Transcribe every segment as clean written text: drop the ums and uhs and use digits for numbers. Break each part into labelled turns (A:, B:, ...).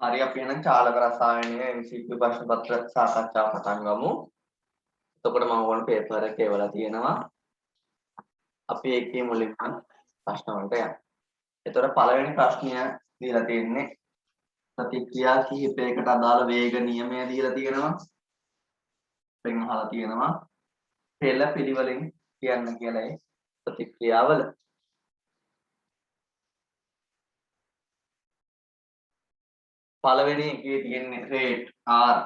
A: හරි අපි එහෙනම් චාලක රසායනයේ MCQ ප්‍රශ්න පත්‍ර සාකච්ඡාව පටන් ගමු. එතකොට මම ඕන පේපර් එක එවලා තියෙනවා. අපි ඒකේ මුලින්ම ප්‍රශ්න වලට යමු. එතකොට පළවෙනි ප්‍රශ්නය දීලා තියෙන්නේ ප්‍රතික්‍රියා කිහිපයකට අදාළ වේග නියමය දීලා තියෙනවා. වෙන අහලා තියෙනවා පෙළ පිළිවෙලින් කියන්න කියලා ඒ ප්‍රතික්‍රියාවල. පළවෙනි එකේ තියෙන්නේ රේට් R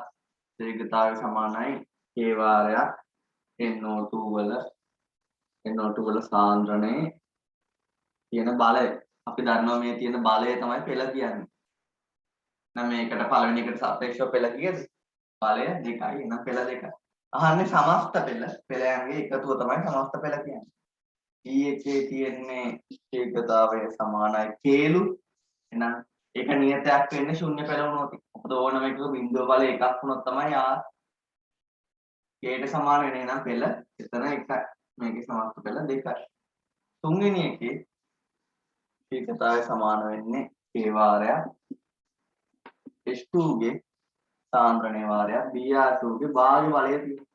A: වේගතාවය සමානයි k වාරයක් NO2 වල සාන්ද්‍රණයේ තියෙන බලය. අපි දන්නවා මේ තියෙන බලය තමයි පෙළ කියන්නේ. නම් මේකට පළවෙනි එකට සාපේක්ෂව පෙළ කීයද? බලය 2යි. එහෙනම් පෙළ 2යි. අහන්නේ සමස්ත පෙළ. පෙළයන්ගේ එකතුව තමයි සමස්ත පෙළ කියන්නේ. E එකේ තියෙන්නේ වේගතාවය සමානයි kලු. එහෙනම් ඒක නියතයක් වෙන්නේ ශුන්‍ය පෙළ වුණොත්. මොකද ඕනම එකක බිඳුව බලය එකක් වුණොත් තමයි R kට සමාන වෙන්නේ. එහෙනම් පෙළ එතන 1යි. මේකේ සමස්ත පෙළ 2යි. තුන්වෙනි එකේ වේගතාවය සමාන වෙන්නේ k වාරයක් H2 ගේ සාන්ද්‍රණයේ වාරයක් Br2 ගේ බාහ්‍ය බලය තියෙනවා.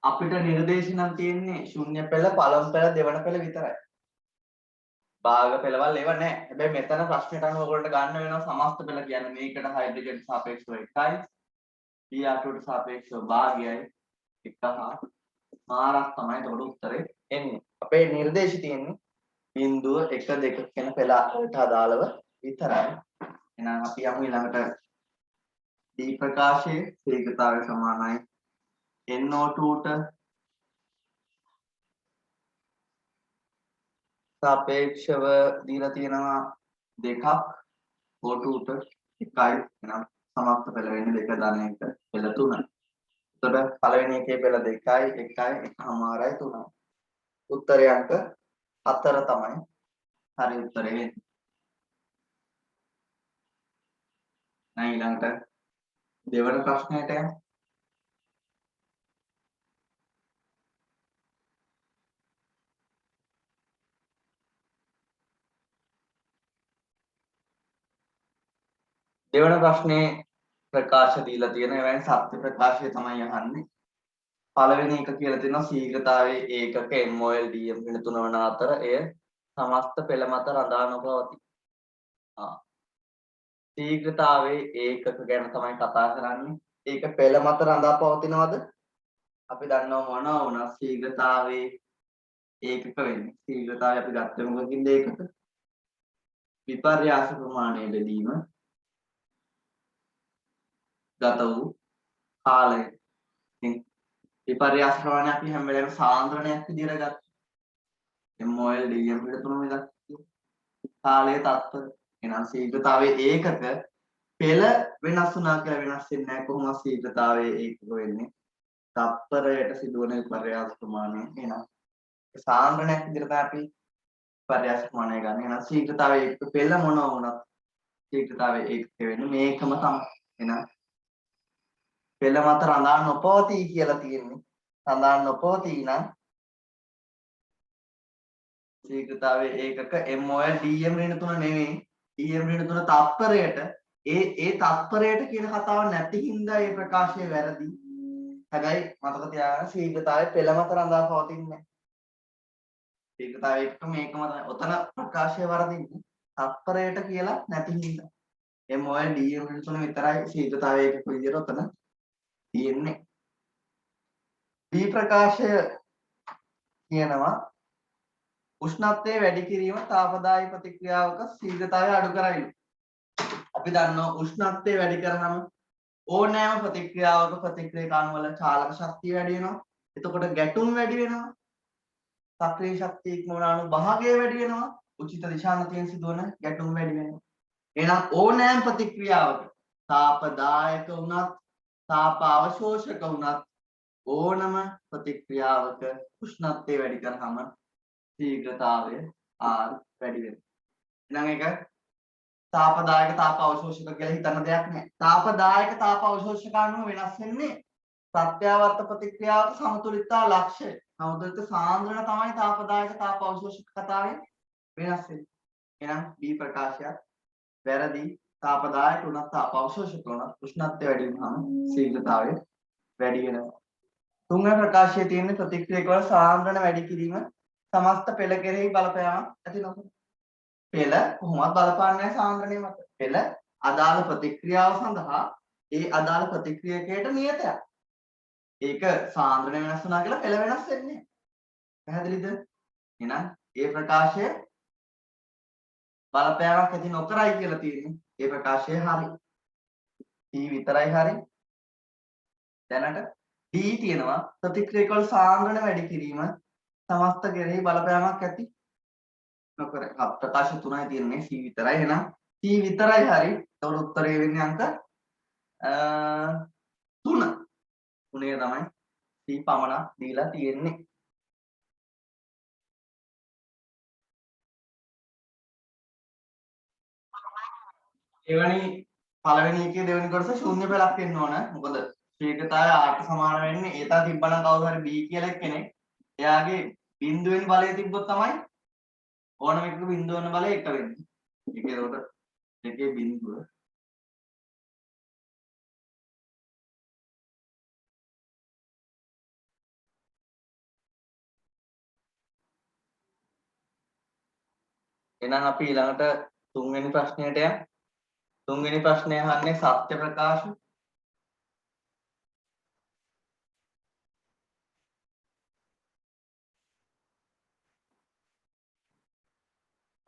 A: අපිට නිර්දේශ නම් තියෙන්නේ ශුන්‍ය පෙළ, පළමු පෙළ, දෙවන පෙළ විතරයි. භාග පෙළවල් ඒවා නැහැ. හැබැයි මෙතන ප්‍රශ්නෙට අනුව ඔයගොල්ලන්ට ගන්න වෙනවා සමස්ත පෙළ කියන්නේ මේකට හයිඩ්‍රජන් සාපේක්ෂව 1යි. Br2 ට සාපේක්ෂව භාගයයි 1 මාරක් තමයි එතකොට උත්තරේ එන්නේ. අපේ නිර්දේශය තියෙන්නේ බිංදුව 1 2 කියන පෙළ වලට අදාළව විතරයි. එහෙනම් අපි යමු ඊළඟට D ප්‍රකාශයේ වේගතාවය සමානයි NO2 ට සාපේක්ෂව දීලා තියෙනවා 2ක් O2 ට 1යි. එහෙනම් සමස්ත පෙළ වෙන්නේ 2 ධන 1 පෙළ 3යි. එතකොට පළවෙනි එකේ පෙළ 2යි 1යි 1මාරයි 3යි. උත්තරය අංක 4 තමයි හරි උත්තරේ වෙන්නේ. දැන් ඊළඟට දෙවන ප්‍රශ්නයට යමු. දෙවන ප්‍රශ්නේ ප්‍රකාශ දීලා තියෙන එවැනි සත්‍ය ප්‍රකාශය තමයි අහන්නේ. පළවෙනි එක කියලා තියෙනවා ශීඝ්‍රතාවයේ ඒකක mol dm වෙන 3 වන අතර එය සමස්ත පෙළ මත රඳා නොපවතී. ශීඝ්‍රතාවයේ ඒකක ගැන තමයි කතා කරන්නේ. ඒක පෙළ මත රඳා පවතිනවද? අපි දන්නවා මොනවා වුණත් ශීඝ්‍රතාවයේ ඒකක වෙන්නේ. ශීඝ්‍රතාවය අපි ගත්තේ මොකකින්ද ඒකක? විපර්යාස ප්‍රමාණය බෙදීම ගත වූ කාලය. විපර්යාස ප්‍රමාණය අපි හැම වෙලේම සාන්ද්‍රණයක් විදිහට ගත්තා. mol dm පිට තුනම ඉඳලා කාලයේ තත්ත්ව එනම් ශීඝ්‍රතාවයේ ඒකක පෙළ වෙනස් වුණා කියලා වෙනස් වෙන්නේ නැහැ. කොහොමද ශීඝ්‍රතාවයේ ඒකක වෙන්නේ? තත්පරයට සිදුවන විපර්යාස ප්‍රමාණය. එහෙනම් සාන්ද්‍රණයක් විදිහට තමයි අපි විපර්යාස ප්‍රමාණය ගන්න. එහෙනම් ශීඝ්‍රතාවයේ ඒකක පෙළ මොනවා වුණත් ශීඝ්‍රතාවයේ ඒකක වෙන්නේ මේකම තමයි. එහෙනම් පෙළ මත රඳා නොපවතී කියලා තියෙන්නේ. රඳා නොපවතී නම් ශීඝ්‍රතාවයේ ඒකක mol dm ඍණ 3 නෙවෙයි. dm ඍණ 3 තත්පරයට ඒ තත්පරයට කියන කතාව නැති හින්දා මේ ප්‍රකාශය වැරදි. හැබැයි මතක තියාගන්න ශීඝ්‍රතාවයේ පෙළ මත රඳා පවතින්නේ නැහැ. ශීඝ්‍රතාවයේ ඒකක මේකම තමයි. ඔතන ප්‍රකාශය වරදින්නේ තත්පරයට කියලා නැති හින්දා. mol dm ඍණ 3 විතරයි ශීඝ්‍රතාවයේ ඒකක විදිහට ඔතන තියෙන්නේ. D ප්‍රකාශය කියනවා උෂ්ණත්වය වැඩි කිරීම තාපදායී ප්‍රතික්‍රියාවක ශීඝ්‍රතාවය අඩු කරයිලු. අපි දන්නවා උෂ්ණත්වය වැඩි කරාම ඕනෑම ප්‍රතික්‍රියාවක ප්‍රතික්‍රියකණු වල චාලක ශක්තිය වැඩි වෙනවා. එතකොට ගැටුම් වැඩි වෙනවා. සක්‍රීය ශක්තිය ඉක්මවනානු භාගය වැඩි වෙනවා. උචිත දිශානතියෙන් සිදුවන ගැටුම් වැඩි වෙනවා. එහෙනම් ඕනෑම ප්‍රතික්‍රියාවක තාපදායක වුණත් තාප අවශෝෂක වුණත් ඕනම ප්‍රතික්‍රියාවක උෂ්ණත්වය වැඩි කරාම ශීඝ්‍රතාවය R වැඩි වෙනවා. එහෙනම් ඒක තාපදායක තාප අවශෝෂක කියලා හිතන්න දෙයක් නැහැ. තාපදායක තාප අවශෝෂක අණුව වෙනස් වෙන්නේ ප්‍රත්‍යාවර්ත ප්‍රතික්‍රියාවක සමතුලිතතා ලක්ෂ්‍ය. සමතුලිත සාන්ද්‍රණ තමයි තාපදායක තාප අවශෝෂක කතාවේ වෙනස් වෙන්නේ. එහෙනම් B ප්‍රකාශයත් වැරදි. තාපදායක වුණත් තාප අවශෝෂක වුණත් උෂ්ණත්වය වැඩි වුණාම ශීඝ්‍රතාවය වැඩි වෙනවා. තුන්වෙනි ප්‍රකාශයේ තියෙන ප්‍රතික්‍රියක වල සාන්ද්‍රණ වැඩි කිරීම සමස්ත පෙළ කෙරෙහි බලපෑමක් ඇති නොකරයි. පෙළ කොහොමවත් බලපාන්නේ නැහැ සාන්ද්‍රණය මත. පෙළ අදාළ ප්‍රතික්‍රියාව සඳහා ඒ අදාළ ප්‍රතික්‍රියකයට නියතයක්. ඒක සාන්ද්‍රණය වෙනස් වුණා කියලා පෙළ වෙනස් වෙන්නේ නැහැ. පැහැදිලිද? එහෙනම් ඒ ප්‍රකාශය බලපෑමක් ඇති නොකරයි කියලා තියෙන්නේ. ඒ ප්‍රකාශය හරි. C විතරයි හරි. දැනට D තියෙනවා ප්‍රතික්‍රියක වල සාන්ද්‍රණ වැඩි කිරීම සමස්ත කෙරෙහි බලපෑමක් ඇති නොකර. ප්‍රකාශ තුනයි තියෙන්නේ C විතරයි. එහෙනම් C විතරයි හරි. ඒතකොට උත්තරය වෙන්නේ අංක 3. 3 තමයි C පමණක් දීලා තියෙන්නේ. එවැනි පළවෙනි එකේ දෙවෙනි කොටස ශූන්‍ය පෙළක් වෙන්න ඕන. මොකද ශීඝ්‍රතාවය R ට සමාන වෙන්නේ ඒතා තිබ්බනම් කවුරු හරි B කියලා කෙනෙක් එයාගේ බිඳුවෙන් බලය තිබ්බොත් තමයි ඕනම එකක බිඳුව වෙන බලය 1 වෙන්නේ. ඒක ඒකට දෙකේ බිඳුව එහෙනම් අපි ඊළඟට තුන්වෙනි ප්‍රශ්නයට යමු. තුන්වෙනි ප්‍රශ්නය අහන්නේ සත්‍ය ප්‍රකාශ.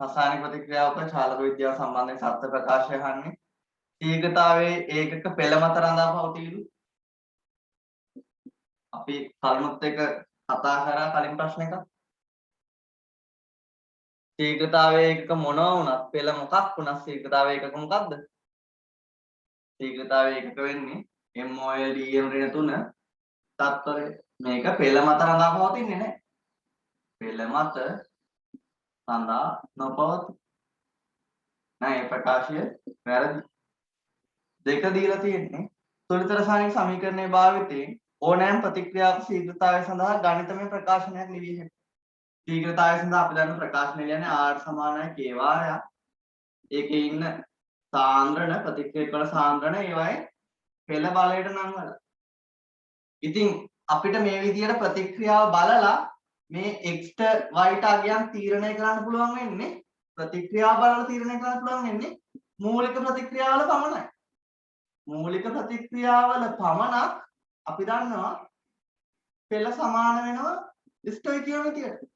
A: රසායනික ප්‍රතික්‍රියාවක චාලක විද්‍යාව සම්බන්ධයෙන් සත්‍ය ප්‍රකාශය අහන්නේ. ශීඝ්‍රතාවයේ ඒකක පෙළ මත රඳා පවතීලු. අපි කලිනුත් එක කතා කරා කලින් ප්‍රශ්නෙක. ශීඝ්‍රතාවයේ ඒකක මොනවා වුණත් පෙළ මොකක් වුණත් ශීඝ්‍රතාවයේ ඒකක මොකක්ද? ශීඝ්‍රතාවයේ ඒකක වෙන්නේ mol dm ඍණ 3 තත්පරය. මේක පෙළ මත රඳා පවතින්නේ නැහැ. පෙළ මත රඳා නොපවතී. නෑ ප්‍රකාශය වැරදි. දෙක දීලා තියෙන්නේ තුලිත රසායනික සමීකරණයේ භාවිතයෙන් ඕනෑම ප්‍රතික්‍රියාවක ශීඝ්‍රතාවය සඳහා ගණිතමය ප්‍රකාශනයක් ලිවිය හැකියි. ශීඝ්‍රතාවය සඳහා අපි දන්න ප්‍රකාශනය කියන්නේ R සමානයි K වාරයක්. ඒකේ ඉන්න සාන්ද්‍රණ ප්‍රතික්‍රියක වල සාන්ද්‍රණ ඒවයි පෙළ බලයට නම් වල. ඉතින් අපිට මේ විදියට ප්‍රතික්‍රියාව බලලා මේ x ට y ට අගයන් තීරණය කරන්න පුළුවන් වෙන්නේ ප්‍රතික්‍රියාව බලලා තීරණය කරන්න පුළුවන් වෙන්නේ මූලික ප්‍රතික්‍රියාවල පමණයි. මූලික ප්‍රතික්‍රියාවල පමණක් අපි දන්නවා පෙළ සමාන වෙනවා ස්ටොයිකියෝමීටරයට.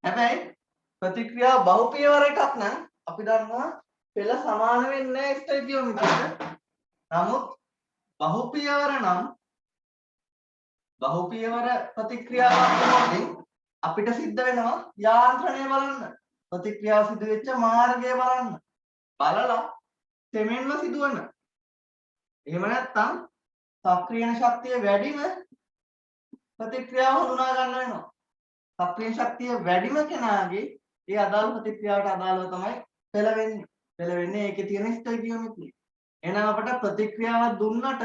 A: හැබැයි ප්‍රතික්‍රියාව බහුපියවර එකක් නම් අපි දන්නවා පෙළ සමාන වෙන්නේ නැහැ ස්ටොයිකියෝමීටරයට. නමුත් බහුපියවර නම් බහුපියවර ප්‍රතික්‍රියාවක් වුණොත් අපිට සිද්ධ වෙනවා යාන්ත්‍රණය බලන්න. ප්‍රතික්‍රියාව සිදු වෙච්ච මාර්ගය බලන්න. බලලා තෙමෙන්ම සිදුවන. එහෙම නැත්නම් සක්‍රීය ශක්තිය වැඩිම ප්‍රතික්‍රියාව හඳුනා ගන්න වෙනවා. සක්‍රීය ශක්තිය වැඩිම කෙනාගේ ඒ අදාළ ප්‍රතික්‍රියාවට අදාළව තමයි පෙළ වෙන්නේ. පෙළ වෙන්නේ ඒකේ තියෙන ස්ටොයිකියෝමීටරය. එහෙනම් අපිට ප්‍රතික්‍රියාවක් දුන්නට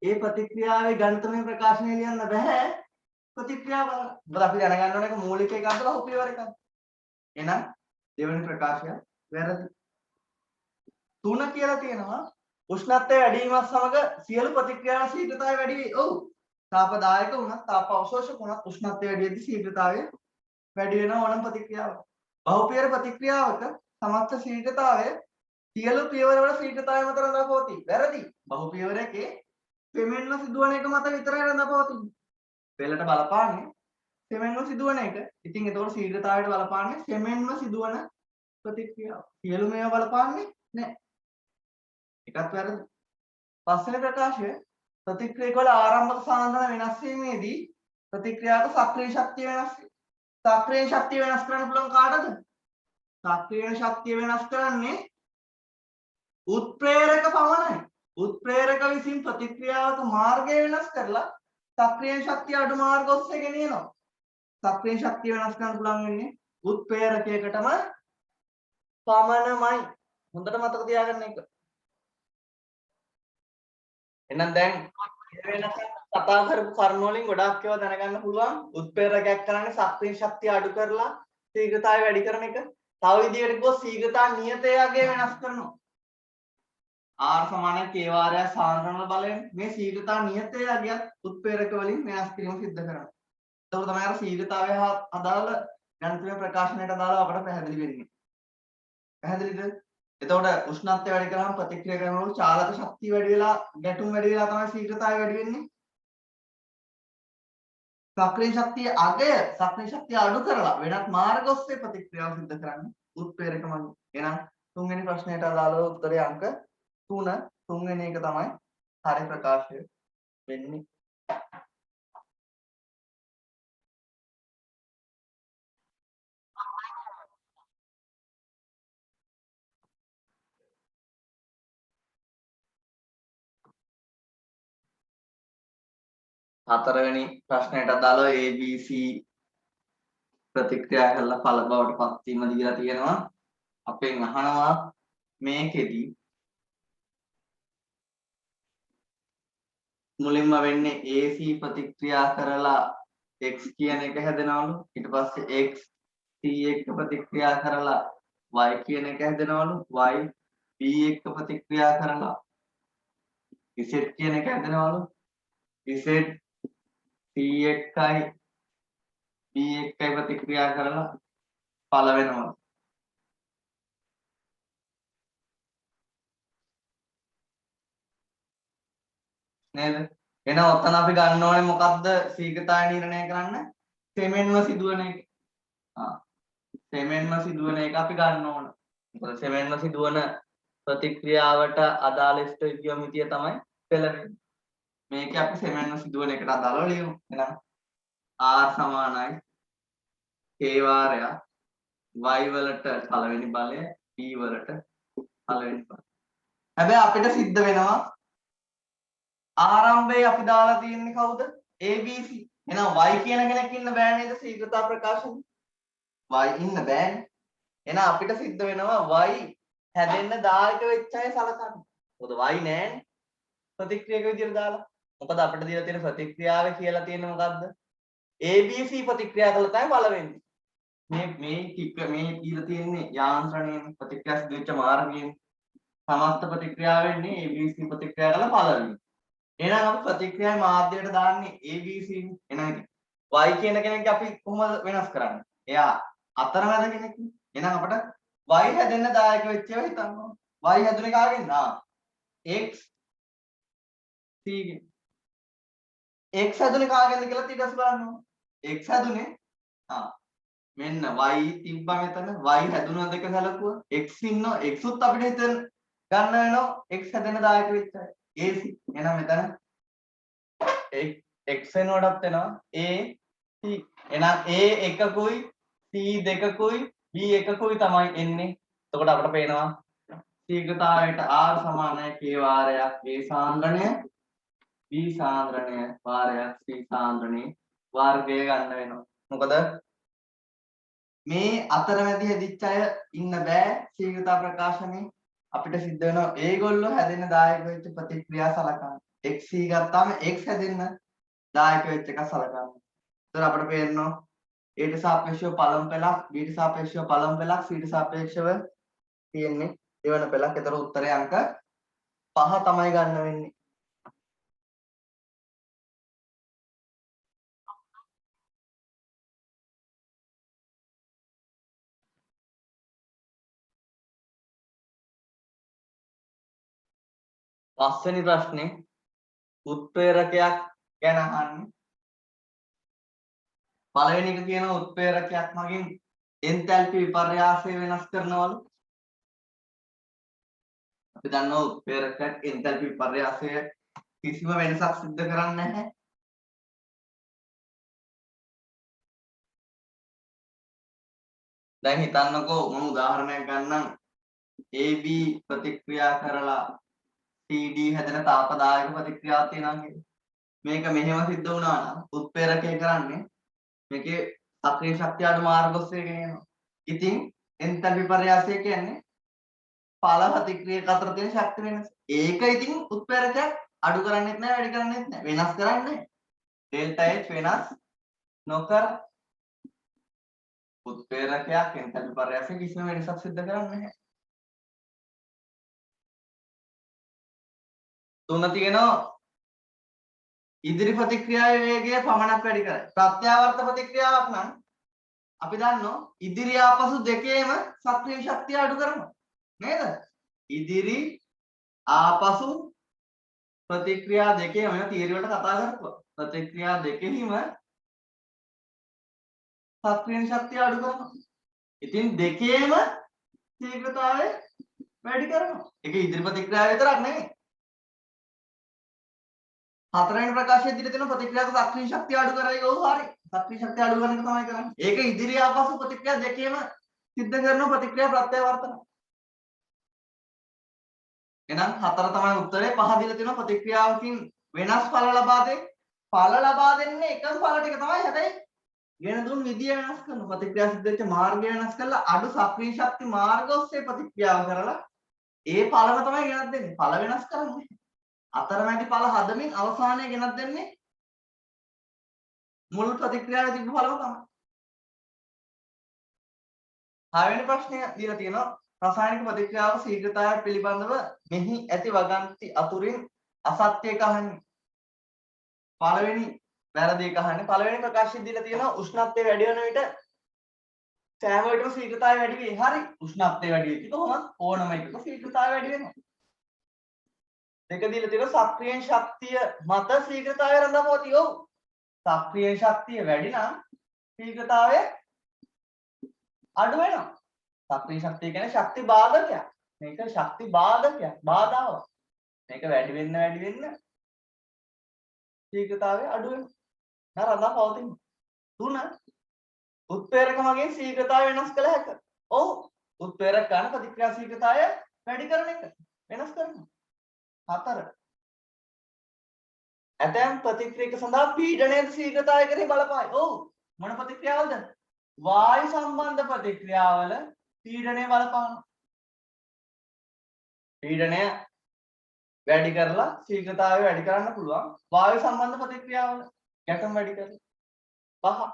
A: ඒ ප්‍රතික්‍රියාවේ ගණිතමය ප්‍රකාශනය ලියන්න බෑ. ප්‍රතික්‍රියාව බලන්න. අපි දැනගන්න ඕනේ ඒක මූලික එකක්ද බහුපියවර එකක්ද? එහෙනම් දෙවෙනි ප්‍රකාශය වැරදි. 3 කියලා තියෙනවා උෂ්ණත්වය වැඩි වීමත් සමග සියලු ප්‍රතික්‍රියා ශීඝ්‍රතාවය වැඩි වේ. ඔව්. තාපදායක වුණත් තාප අවශෝෂක වුණත් උෂ්ණත්වය වැඩි වෙද්දී ශීඝ්‍රතාවය වැඩි වෙනවා ඕනම ප්‍රතික්‍රියාවක. බහුපියවර ප්‍රතික්‍රියාවක සමස්ත ශීඝ්‍රතාවය සියලු පියවරවල ශීඝ්‍රතාවය මත රඳා පවතී. වැරදි. බහුපියවර එකේ පෙමෙන්ව සිදුවන එක මත විතරයි රඳා පවතින්නේ. පෙළට බලපාන්නේ සෙමෙන්ව සිදුවන එක. ඉතින් ඒතකොට ශීඝ්‍රතාවයට බලපාන්නේ සෙමෙන්ව සිදුවන ප්‍රතික්‍රියාව. සියලු මේවා බලපාන්නේ නැහැ. එකක් වැරදි. පස්වෙනි ප්‍රකාශය ප්‍රතික්‍රියක වල ආරම්භක සාන්ද්‍රණ වෙනස් වීමේදී ප්‍රතික්‍රියාවක සක්‍රීය ශක්තිය වෙනස් වේ. සක්‍රීය ශක්තිය වෙනස් කරන්න පුළුවන් කාටද? සක්‍රීය ශක්තිය වෙනස් කරන්නේ උත්ප්‍රේරක පමණයි. උත්ප්‍රේරක විසින් ප්‍රතික්‍රියාවක මාර්ගය වෙනස් කරලා සක්‍රීය ශක්තිය අඩු මාර්ග ඔස්සේ ගෙනියනවා. සක්‍රීය ශක්තිය වෙනස් කරන්න පුළුවන් වෙන්නේ උත්ප්‍රේරකයකටම පමණමයි. හොඳට මතක තියාගන්න එක. එහෙනම් දැන් වෙනස කතා කරපු කරුණු වලින් ගොඩාක් ඒවා දැනගන්න පුළුවන්. උත්ප්‍රේරකයක් කරන්නේ සක්‍රීය ශක්තිය අඩු කරලා ශීඝ්‍රතාවය වැඩි කරන එක. තව විදිහකට කිව්වොත් ශීඝ්‍රතා නියතයගේ වෙනස් කරනවා. R සමානයි k වාරයක් සාන්ද්‍රණ බලයෙන් මේ ශීඝ්‍රතා නියතයගියත් උත්ප්‍රේරක වලින් වෙනස් කිරීම සිද්ධ කරනවා. ඒක තමයි අර ශීඝ්‍රතාවය හා අදාළ ගණිතීය ප්‍රකාශනයට අදාළව අපට පැහැදිලි වෙන්නේ. පැහැදිලිද? එතකොට උෂ්ණත්වය වැඩි කරාම ප්‍රතික්‍රියා කරනකොට චාලක ශක්තිය වැඩි වෙලා ගැටුම් වැඩි වෙලා තමයි ශීඝ්‍රතාවය වැඩි වෙන්නේ. සක්‍රීය ශක්තිය අගය සක්‍රීය ශක්තිය අඩු කරලා වෙනත් මාර්ග ඔස්සේ ප්‍රතික්‍රියාව සිදු කරන්නේ උත්ප්‍රේරක මගින්. එහෙනම් තුන්වෙනි ප්‍රශ්නයට අදාළව උත්තරේ අංක 3 තුන්වෙනි එක තමයි හරි ප්‍රකාශය වෙන්නේ. හතරවෙනි ප්‍රශ්නයට අදාළව ABC ප්‍රතික්‍රියා කරලා ඵල බවට පත් වීම දීලා තියෙනවා. අපෙන් අහනවා මේකෙදි මුලින්ම වෙන්නේ AC ප්‍රතික්‍රියා කරලා x කියන එක හැදෙනවලු. ඊට පස්සේ x c එක්ක ප්‍රතික්‍රියා කරලා y කියන එක හැදෙනවලු. y b එක්ක ප්‍රතික්‍රියා කරලා z කියන එක හැදෙනවලු. z c එකයි b එකයි ප්‍රතික්‍රියා කරලා ඵල වෙනවා. නේද? එහෙනම් ඔතන අපි ගන්න ඕනේ මොකද්ද ශීඝ්‍රතාවය නිර්ණය කරන්න? සෙමෙන්ම සිදුවන එක. සෙමෙන්ම සිදුවන එක අපි ගන්න ඕන. මොකද සෙමෙන්ම සිදුවන ප්‍රතික්‍රියාවට අදාළ ස්ටොයිකියෝමිතිය තමයි පෙළවෙන්නේ. මේක අපි සෙමෙන්ම සිදුවන එකට අදාළව ලියමු. එහෙනම් R සමානයි k වාරයක් y වලට පළවෙනි බලය b වලට පළවෙනි බලය. හැබැයි අපිට සිද්ධ වෙනවා ආරම්භයේ අපි දාලා තියෙන්නේ කවුද? ABC. එහෙනම් y කියන කෙනෙක් ඉන්න බෑ නේද ශීඝ්‍රතා ප්‍රකාශන? y ඉන්න බෑනේ. එහෙනම් අපිට සිද්ධ වෙනවා y හැදෙන්න දායක වෙච්ච අය සලකන්න. මොකද y නෑනේ ප්‍රතික්‍රියක විදියට දාලා. මොකද අපිට දීලා තියෙන ප්‍රතික්‍රියාවේ කියලා තියෙන්නේ මොකද්ද? ABC ප්‍රතික්‍රියා කළා තමයි බල වෙන්නේ. මේ කියලා තියෙන්නේ යාන්ත්‍රණයේ ප්‍රතික්‍රියා සිදු වෙච්ච මාර්ගයෙන් සමස්ත ප්‍රතික්‍රියාව වෙන්නේ ABC ප්‍රතික්‍රියා කළා බල වෙන්නේ. එහෙනම් අපි ප්‍රතික්‍රියාවේ මාධ්‍යයට දාන්නේ ABC. එහෙනම් y කියන කෙනෙක් අපි කොහොමද වෙනස් කරන්නේ? එයා අතරමැද කෙනෙක්. එහෙනම් අපිට y හැදෙන්න දායක වෙච්ච ඒවා හිතන්න ඕන. y හැදුනේ කාගෙන්ද? x c ගෙන්. x හැදුනේ කාගෙන්ද කියලා ඊට පස්සේ බලන්න ඕන. x හැදුනේ මෙන්න y තිබ්බා මෙතන y හැදුනද එක සැලකුවා x ඉන්නවා x උත් අපිට හිතන්න ගන්න වෙනවා x හැදෙන්න දායක වෙච්ච අය AC. එහෙනම් මෙතන x වෙනුවටත් වෙනවා a c. එහෙනම් a එකකුයි c දෙකකුයි b එකකුයි තමයි එන්නේ. එතකොට අපිට පේනවා ශීඝ්‍රතාවයට r සමානයි k වාරයක් a සාන්ද්‍රණය b සාන්ද්‍රණය වාරයක් c සාන්ද්‍රණේ වර්ගය ගන්න වෙනවා. මොකද මේ අතරමැදි හැදිච්ච අය ඉන්න බෑ ශීඝ්‍රතා ප්‍රකාශනයේ. අපිට සිද්ධ වෙනවා ඒගොල්ලෝ හැදෙන්න දායක වෙච්ච ප්‍රතික්‍රියා සලකන්න. x c ගත්තාම x හැදෙන්න දායක වෙච්ච එක සලකන්න. එතන අපිට පේනවා a ට සාපේක්ෂව පළමු පෙළක් b ට සාපේක්ෂව පළමු පෙළක් c ට සාපේක්ෂව තියෙන්නේ දෙවන පෙළක්. ඒතර උත්තරේ අංක 5 තමයි ගන්න වෙන්නේ. පස්වෙනි ප්‍රශ්නේ උත්ප්‍රේරකයක් ගැන අහන්නේ. පළවෙනි එක කියන උත්ප්‍රේරකයක් මගින් එන්තැල්පි විපර්යාසය වෙනස් කරනවලු. අපි දන්නවා උත්ප්‍රේරකයක් එන්තැල්පි විපර්යාසය කිසිම වෙනසක් සිද්ධ කරන්නේ නැහැ. දැන් හිතන්නකෝ මම උදාහරණයක් ගන්නම්. AB ප්‍රතික්‍රියා කරලා CD හැදෙන තාපදායක ප්‍රතික්‍රියාවක් තියෙනවා කියන්නේ. මේක මෙහෙම සිද්ධ වුණා නම් උත්ප්‍රේරකය කරන්නේ මේකේ සක්‍රීය ශක්තිය අඩු මාර්ග ඔස්සේ ගෙනියනවා. ඉතින් එන්තැල්පි විපර්යාසය කියන්නේ ඵල ප්‍රතික්‍රියක අතර තියෙන ශක්ති වෙනස. ඒක ඉතින් උත්ප්‍රේරකයක් අඩු කරන්නේත් නැහැ වැඩි කරන්නේත් නැහැ. වෙනස් කරන්නේ ඩෙල්ටා H වෙනස් නොකර. උත්ප්‍රේරකයක් එන්තැල්පි පරයාසයෙන් කිසිම වෙනසක් සිද්ධ කරන්නේ නැහැ. තුන තියෙනවා ඉදිරි ප්‍රතික්‍රියාවේ වේගය පමණක් වැඩි කරයි. ප්‍රත්‍යාවර්ත ප්‍රතික්‍රියාවක් නම් අපි දන්නවා ඉදිරි ආපසු දෙකේම සක්‍රීය ශක්තිය අඩු කරනවා. නේද? ඉදිරි ආපසු ප්‍රතික්‍රියා දෙකේම මේ තියරි වලට කතා කරපුවා. ප්‍රතික්‍රියා දෙකෙහිම සක්‍රීය ශක්තිය අඩු කරනවා. ඉතින් දෙකේම ශීඝ්‍රතාවය වැඩි කරනවා. ඒක ඉදිරි ප්‍රතික්‍රියාව විතරක් නෙමෙයි. හතරවෙනි ප්‍රකාශයේ දීලා තියෙන ප්‍රතික්‍රියාවක සක්‍රීය ශක්තිය අඩු කරයි. ඔව් හරි. සක්‍රීය ශක්තිය අඩු කරන එක තමයි කරන්නේ. ඒක ඉදිරි ආපසු ප්‍රතික්‍රියා දෙකේම සිද්ධ කරන ප්‍රතික්‍රියා ප්‍රත්‍යවර්තන. එහෙනම් හතර තමයි උත්තරේ. පහ දීලා තියෙන ප්‍රතික්‍රියාවකින් වෙනස් ඵල ලබා දෙන්නේ. ඵල ලබා දෙන්නේ එකම ඵල ටික තමයි. හැබැයි ගෙන දුන් විදිය වෙනස් කරන ප්‍රතික්‍රියා සිද්ධ වෙච්ච මාර්ගය වෙනස් කරලා අඩු සක්‍රීය ශක්ති මාර්ග ඔස්සේ ප්‍රතික්‍රියාව කරලා ඒ ඵලම තමයි ගෙනත් දෙන්නේ. ඵල වෙනස් කරන්නේ. අතරමැදි ඵල හදමින් අවසානයේ ගෙනත් දෙන්නේ මුල් ප්‍රතික්‍රියාවේ තිබ්බ ඵලම තමයි. 6 වෙනි ප්‍රශ්නය දීලා තියෙනවා රසායනික ප්‍රතික්‍රියාවක ශීඝ්‍රතාවය පිළිබඳව මෙහි ඇති වගන්ති අතුරින් අසත්‍ය එක අහන්නේ. පළවෙනි වැරදි එක අහන්නේ. පළවෙනි ප්‍රකාශය දීලා තියෙනවා උෂ්ණත්වය වැඩි වෙන විට සෑම විටම ශීඝ්‍රතාවය වැඩි වෙයි. හරි. උෂ්ණත්වය වැඩි වෙච්ච කොහොමද? ඕනම එකක ශීඝ්‍රතාවය වැඩි වෙනවා. දෙක දීලා තියෙනවා සක්‍රීය ශක්තිය මත ශීඝ්‍රතාවය රඳාපවතී. ඔව්. සක්‍රීය ශක්තිය වැඩි නම් ශීඝ්‍රතාවය අඩු වෙනවා. සක්‍රීය ශක්තිය කියන්නේ ශක්ති බාධකයක්. මේක ශක්ති බාධකයක්. බාධාවක්. මේක වැඩි වෙන්න ශීඝ්‍රතාවය අඩු වෙනවා. නරදා පවතින. 3 උත්ප්‍රේරක මගින් ශීඝ්‍රතාවය වෙනස් කළ හැකියි. ඔව්. උත්ප්‍රේරක ගන්න ප්‍රතික්‍රියා ශීඝ්‍රතාවය වැඩි කරන එක වෙනස් කරනවා. 4 ඇතැම් ප්‍රතික්‍රියක සඳහා පීඩනයේ ශීඝ්‍රතාවය කෙරෙහි බලපායි. ඔව්. මොන ප්‍රතික්‍රියාවල්ද? වායු සම්බන්ධ ප්‍රතික්‍රියාවල පීඩනය බලපානවා. පීඩනය වැඩි කරලා ශීඝ්‍රතාවය වැඩි කරන්න පුළුවන්. වායු සම්බන්ධ ප්‍රතික්‍රියාවල ගැටුම් වැඩි කරලා. 5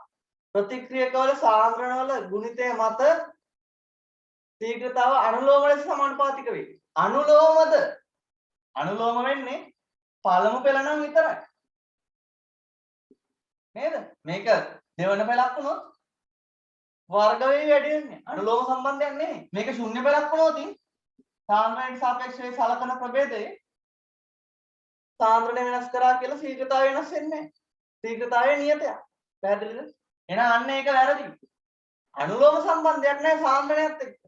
A: ප්‍රතික්‍රියකවල සාන්ද්‍රණවල ගුණිතය මත ශීඝ්‍රතාව අනුලෝම ලෙස සමානුපාතික වේ. අනුලෝමද? අනුලෝම වෙන්නේ පළමු පෙළ නම් විතරයි. නේද? මේක දෙවන පෙළක් වුණොත් වර්ග වේගය වැඩි වෙන්නේ. අනුලෝම සම්බන්ධයක් නෙමෙයි. මේක ශුන්‍ය පෙළක් වුණොත් සාන්ද්‍රණයට සාපේක්ෂව සලකන ප්‍රභේදයේ සාන්ද්‍රණය වෙනස් කරා කියලා ශීඝ්‍රතාවය වෙනස් වෙන්නේ නැහැ. ශීඝ්‍රතාවය නියතයක්. පැහැදිලිද? එහෙනම් අන්න ඒක වැරදි. අනුලෝම සම්බන්ධයක් නැහැ සාන්ද්‍රණයත් එක්ක.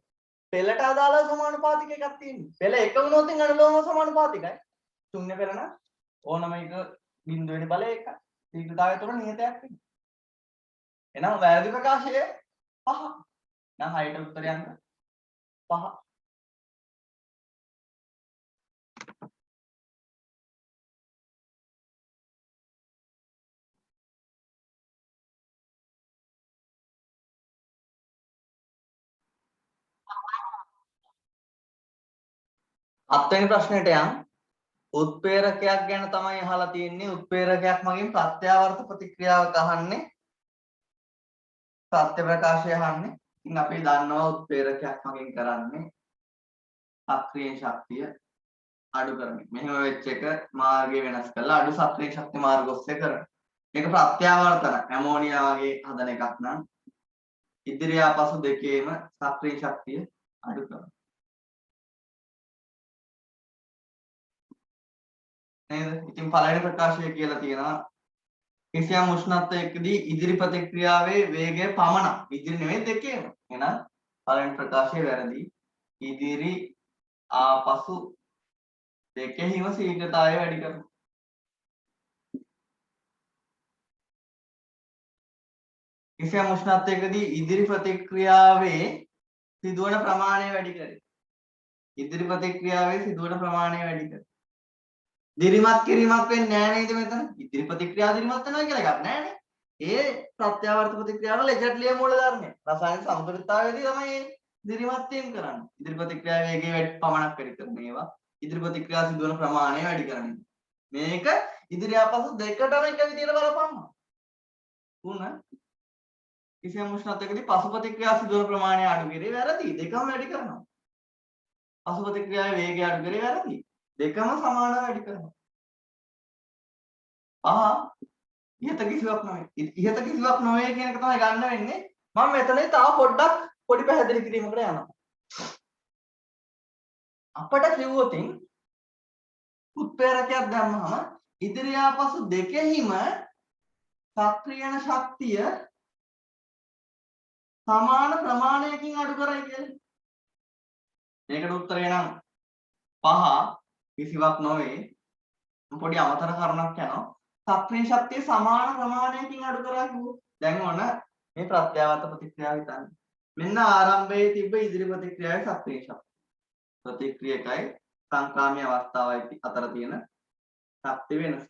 A: පෙළට අදාළව සමානුපාතික එකක් තියෙනවා. පෙළ එක වුණොත් අනුලෝම සමානුපාතිකයි. ශුන්‍ය පෙළ නම් ඕනම එක බිඳුව වෙන බලය එකයි. ශීඝ්‍රතාවය තුන නියතයක් වෙනවා. එහෙනම් වැරදි ප්‍රකාශය 5. නම් 6ට උත්තරය යන්න 5. හත්වෙනි ප්‍රශ්නෙට යම් උත්ප්‍රේරකයක් ගැන තමයි අහලා තියෙන්නේ. උත්ප්‍රේරකයක් මගින් ප්‍රත්‍යාවර්ත ප්‍රතික්‍රියාවක් අහන්නේ. සත්‍ය ප්‍රකාශය අහන්නේ. ඉතින් අපි දන්නවා උත්ප්‍රේරකයක් මගින් කරන්නේ සක්‍රීය ශක්තිය අඩු කරන එක. මෙහෙම වෙච්ච එක මාර්ගය වෙනස් කරලා අඩු සක්‍රීය ශක්ති මාර්ග ඔස්සේ කරන. මේක ප්‍රත්‍යාවර්තන ඇමෝනියා වගේ හදන එකක් නම් ඉදිරි ආපසු දෙකේම සක්‍රීය ශක්තිය අඩු කරනවා. නේද? ඉතින් පළවෙනි ප්‍රකාශය කියලා තියෙනවා කිසියම් උෂ්ණත්වයකදී ඉදිරි ප්‍රතික්‍රියාවේ වේගය පමණක්. ඉදිරි නෙවෙයි දෙකේම. එහෙනම් පළවෙනි ප්‍රකාශය වැරදි. ඉදිරි ආපසු දෙකෙහිම ශීඝ්‍රතාවය වැඩි කරනවා. කිසියම් උෂ්ණත්වයකදී ඉදිරි ප්‍රතික්‍රියාවේ සිදුවන ප්‍රමාණය වැඩි කරයි. ඉදිරි ප්‍රතික්‍රියාවේ සිදුවන ප්‍රමාණය වැඩි කරයි. දිරිමත් කිරීමක් වෙන්නේ නැහැ නේද මෙතන? ඉදිරි ප්‍රතික්‍රියාව දිරිමත් වෙනවා කියලා එකක් නැහැ නේ. ඒ ප්‍රත්‍යාවර්ත ප්‍රතික්‍රියාව වල එජර්ට්ලිය මූල ධර්මය. රසායනික සමතුලිතතාවයේදී තමයි දිරිමත් වීම කරන්නේ. ඉදිරි ප්‍රතික්‍රියාව වේගය වැඩි පමණක් වැඩි කරන ඒවා. ඉදිරි ප්‍රතික්‍රියාව සිදුවන ප්‍රමාණය වැඩි කරන එක. මේක ඉදිරි ආපසු දෙකටම එක විදියට බලපන්නවා. 3 කිසියම් උෂ්ණත්වයකදී පසු ප්‍රතික්‍රියා සිදුවන ප්‍රමාණය අඩු කරේ වැරදි. දෙකම වැඩි කරනවා. පසු ප්‍රතික්‍රියාවේ වේගය අඩු කරේ වැරදි. දෙකම සමානව වැඩි කරනවා. ඉහත කිසිවක් නොවේ. ඉහත කිසිවක් නොවේ කියන එක තමයි ගන්න වෙන්නේ. මම මෙතනදී තව පොඩ්ඩක් පොඩි පැහැදිලි කිරීමකට යනවා. අපිට කිව්වොතින් උත්ප්‍රේරකයක් දැම්මම ඉදිරි ආපසු දෙකෙහිම සක්‍රියන ශක්තිය සමාන ප්‍රමාණයකින් අඩු කරයි කියලා. මේකට උත්තරය නම් 5 කිසිවක් නොවේ. පොඩි අමතර කරුණක් යනවා. සක්‍රීය ශක්තිය සමාන ප්‍රමාණයකින් අඩු කරා කිව්වොත් දැන් ඔන්න මේ ප්‍රත්‍යාවර්ත ප්‍රතික්‍රියාව හිතන්න. මෙන්න ආරම්භයේ තිබ්බ ඉදිරි ප්‍රතික්‍රියාවේ සක්‍රීය ශක්තිය. ප්‍රතික්‍රියකයි සංක්‍රාමී අවස්ථාවයි අතර තියෙන ශක්ති වෙනස.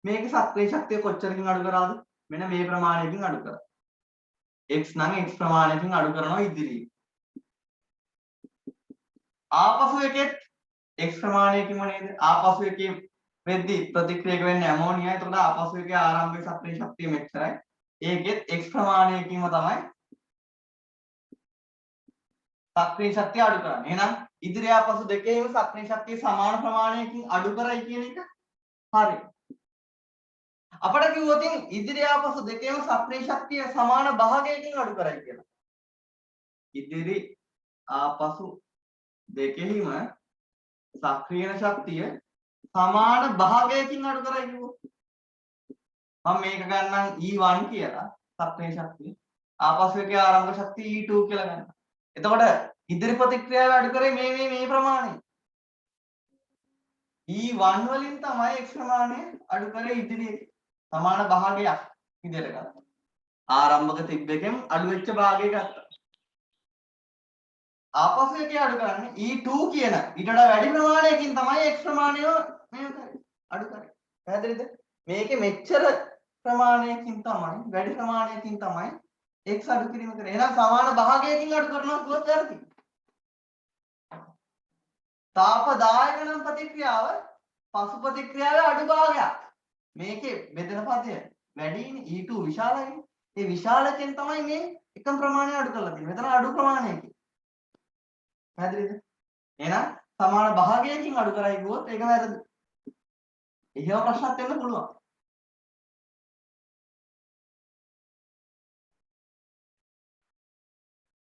A: මේකේ සක්‍රීය ශක්තිය කොච්චරකින් අඩු කරාද? මෙන්න මේ ප්‍රමාණයකින් අඩු කරා. x නම් x ප්‍රමාණයකින් අඩු කරනවා ඉදිරියේ. ආපසු එකෙත් x ප්‍රමාණයකින්ම නේද? ආපසු එකේ වෙද්දී ප්‍රතික්‍රියක වෙන්නේ ඇමෝනියා. එතකොට ආපසු එකේ ආරම්භක සක්‍රීය ශක්තිය මෙච්චරයි. ඒකෙත් x ප්‍රමාණයකින්ම තමයි සක්‍රීය ශක්තිය අඩු කරන්නේ. එහෙනම් ඉදිරිය ආපසු දෙකේම සක්‍රීය ශක්තිය සමාන ප්‍රමාණයකින් අඩු කරයි කියන එක හරි. අපිට කිව්වොත් ඉදිරිය ආපසු දෙකේම සක්‍රීය ශක්තිය සමාන භාගයකින් අඩු කරයි කියලා. ඉදිරි ආපසු දෙකෙහිම සක්‍රීය ශක්තිය සමාන භාගයකින් අඩු කරයි කිව්වොත් මම මේක ගන්නම් E1 කියලා සක්‍රීය ශක්තිය. ආපසු එකේ ආරම්භක ශක්තිය E2 කියලා ගන්නවා. එතකොට ඉදිරි ප්‍රතික්‍රියාව අඩු කරේ මේ ප්‍රමාණය. E1 වලින් තමයි x ප්‍රමාණය අඩු කරේ ඉදිරියේ සමාන භාගයක් විදිහට ගත්තා. ආරම්භක තිබ්බ එකෙන් අඩු වෙච්ච භාගය ගත්තා. ආපසු එකේ අඩු කරන්නේ E2 කියන ඊට වඩා වැඩි ප්‍රමාණයකින් තමයි x ප්‍රමාණය මේක අඩු කරේ. පැහැදිලිද? මේකේ මෙච්චර ප්‍රමාණයකින් තමයි වැඩි ප්‍රමාණයකින් තමයි x අඩු කිරීම කරේ. එහෙනම් සමාන භාගයකින් අඩු කරනවා කිව්වොත් වැරදි. තාපදායක නම් ප්‍රතික්‍රියාව පසු ප්‍රතික්‍රියාවේ අඩු භාගයක්. මේකේ බෙදෙන පදය වැඩිනේ E2 විශාලයි. ඒ විශාලකෙන් තමයි මේ එකම ප්‍රමාණය අඩු කරලා තියෙන්නේ. මෙතන අඩු ප්‍රමාණයකින්. පැහැදිලිද? එහෙනම් සමාන භාගයකින් අඩු කරයි කිව්වොත් ඒක වැරදි. එහෙම ප්‍රශ්නක් වෙන්න පුළුවන්.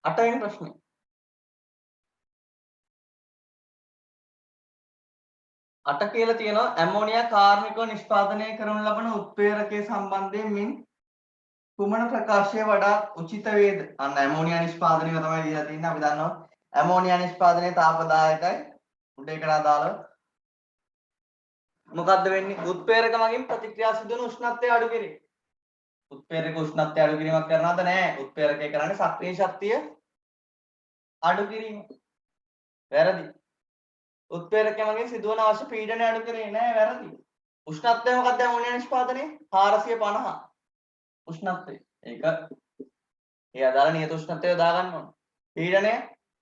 A: අටවෙනි ප්‍රශ්නේ. අට කියලා තියෙනවා ඇමෝනියා කාර්මිකව නිෂ්පාදනය කරනු ලබන උත්ප්‍රේරකයේ සම්බන්ධයෙන් මින් කුමන ප්‍රකාශය වඩා උචිත වේද? අන්න ඇමෝනියා නිෂ්පාදනය තමයි දීලා තියෙන්නේ. අපි දන්නවා ඇමෝනියා නිෂ්පාදනයේ තාපදායකයි. උඩ එකට අදාළව මොකද්ද වෙන්නේ? උත්ප්‍රේරක මගින් ප්‍රතික්‍රියා සිදුවන උෂ්ණත්වය අඩු කිරීම. උත්ප්‍රේරක උෂ්ණත්වය අඩු කිරීමක් කරනවද? නැහැ. උත්ප්‍රේරකය කරන්නේ සක්‍රීය ශක්තිය අඩු කිරීම. වැරදි. උත්ප්‍රේරකය මගින් සිදුවන අවශ්‍ය පීඩනය අඩු කරේ නැහැ. වැරදි. උෂ්ණත්වය මොකක්ද ඇමෝනියා නිෂ්පාදනයේ? 450 උෂ්ණත්වය. ඒක ඒ අදාළ නියත උෂ්ණත්වය දා ගන්න ඕන. පීඩනය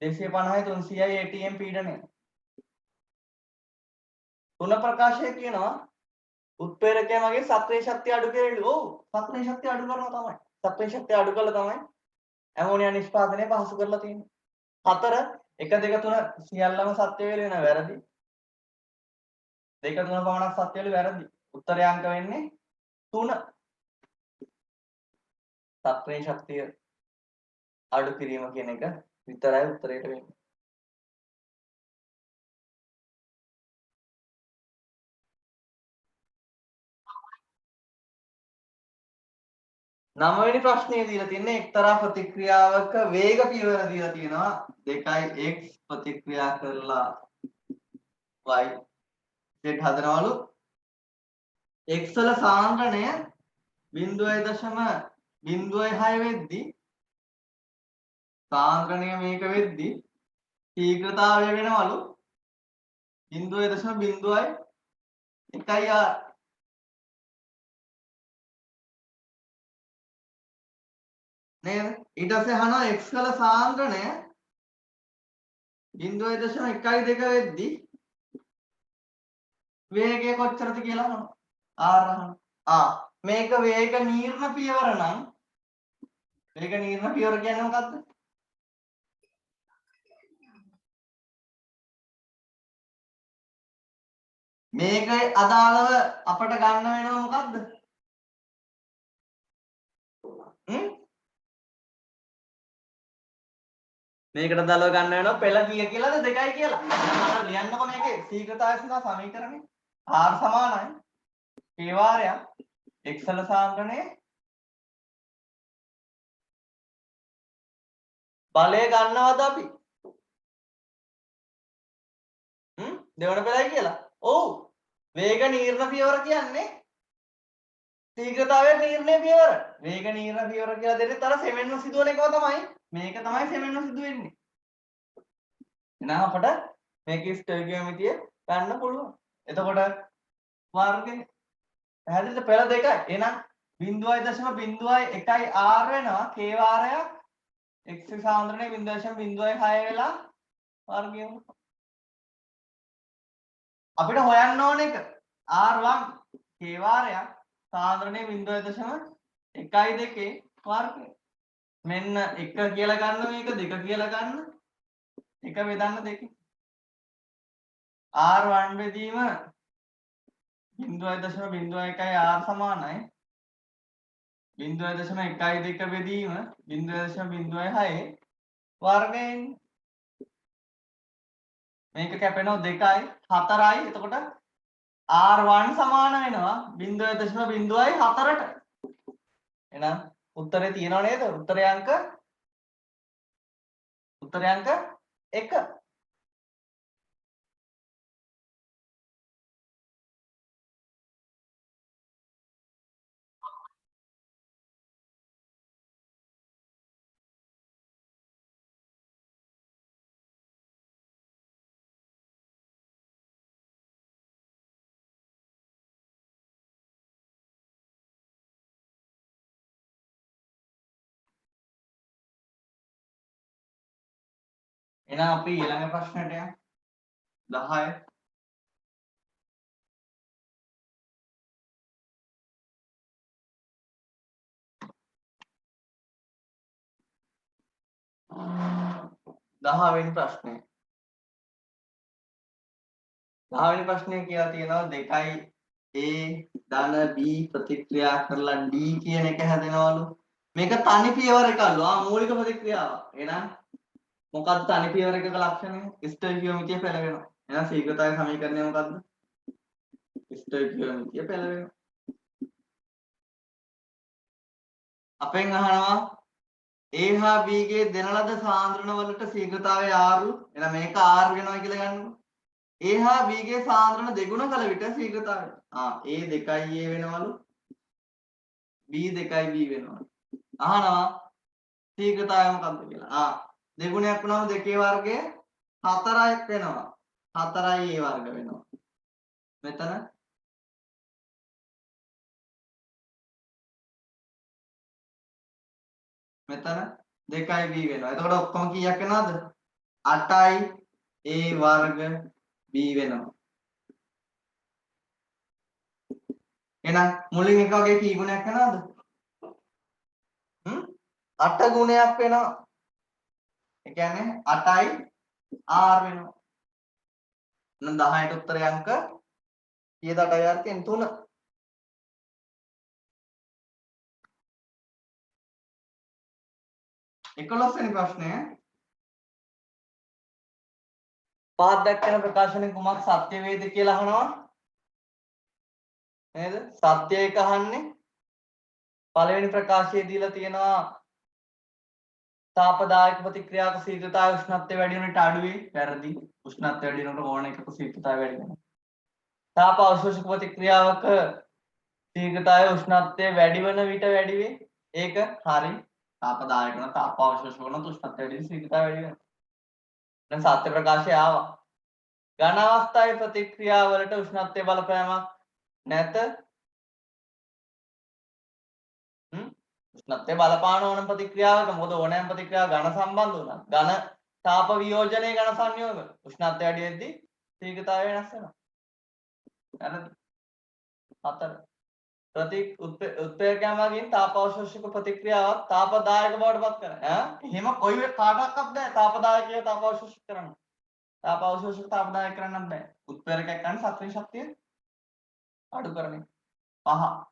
A: 250යි 300යි ATM පීඩනය. තුන ප්‍රකාශය කියනවා උත්ප්‍රේරකය මගින් සක්‍රීය ශක්තිය අඩු කෙරෙලු. ඔව් සක්‍රීය ශක්තිය අඩු කරනවා තමයි. සක්‍රීය ශක්තිය අඩු කළා තමයි ඇමෝනියා නිෂ්පාදනය පහසු කරලා තියෙන්නේ. 4 1 2 3 සියල්ලම සත්‍ය වේල වෙන වැරදි. 2 3 පමණක් සත්‍ය වේල වැරදි. උත්තරය අංක වෙන්නේ 3. සක්‍රීය ශක්තිය අඩු කිරීම කියන එක විතරයි උත්තරයට වෙන්නේ. 9 වෙනි ප්‍රශ්නේ දීලා තින්නේ එක්තරා ප්‍රතික්‍රියාවක වේග පියවර දීලා තියෙනවා 2යි x ප්‍රතික්‍රියා කරලා y z හදනවලු x වල සාන්ද්‍රණය 0.06 වෙද්දී සාන්ද්‍රණය මේක වෙද්දී ශීඝ්‍රතාවය වෙනවලු 0.01r නේද? ඊට පස්සේ අහනවා x වල සාන්ද්‍රණය 0.12 වෙද්දී වේගය කොච්චරද කියලා අහනවා. r අහනවා. මේක වේග නීර්ණ පියවර නම් වේග නීරණ පියවර කියන්නේ මොකක්ද? මේක අදාළව අපට ගන්න වෙනව මොකද්ද? මේකට අදාළව ගන්න වෙනව පෙළ කීය කියලාද 2යි කියලා. එහෙනම් ලියන්නකො මේකේ ශීඝ්‍රතාවය සඳහා සමීකරණය R සමානයි k වාරයක් එක්සල සාන්ද්‍රණයේ බලය ගන්නවද අපි? දෙවන පෙළයි කියලා. ඔව්. වේග නීරණ පියවර කියන්නේ ශීඝ්‍රතාවය නීරණය පියවර. වේග නීරණ පියවර කියලා දෙන්නේ අර සෙමෙන්ව සිදුවන එකව තමයි. මේක තමයි සෙමෙන්ව සිදුවෙන්නේ. එහෙනම් අපට මේකේ ස්ටොයිකියෝමීටරය ගන්න පුළුවන්. එතකොට වර්ගය පැහැදිලිද? පෙළ දෙකයි. එහෙනම් 0.01 r වෙනවා k වාරයක් x සාන්ද්‍රණය 0.06 වෙලා වර්ගය වෙනවා. අපිට හොයන්න ඕන එක R1 k වාරයක් සාන්ද්‍රණය 0.12 වර්ගය. මෙන්න 1 කියලා ගන්න මේක 2 කියලා ගන්න 1 බෙදන්න 2. R1 බෙදීම 0.01 R සමානයි 0.12 බෙදීම 0.06 වර්ගයෙන් මේක කැපෙනවා 2යි 4යි. එතකොට R1 සමාන වෙනවා 0.04ට. එහෙනම් උත්තරේ තියෙනව නේද? උත්තරේ අංක 1. එහෙනම් අපි ඊළඟ ප්‍රශ්නයට යමු. 10. දහවෙනි ප්‍රශ්නය. 10වෙනි ප්‍රශ්නය කියලා තියෙනවා 2යි A ධන B ප්‍රතික්‍රියා කරලා D කියන එක හැදෙනවලු. මේක තනි පියවර එකලු. මූලික ප්‍රතික්‍රියාව. එහෙනම් මොකක්ද තනි පියවර එකක ලක්ෂණය? ස්ටොයිකියෝමීටරය පෙළ වෙනවා. එහෙනම් ශීඝ්‍රතාවය සමීකරණය මොකක්ද? ස්ටොයිකියෝමීටරය පෙළ වෙනවා. අපෙන් අහනවා A හා B ගේ දෙන ලද සාන්ද්‍රණ වලට ශීඝ්‍රතාවය R. එහෙනම් මේක R වෙනවා කියලා ගන්නකො. A හා B ගේ සාන්ද්‍රණ දෙගුණ කළ විට ශීඝ්‍රතාවය A 2යි A වෙනවලු B 2යි B වෙනවලු. අහනවා ශීඝ්‍රතාවය මොකක්ද කියලා. දෙගුණයක් වුණාම 2 වර්ගය 4ක් වෙනවා. 4යි A වර්ග වෙනවා. මෙතන මෙතන 2යි B වෙනවා. එතකොට ඔක්කොම කීයක් වෙනවද? 8යි A වර්ග B වෙනවා. එහෙනම් මුලින් එක වගේ කී ගුණයක් වෙනවද? 8 ගුණයක් වෙනවා. ඒ කියන්නේ 8යි R වෙනවා. එහෙනම් 10ට උත්තරය අංක කීයද 8යි R කියන්නේ 3. 11 වෙනි ප්‍රශ්නය. පහත් දැක්කන ප්‍රකාශනයේ කුමක් සත්‍ය වේද කියලා අහනවා. නේද? සත්‍ය එක අහන්නේ. පළවෙනි ප්‍රකාශයේ දීලා තියෙනවා තාපදායක ප්‍රතික්‍රියාවක ශීඝ්‍රතාවය උෂ්ණත්වය වැඩි වෙනට අඩු වේ. වැරදි. උෂ්ණත්වය වැඩි වෙනකොට ඕන එකක ශීඝ්‍රතාවය වැඩි වෙනවා. තාප අවශෝෂක ප්‍රතික්‍රියාවක ශීඝ්‍රතාවය උෂ්ණත්වය වැඩි වෙන විට වැඩි වේ. ඒක හරි. තාපදායක වන තාප අවශෝෂක වන උෂ්ණත්වය වැඩි වෙන ශීඝ්‍රතාවය වැඩි වෙනවා. දැන් සත්‍ය ප්‍රකාශය ආවා. ඝන අවස්ථාවේ ප්‍රතික්‍රියාවලට උෂ්ණත්වයේ බලපෑමක් නැත. උෂ්ණත්වය බලපාන ඕනම ප්‍රතික්‍රියාවක මොකද ඕනෑම ප්‍රතික්‍රියාව ඝන සම්බන්ධ වුණා. ඝන තාප වියෝජනයේ ඝන සංයෝග උෂ්ණත්වය වැඩි වෙද්දී ශීඝ්‍රතාවය වෙනස් වෙනවා. හරිද? 4. උත්ප්‍රේරකයන් මගින් තාපාවශෝෂක ප්‍රතික්‍රියාවක් තාපදායක බවට පත් කරනවා. එහෙම කොයි කාටවත් බෑ තාපදායකය තාපාවශෝෂක කරන්න. තාපාවශෝෂක තාපදායක කරන්න බෑ. උත්ප්‍රේරකයක් ගන්න සක්‍රීය ශක්තිය අඩු කරන එක. 5.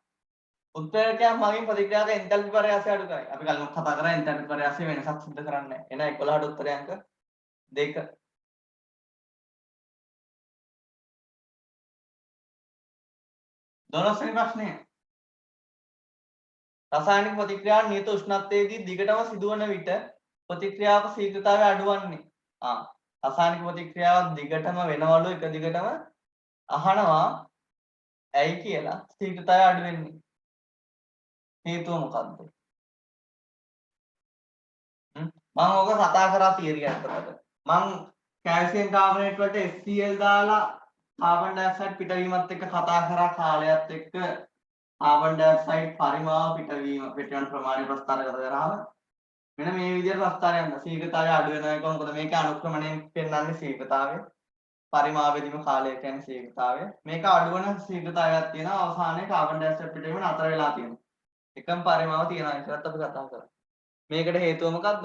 A: උත්ප්‍රේරකයන් මගින් ප්‍රතික්‍රියාවක එන්තැල්පි පරයාසය අඩු කරයි. අපි කලින් කතා කරා එන්තැල්පි පරයාසය වෙනසක් සිදු කරන්නේ නැහැ. එහෙනම් 11ට උත්තරය අංක 2. 12 වෙනි ප්‍රශ්නය. රසායනික ප්‍රතික්‍රියාව නියත උෂ්ණත්වයේදී දිගටම සිදුවන විට ප්‍රතික්‍රියාවක ශීඝ්‍රතාවය අඩු වන්නේ. රසායනික ප්‍රතික්‍රියාවක් දිගටම වෙනවලු එක දිගටම අහනවා ඇයි කියලා ශීඝ්‍රතාවය අඩු වෙන්නේ. හේතුව මොකක්ද? මම ඕක කතා කරා තියරි එකකට. මම කැල්සියම් කාබනේට් වලට HCl දාලා කාබන් ඩයොක්සයිඩ් පිටවීමත් එක්ක කතා කරා කාලයත් එක්ක කාබන් ඩයොක්සයිඩ් පරිමාව පිටවන ප්‍රමාණය ප්‍රස්ථාරගත කරාම මෙන්න මේ විදිහට ප්‍රස්ථාරයක් යනවා. ශීඝ්‍රතාවය අඩු වෙනවා එක මොකද මේකේ අනුක්‍රමණයෙන් පෙන්වන්නේ ශීඝ්‍රතාවය. පරිමාවෙදිම කාලය කියන්නේ ශීඝ්‍රතාවය. මේක අඩු වෙන ශීඝ්‍රතාවයක් තියෙනවා. අවසානයේ කාබන් ඩයොක්සයිඩ් පිටවීම නතර වෙලා තියෙනවා. එකම පරිමාව තියෙනවා ඒකත් අපි කතා කරා. මේකට හේතුව මොකද්ද?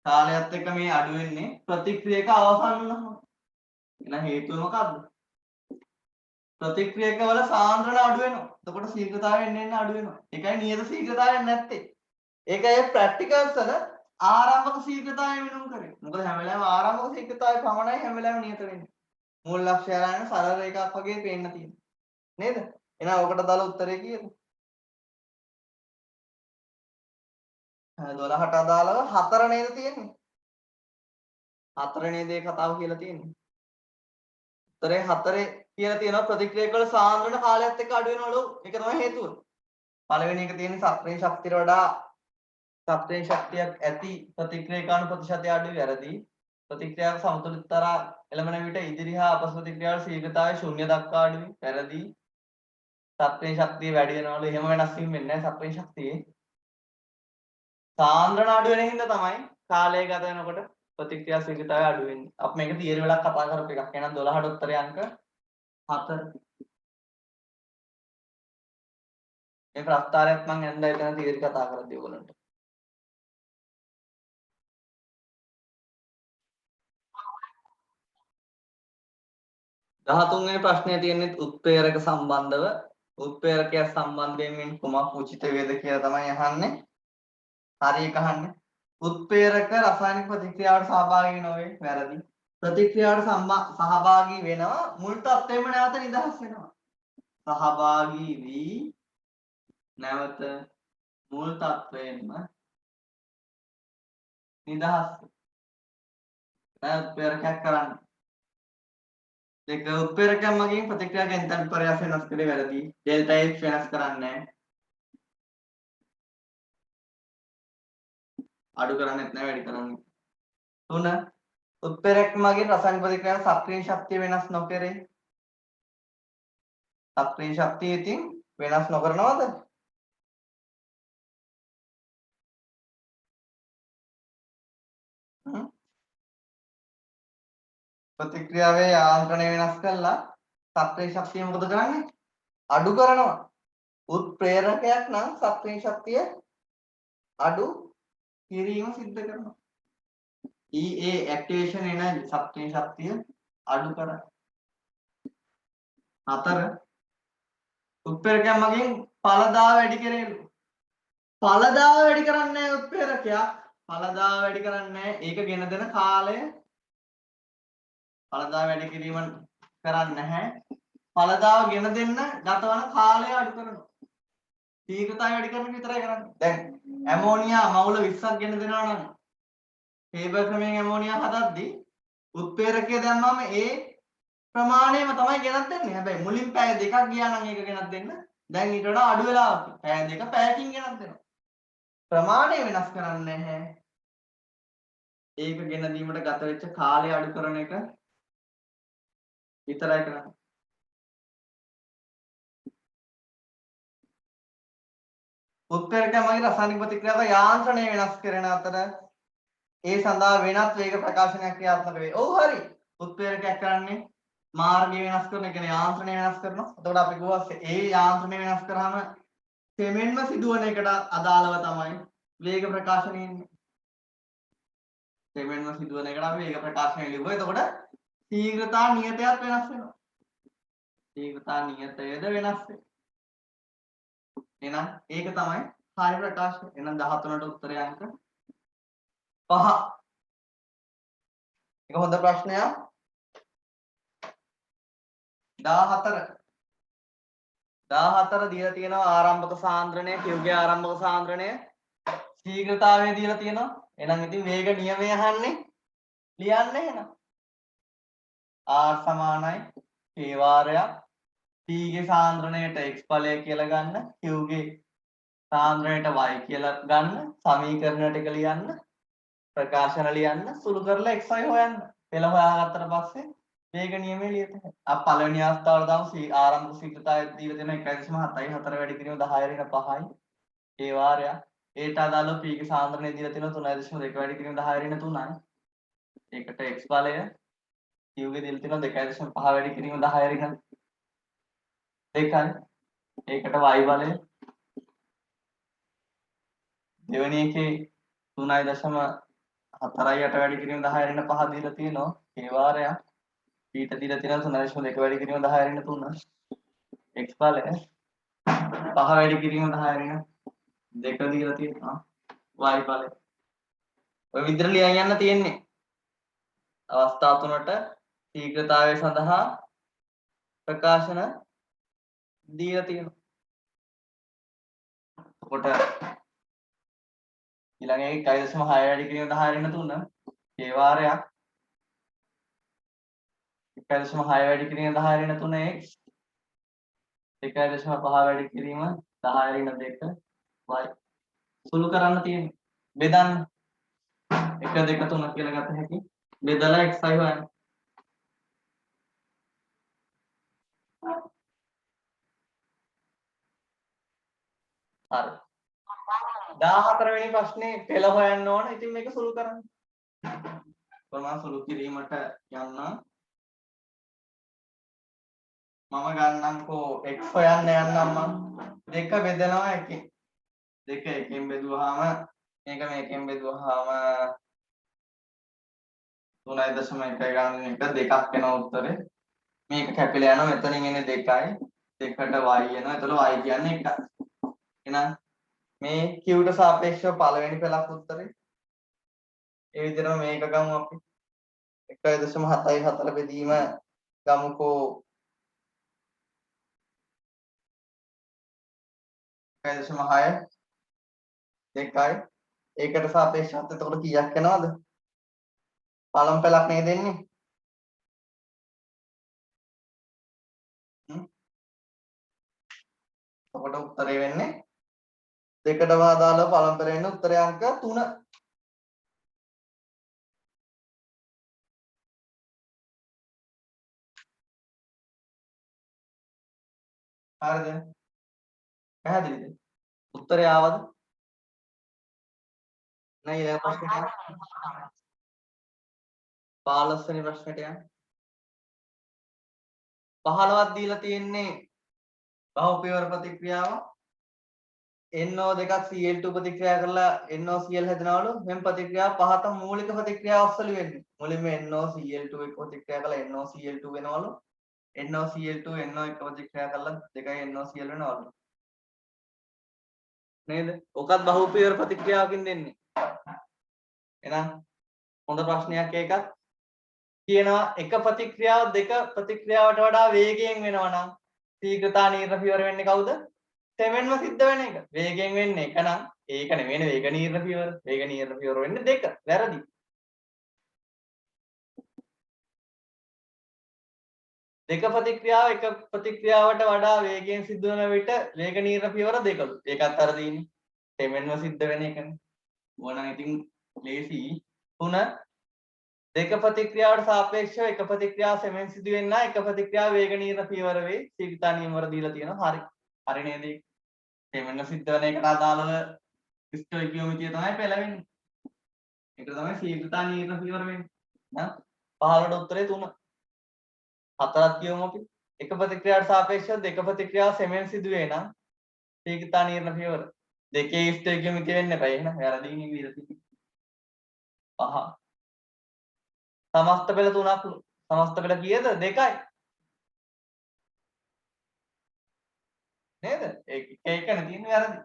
A: කාලයත් එක්ක මේ අඩු වෙන්නේ ප්‍රතික්‍රියක අවසන් වුණාම. එහෙනම් හේතුව මොකද්ද? ප්‍රතික්‍රියක වල සාන්ද්‍රණ අඩු වෙනවා. එතකොට ශීඝ්‍රතාවය එන්න අඩු වෙනවා. ඒකයි නියත ශීඝ්‍රතාවයක් නැත්තේ. ඒකයි ප්‍රැක්ටිකල්ස් වල ආරම්භක ශීඝ්‍රතාවය වෙනුම් කරේ. මොකද හැම වෙලාවෙම ආරම්භක ශීඝ්‍රතාවය පමණයි හැම වෙලාවෙම නියත වෙන්නේ. මූල ලක්ෂ්‍ය ආරයන සරල රේඛාවක් වගේ පේන්න තියෙනවා. නේද? එහෙනම් ඔකට දාලා උත්තරේ කීයද? 12ට අදාළව 4 නේද තියෙන්නේ? 4 නේද ඒ කතාව කියලා තියෙන්නේ. උත්තරේ 4 කියලා තියෙනවා ප්‍රතික්‍රියක වල සාන්ද්‍රණ කාලයත් එක්ක අඩු වෙනවලු. ඒක තමයි හේතුව. පළවෙනි එක තියෙන්නේ සක්‍රීය ශක්තියට වඩා සක්‍රීය ශක්තියක් ඇති ප්‍රතික්‍රියාකාණු ප්‍රතිශතය අඩුයි වැරදි. ප්‍රතික්‍රියාවක සමතුලිතතර එළඹෙන විට ඉදිරි හා අපස ප්‍රතික්‍රියාවල ශීඝ්‍රතාවය ශූන්‍ය දක්වා අඩුයි වැරදි. සක්‍රීය ශක්තිය වැඩි වෙනවලු. එහෙම වෙනස් වීම වෙන්නේ නැහැ සක්‍රීය ශක්තියේ. සාන්ද්‍රණ අඩු වෙන හින්දා තමයි කාලය ගත වෙනකොට ප්‍රතික්‍රියා ශීඝ්‍රතාවය අඩු වෙන්නේ. අපි මේක තියරි වලක් කතා කරපු එකක්. එහෙනම් 12ට උත්තරය අංක 4. මේ ප්‍රස්තාරයත් මම ඇන්දා එතන තියරි කතා කරද්දී ඔයගොල්ලන්ට. 13 වෙනි ප්‍රශ්නේ තියෙන්නේ උත්ප්‍රේරක සම්බන්ධව. උත්ප්‍රේරකය සම්බන්ධයෙන් මින් කුමක් උචිත වේද කියලා තමයි අහන්නේ. හරි එක අහන්නේ. උත්ප්‍රේරක රසායනික ප්‍රතික්‍රියාවට සහභාගී නොවේ වැරදි. ප්‍රතික්‍රියාවට සහභාගී වෙනවා මුල් තත්ත්වෙම නැවත නිදහස් වෙනවා. සහභාගී වී නැවත මුල් තත්ත්වයෙන්ම නිදහස් වෙනවා. උත්ප්‍රේරකයක් කරන්න. දෙක උත්ප්‍රේරකයන් මගින් ප්‍රතික්‍රියාවක එන්තැල්පි පරයාස වෙනස් කරේ වැරදි. ඩෙල්ටා H වෙනස් කරන්නේ නැහැ. අඩු කරන්නේත් නැහැ වැඩි කරන්නේ. 3 උත්ප්‍රේරක මගින් රසායනික ප්‍රතික්‍රියාවේ සක්‍රීය ශක්තිය වෙනස් නොකරේ. සක්‍රීය ශක්තිය ඉතින් වෙනස් නොකරනවද? ප්‍රතික්‍රියාවේ යාන්ත්‍රණය වෙනස් කළා සක්‍රීය ශක්තිය මොකද කරන්නේ? අඩු කරනවා. උත්ප්‍රේරකයක් නම් සක්‍රීය ශක්තිය අඩු කිරීම සිද්ධ කරනවා. EA activation energy සක්‍රීය ශක්තිය අඩු කරයි. 4 උත්ප්‍රේරකයක් මගින් ඵලදාව වැඩි කරේලු. ඵලදාව වැඩි කරන්නේ නැහැ උත්ප්‍රේරකයක්. ඵලදාව වැඩි කරන්නේ නැහැ. ඒක ගෙන දෙන කාලය ඵලදාව වැඩි කිරීම කරන්නේ නැහැ. ඵලදාව ගෙන දෙන්න ගතවන කාලය අඩු කරනවා. ශීඝ්‍රතාවය වැඩි කරන එක විතරයි කරන්නේ. දැන් ඇමෝනියා මවුල 20ක් ගෙන දෙනවා නම් හේබර් ක්‍රමයෙන් ඇමෝනියා හදද්දී උත්ප්‍රේරකය දැම්මම ඒ ප්‍රමාණයම තමයි ගෙනත් දෙන්නේ. හැබැයි මුලින් පැය දෙකක් ගියා නම් ඒක ගෙනත් දෙන්න. දැන් ඊට වඩා අඩු වෙලාවක්. පැය දෙක පැයකින් ගෙනත් දෙනවා. ප්‍රමාණය වෙනස් කරන්නේ නැහැ. ඒක ගෙන දීමට ගත වෙච්ච කාලය අඩු කරන එක විතරයි කරන්නේ. උත්ප්‍රේරකය මගින් රසායනික ප්‍රතික්‍රියාවක යාන්ත්‍රණය වෙනස් කරන අතර ඒ සඳහා වෙනත් වේග ප්‍රකාශනයක් ක්‍රියාත්මක වේ. ඔව් හරි. උත්ප්‍රේරකයක් කරන්නේ මාර්ගය වෙනස් කරන එක කියන්නේ යාන්ත්‍රණය වෙනස් කරනවා. එතකොට අපි ගුවා ඒ යාන්ත්‍රණය වෙනස් කරාම සෙමෙන්ම සිදුවන එකට අදාළව තමයි වේග ප්‍රකාශනය එන්නේ. සෙමෙන්ම සිදුවන එකට අපි වේග ප්‍රකාශනය ලියුවා. එතකොට ශීඝ්‍රතා නියතයත් වෙනස් වෙනවා. ශීඝ්‍රතා නියතයද වෙනස් වෙනවා. එහෙනම් ඒක තමයි කාර්ය ප්‍රකාශය. එහෙනම් 13ට උත්තරය අංක 5. ඒක හොඳ ප්‍රශ්නයක්. 14 දීලා තියෙනවා ආරම්භක සාන්ද්‍රණය Q ගේ ආරම්භක සාන්ද්‍රණය ශීඝ්‍රතාවය දීලා තියෙනවා. එහෙනම් ඉතින් වේග නියමය අහන්නේ ලියන්න එහෙනම්. R සමානයි K වාරයක් P ගේ සාන්ද්‍රණයට x ඵලය කියලා ගන්න Q ගේ සාන්ද්‍රණයට y කියලා ගන්න සමීකරණ ටික ලියන්න ප්‍රකාශන ලියන්න සුළු කරලා xy හොයන්න. පෙළ හොයාගත්තට පස්සේ වේග නියමය ලියන්න. අප පළවෙනි අවස්ථාවට දාමු ආරම්භක ශීඝ්‍රතාවය දීලා තියෙනවා 1.74 වැඩි කිරීම 10 ඍණ 5යි. ඒ වාරයක්. ඒට අදාළව P ගේ සාන්ද්‍රණය දීලා තියෙනවා 3.2 වැඩි කිරීම 10 ඍණ 3යි. ඒකට x බලය Q ගේ දීලා තියෙනවා 2.5 වැඩි කිරීම 10 ඍණ 2යි. ඒකට y බලය දෙවෙනි එකේ 3.48 වැඩි කිරීම 10 ඍණ 5 දීලා තියෙනවා. ඒ වාරයක්. ඊට දීලා තියෙනවා 3.2 වැඩි කිරීම 10 ඍණ 3. x බලය 5 වැඩි කිරීම 10 ඍණ 2 දීලා තියෙනවා. y බලය. ඔය විදිහට ලියන් යන්න තියෙන්නේ. අවස්ථා තුනට ශීඝ්‍රතාවය සඳහා ප්‍රකාශන දීලා තියෙනවා. කොට ඊළඟ එක 1.6 වැඩි කිරීම 10 ඍණ 3 ඒ වාරයක් 1.6 වැඩි කිරීම 10 ඍණ 3 x 1.5 වැඩි කිරීම 10 ඍණ 2 y සුළු කරන්න තියෙන්නේ. බෙදන්න 1 2 3 කියලා ගත හැකි. බෙදලා xy හොයන්න. හරි. 14 වෙනි ප්‍රශ්නේ පෙළ හොයන්න ඕන. ඉතින් මේක සුළු කරන්න. කොහොමද සුළු කිරීමට යන්න? මම ගන්නම්කෝ x හොයන්න යන්නම් මම. 2 බෙදනවා 1කින්. 2 1කින් බෙදුවාම මේක මේකෙන් බෙදුවාම 3.1 ගන්න එක දෙකක් වෙනවා උත්තරේ. මේක කැපිලා යනවා මෙතනින් එන්නේ 2යි. 2කට y එනවා. එතකොට y කියන්නේ 1යි. එහෙනම් මේ q ට සාපේක්ෂව පළවෙනි පළක් උත්තරේ. ඒ විදිහටම මේක ගමු අපි. 1.74 බෙදීම ගමුකෝ 1.6 2යි. ඒකට සාපේක්ෂවත් එතකොට කීයක් එනවද? පළමු පළක් නේද එන්නේ? එතකොට උත්තරේ වෙන්නේ දෙකටම අදාළව පළමු පළේ වෙන්නේ උත්තරය අංක 3. හරිද? පැහැදිලිද? උත්තරය ආවද? නෑ ඊළඟ ප්‍රශ්නෙට යන්න. 15 වෙනි ප්‍රශ්නෙට යන්න. 15ක් දීලා තියෙන්නේ බහුපියවර ප්‍රතික්‍රියාව NO2ක් Cl2 ප්‍රතික්‍රියා කරලා NOCl හැදෙනවලු. මෙම් ප්‍රතික්‍රියාව පහත මූලික ප්‍රතික්‍රියාව ඔස්සලු වෙන්නේ. මුලින්ම NOCl2 එක ප්‍රතික්‍රියා කරලා NOCl2 වෙනවලු. NOCl2 NO1 ප්‍රතික්‍රියා කරලා දෙකයි NOCl වෙනවලු. නේද? ඔකත් බහුපියවර ප්‍රතික්‍රියාවකින් දෙන්නේ. එහෙනම් හොඳ ප්‍රශ්නයක් ඒකත්. කියනවා එක ප්‍රතික්‍රියාව දෙක ප්‍රතික්‍රියාවට වඩා වේගයෙන් වෙනවා නම් ශීඝ්‍රතා නීරණ පියවර වෙන්නේ කවුද? සෙමෙන්ම සිද්ධ වෙන එක. වේගයෙන් වෙන්නේ එක නම් ඒක නෙවෙයි වේග නීරණ පියවර. වේග නීරණ පියවර වෙන්නේ දෙක. වැරදි. දෙක ප්‍රතික්‍රියාව එක ප්‍රතික්‍රියාවට වඩා වේගයෙන් සිද්ධ වෙන විට වේග නීරණ පියවර දෙකලු. ඒකත් අරදීනේ. සෙමෙන්ම සිද්ධ වෙන එකනේ. ඕනනම් ඉතින් ලේසි. 3 දෙක ප්‍රතික්‍රියාවට සාපේක්ෂව එක ප්‍රතික්‍රියාව සෙමෙන් සිදු වෙන්න එක ප්‍රතික්‍රියාව වේග නීරණ පියවර වේ. ශීඝ්‍රතා නියම වල දීලා තියෙනවා. හරි. හරි නේද? සෙමෙන් සිද්ධ වෙන එකට අදාළව ස්ටොයිකියෝමීටරය තමයි පෙළ වෙන්නේ. ඒක තමයි ශීඝ්‍රතා නීරණ පියවර වෙන්නේ. නේද? 15ට උත්තරේ 3.
B: හතරක් කියමු අපි. එක ප්‍රතික්‍රියාවට සාපේක්ෂව දෙක ප්‍රතික්‍රියාව සෙමෙන් සිදුවේ නම් සීගතා නිර්ණ පියවර දෙකේ ස්ථිතියමිතිය වෙන්න එපා. එහෙනම් වැරදිනේ විදිහට තියෙන්නේ. පහ. සමස්ත පෙළ 3ක්. සමස්ත පෙළ කීයද? 2යි. නේද? ඒකනේ තියෙන්නේ වැරදි.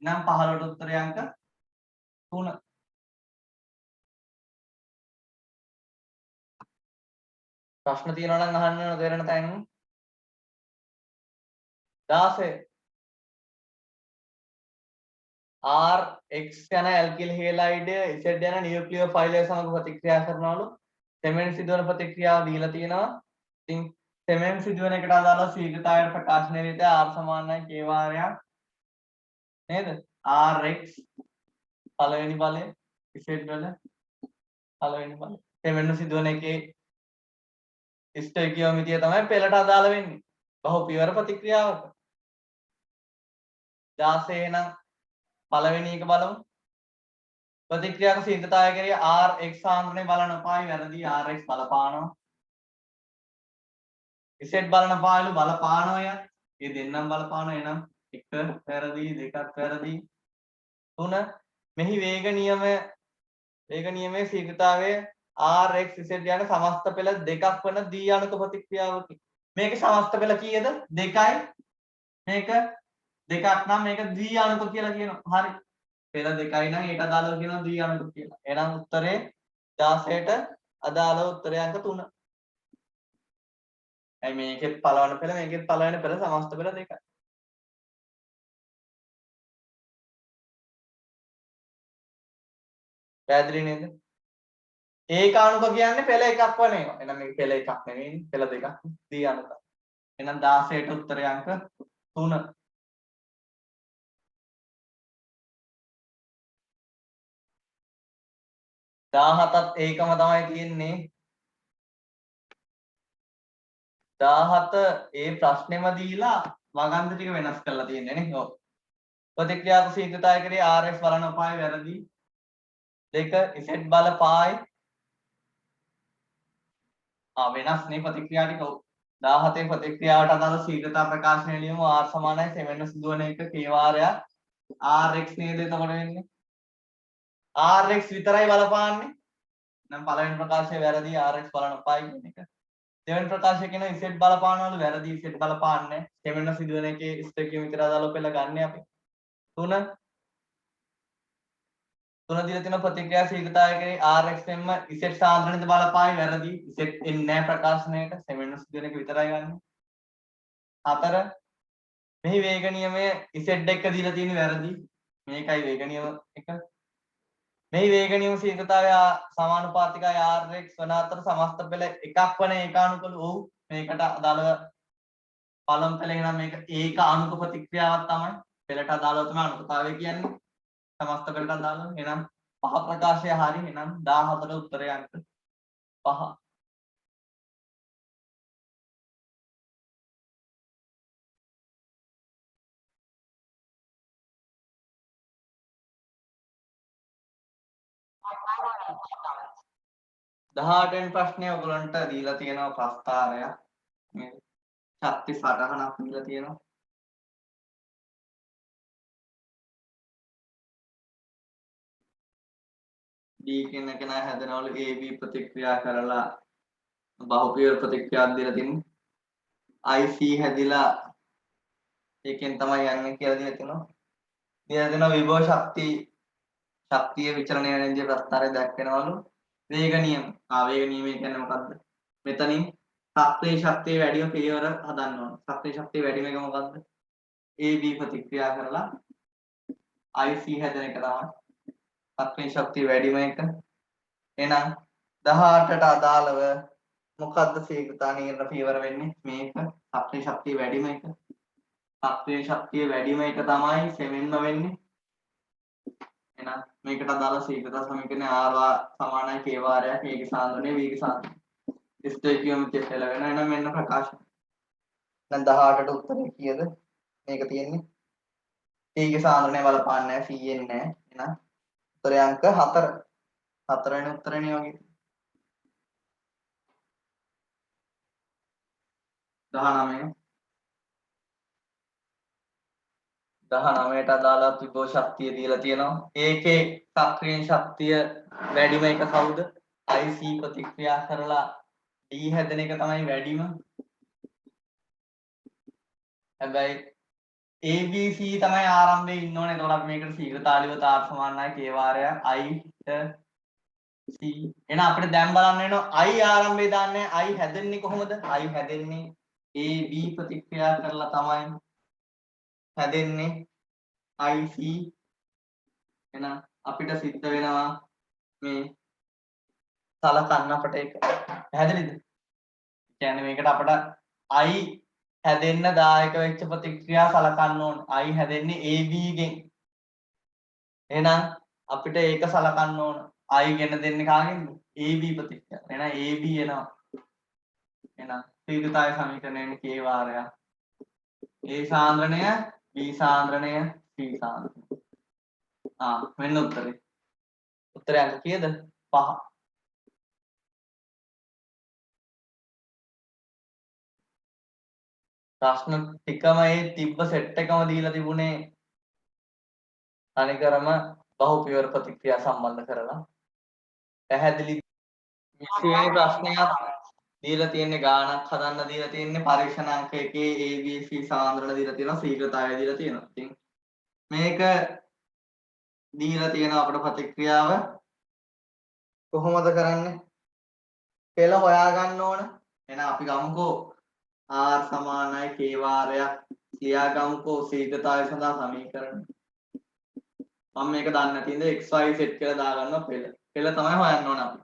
B: නම් 15ට උත්තරය අංක 3. ප්‍රශ්න තියෙනවා නම් අහන්න ඕන තේරෙන තැන් 16 Rx යන ඇල්කිල් හේලයිඩය Z යන නියුක්ලියෝෆයිලය සමග ප්‍රතික්‍රියා කරනවලු සෙමෙන් සිදුවන ප්‍රතික්‍රියාව දීලා තියෙනවා. ඉතින් සෙමෙන් සිදුවන එකට අදාළව ශීඝ්‍රතාවයට ප්‍රකාශනය විදිහට R සමානයි K වාරයක් නේද? Rx පළවෙනි බලය Z වල පළවෙනි බලය. සෙමෙන් සිදුවන එකේ ස්ටොයිකියෝමිතිය තමයි පෙළට අදාළ වෙන්නේ. බහුපියවර ප්‍රතික්‍රියාවක. 16 එහෙනම් පළවෙනි එක බලමු. ප්‍රතික්‍රියාවක ශීඝ්‍රතාවය කෙරෙහි Rx සාන්ද්‍රණය බලන පායි වැරදි. Rx බලපානවා. Z බලන පායලු බලපානවා ය. මේ දෙන්නම් බලපානවා. එහෙනම් 1 වැරදි 2ක් වැරදි 3 මෙහි වේග නියමයේ ශීඝ්‍රතාවය Rx Z යන සමස්ත පෙළ දෙකක් වන දී අණුක ප්‍රතික්‍රියාවකි. මේකේ සමස්ත පෙළ කීයද? 2යි. මේක දෙකක් නම් මේක දී අණුක කියලා කියනවා. හරි. පෙළ 2යි නම් ඒකට අදාළව කියනවා දී අණුක කියලා. එහෙනම් උත්තරේ 16ට අදාළව උත්තරය අංක 3. ඇයි මේකෙත් පළවන පෙළ මේකෙත් පළවෙනි පෙළ සමස්ත පෙළ 2යි. පැහැදිලි නේද? ඒකාණුක කියන්නේ පෙළ එකක් වන ඒවා. එහෙනම් මේක පෙළ එකක් නෙවෙයි පෙළ දෙකක් දී අණුක. එහෙනම් 16ට උත්තරය අංක 3. 17ත් ඒකම තමයි තියෙන්නේ. 17 ඒ ප්‍රශ්නෙම දීලා වගන්ත ටික වෙනස් කරලා තියෙන්නේ නේ. ඔව්. ප්‍රතික්‍රියාවක ශීඝ්‍රතාවය කෙරෙහි Rx බලන උපාය වැරදි. 2 Z බලපායි. වෙනස් නේ ප්‍රතික්‍රියා ටික. ඔව්. 17 ප්‍රතික්‍රියාවට අදාළ ශීඝ්‍රතා ප්‍රකාශනය ලියමු. R සමානයි සෙමෙන් සිදුවන එක K වාරයක්. Rx නේද එතකොට වෙන්නේ. Rx විතරයි බලපාන්නේ. නම් පළවෙනි ප්‍රකාශය වැරදි. Rx බලන උපාය කියන එක. දෙවෙනි ප්‍රකාශය කියන Z බලපානවලු වැරදි. Z බලපාන්නේ. සෙමෙන් සිදුවන එකේ ස්ටොයිකියෝමීටර අදාළව පෙළ ගන්න අපි. 3 දින තියෙන ප්‍රතික්‍රියා ශීඝ්‍රතාවය කෙරෙහි Rx මෙන්ම Z සාන්ද්‍රණයද බලපායි වැරදි. Z එන්නේ නැහැ ප්‍රකාශනයට. සෙමෙන් සිදුවන එක විතරයි ගන්න. 4 මෙහි වේග නියමය Z එක්ක දීලා තියෙන්නේ වැරදි. මේකයි වේග නියම එක. මෙහි වේග නියම ශීඝ්‍රතාවය සමානුපාතිකයි Rx වන අතර සමස්ත පෙළ එකක් වන ඒකානුකූල වූ මේකට අදාළව පළමු පෙළ එහෙනම් මේක ඒකානුක ප්‍රතික්‍රියාවක් තමයි. පෙළට අදාළව තමයි අනුකතාවය කියන්නේ. සමස්ත පෙළට අදාළව. එහෙනම් පහ ප්‍රකාශය හරි. එහෙනම් 14 උත්තරය අංක 5. දහඅටවෙනි ප්‍රශ්නේ ඔයගලන්ට දීලා තියෙනවා ප්‍රස්තාරයක්. මේ ශක්ති සටහනක් දීලා තියෙනවා. D කියන කෙනා හැදෙනවලු AB ප්‍රතික්‍රියා කරලා බහුපියවර ප්‍රතික්‍රියාවක් දීලා තින්නේ. IC හැදිලා ඒකෙන් තමයි යන්නේ කියලා දීලා තියෙනවා. දීලා තියෙනවා විභව ශක්තිය විචලනය වෙන විදිහේ ප්‍රස්තාරය දක්වනවලු. වේග නියම. වේග නියමය කියන්නේ මොකද්ද? මෙතනින් සක්‍රීය ශක්තිය වැඩිම පියවර හදන්න ඕන. සක්‍රීය ශක්තිය වැඩිම එක මොකද්ද? AB ප්‍රතික්‍රියා කරලා IC හැදෙන එක තමයි. සක්‍රීය ශක්තිය වැඩිම එක. එහෙනම් 18ට අදාළව මොකද්ද ශීඝ්‍රතා නිර්ණ පියවර වෙන්නේ? මේක සක්‍රීය ශක්තිය වැඩිම එක. සක්‍රීය ශක්තිය වැඩිම එක තමයි සෙමෙන්ම වෙන්නේ. එහෙනම් මේකට අදාළ ශීඝ්‍රතා සමීකරණය R සමානයි K වාරයක් ඒකේ සාන්ද්‍රණය වේග සාන්ද්‍රණය. ස්ටොයිකියෝමීටර් කියලා වෙනවා. එහෙනම් මෙන්න ප්‍රකාශ. දැන් 18ට උත්තරේ කීයද? මේක තියෙන්නේ. T ගේ සාන්ද්‍රණය බලපාන්නේ නැහැ. C එන්නේ නැහැ. එහෙනම් උත්තරය අංක 4. 4 වෙනි උත්තරේනේ වගේ. 19 19ට අදාළව ත්‍රිභුජ ශක්තිය දීලා තියෙනවා. ඒකේ සක්‍රීය ශක්තිය වැඩිම එක කවුද? IC ප්‍රතික්‍රියා කරලා D හැදෙන එක තමයි වැඩිම. හැබැයි ABC තමයි ආරම්භයේ ඉන්න ඕනේ. එතකොට අපි මේකට ශීඝ්‍රතාවලිව තාර සමානයි k වාරයක් I ට C. එහෙනම් අපිට දැන් බලන්න වෙනවා I ආරම්භයේ දාන්නේ I හැදෙන්නේ කොහොමද? I හැදෙන්නේ AB ප්‍රතික්‍රියා කරලා තමයි හැදෙන්නේ IC. එහෙනම් අපිට සිද්ධ වෙනවා මේ සලකන්න අපට ඒක. පැහැදිලිද? කියන්නේ මේකට අපට I හැදෙන්න දායක වෙච්ච ප්‍රතික්‍රියා සලකන්න ඕන. I හැදෙන්නේ AB ගෙන්. එහෙනම් අපිට ඒක සලකන්න ඕන. I ගෙන දෙන්නේ කාගෙන්ද? AB ප්‍රතික්‍රියා. එහෙනම් AB එනවා. එහෙනම් ශීඝ්‍රතාවය සමීකරණයෙන් k වාරයක්. A සාන්ද්‍රණය, B සාන්ද්‍රණය, C සාන්ද්‍රණය. මෙන්න උත්තරේ. උත්තරය අංක කීයද? 5. ප්‍රශ්න ටිකම ඒ තිබ්බ සෙට් එකම දීලා තිබුණේ අනිකරම බහුපියවර ප්‍රතික්‍රියා සම්බන්ධ කරලා. පැහැදිලි 20 වෙනි ප්‍රශ්නයත් දීලා තියෙන්නේ ගාණක් හදන්න දීලා තියෙන්නේ පරීක්ෂණ අංක 1 ABC සාන්ද්‍රණ දීලා තියෙනවා ශීඝ්‍රතාවය දීලා තියෙනවා. ඉතින් මේක දීලා තියෙන අපේ ප්‍රතික්‍රියාව කොහොමද කරන්නේ? පෙළ හොයා ගන්න ඕන. එහෙනම් අපි ගමුකෝ R සමානයි k වාරයක් ලියා ගමුකෝ ශීඝ්‍රතාවය සඳහා සමීකරණ. මම මේක දන්නේ නැති ඉඳ xy සෙට් කියලා දාගන්නවා පෙළ. පෙළ තමයි හොයන්න ඕන අපි.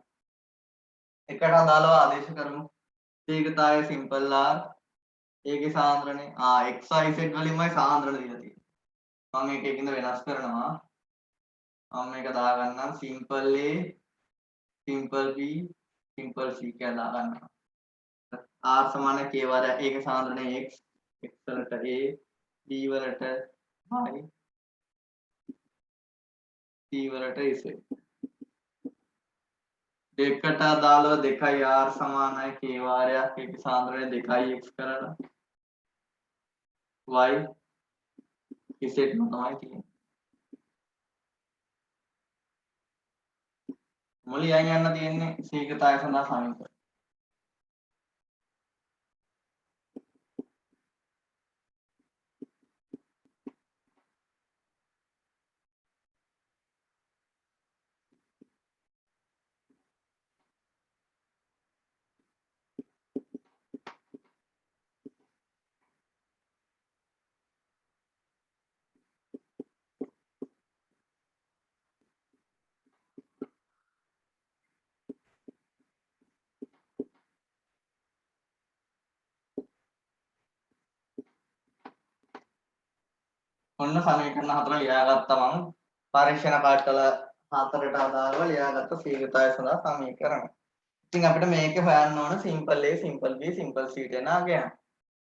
B: එකට අදාළව ආදේශ කරමු. ශීඝ්‍රතාවය සිම්පල් R ඒකේ සාන්ද්‍රණය xy සෙට් වලින්මයි සාන්ද්‍රණ දීලා තියෙන්නේ. මම මේක එකින්ද වෙනස් කරනවා. මම මේක දාගන්නම් simple A simple B simple C කියලා දාගන්නවා. R සමාන k වාරයක් ඒකේ සාන්ද්‍රණය x x වලට A B වලට y C වලට z. දෙකට අදාළව 2යි R සමානයි k වාරයක් ඒකේ සාන්ද්‍රණය 2යි x කරලා y z තමයි තියෙන්නේ. මුලින් යන්න තියෙන්නේ ශීඝ්‍රතාවය සඳහා සමීකරණ. ඔන්න සමීකරණ 4 ලියාගත්තා මම පරීක්ෂණ පාඨල 4ට අදාළව ලියාගත්ත ශීඝ්‍රතාවය සඳහා සමීකරණ. ඉතින් අපිට මේකේ හොයන්න ඕන simple A simple B simple C ට එන අගය.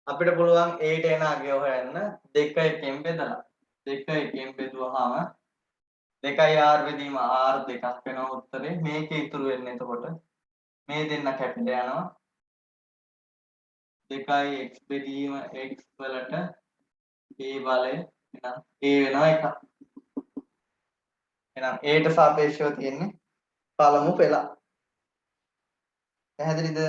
B: අපිට පුළුවන් A ට එන අගය හොයන්න 2 1ෙන් බෙදලා. 2 1ෙන් බෙදුවාම 2යි R බෙදීම R 2ක් වෙනවා උත්තරේ. මේකේ ඉතුරු වෙන්නේ එතකොට මේ දෙන්න කැපිලා යනවා. 2යි x බෙදීම x වලට A බලය එහෙනම් A වෙනවා 1. එහෙනම් A ට සාපේක්ෂව තියෙන්නේ පළමු පෙළ. පැහැදිලිද?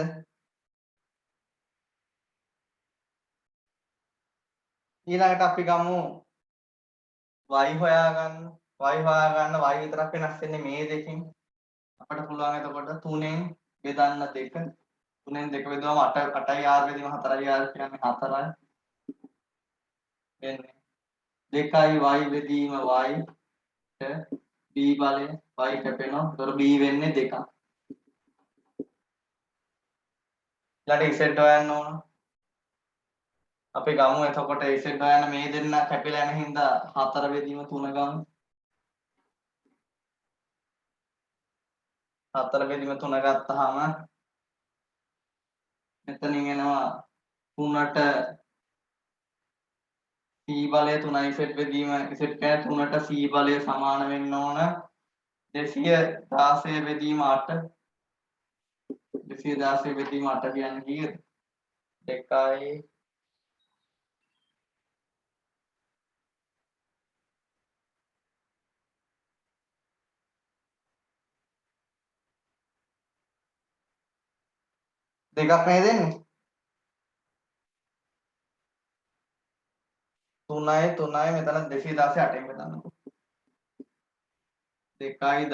B: ඊළඟට අපි ගමු y හොයාගන්න. y හොයාගන්න y විතරක් වෙනස් වෙන්නේ මේ දෙකෙන්. අපිට පුළුවන් එතකොට 3ෙන් බෙදන්න 2. 3ෙන් 2 බෙදුවම 8යි r බෙදීම 4යි r කියන්නේ 4යි. වෙන්නේ 2යි y බෙදීම y ට b බලය y කැපෙනවා. ඒතර b වෙන්නේ 2ක්. ඊළඟට z හොයන්න ඕන. අපි ගමු එතකොට z හොයන්න මේ දෙන්න කැපිලා යන හින්දා 4 බෙදීම 3 ගමු. 4 බෙදීම 3 ගත්තාම මෙතනින් එනවා 3ට c බලය 3යි z බෙදීම z කියන්නේ 3ට c බලය සමාන වෙන්න ඕන 216 බෙදීම 8 216 බෙදීම 8 කියන්නේ කීයද දෙකයි දෙකක් නේද දෙන්නේ 3යි මෙතන 216 8ෙන් බෙදන්නකො 2යි 16යි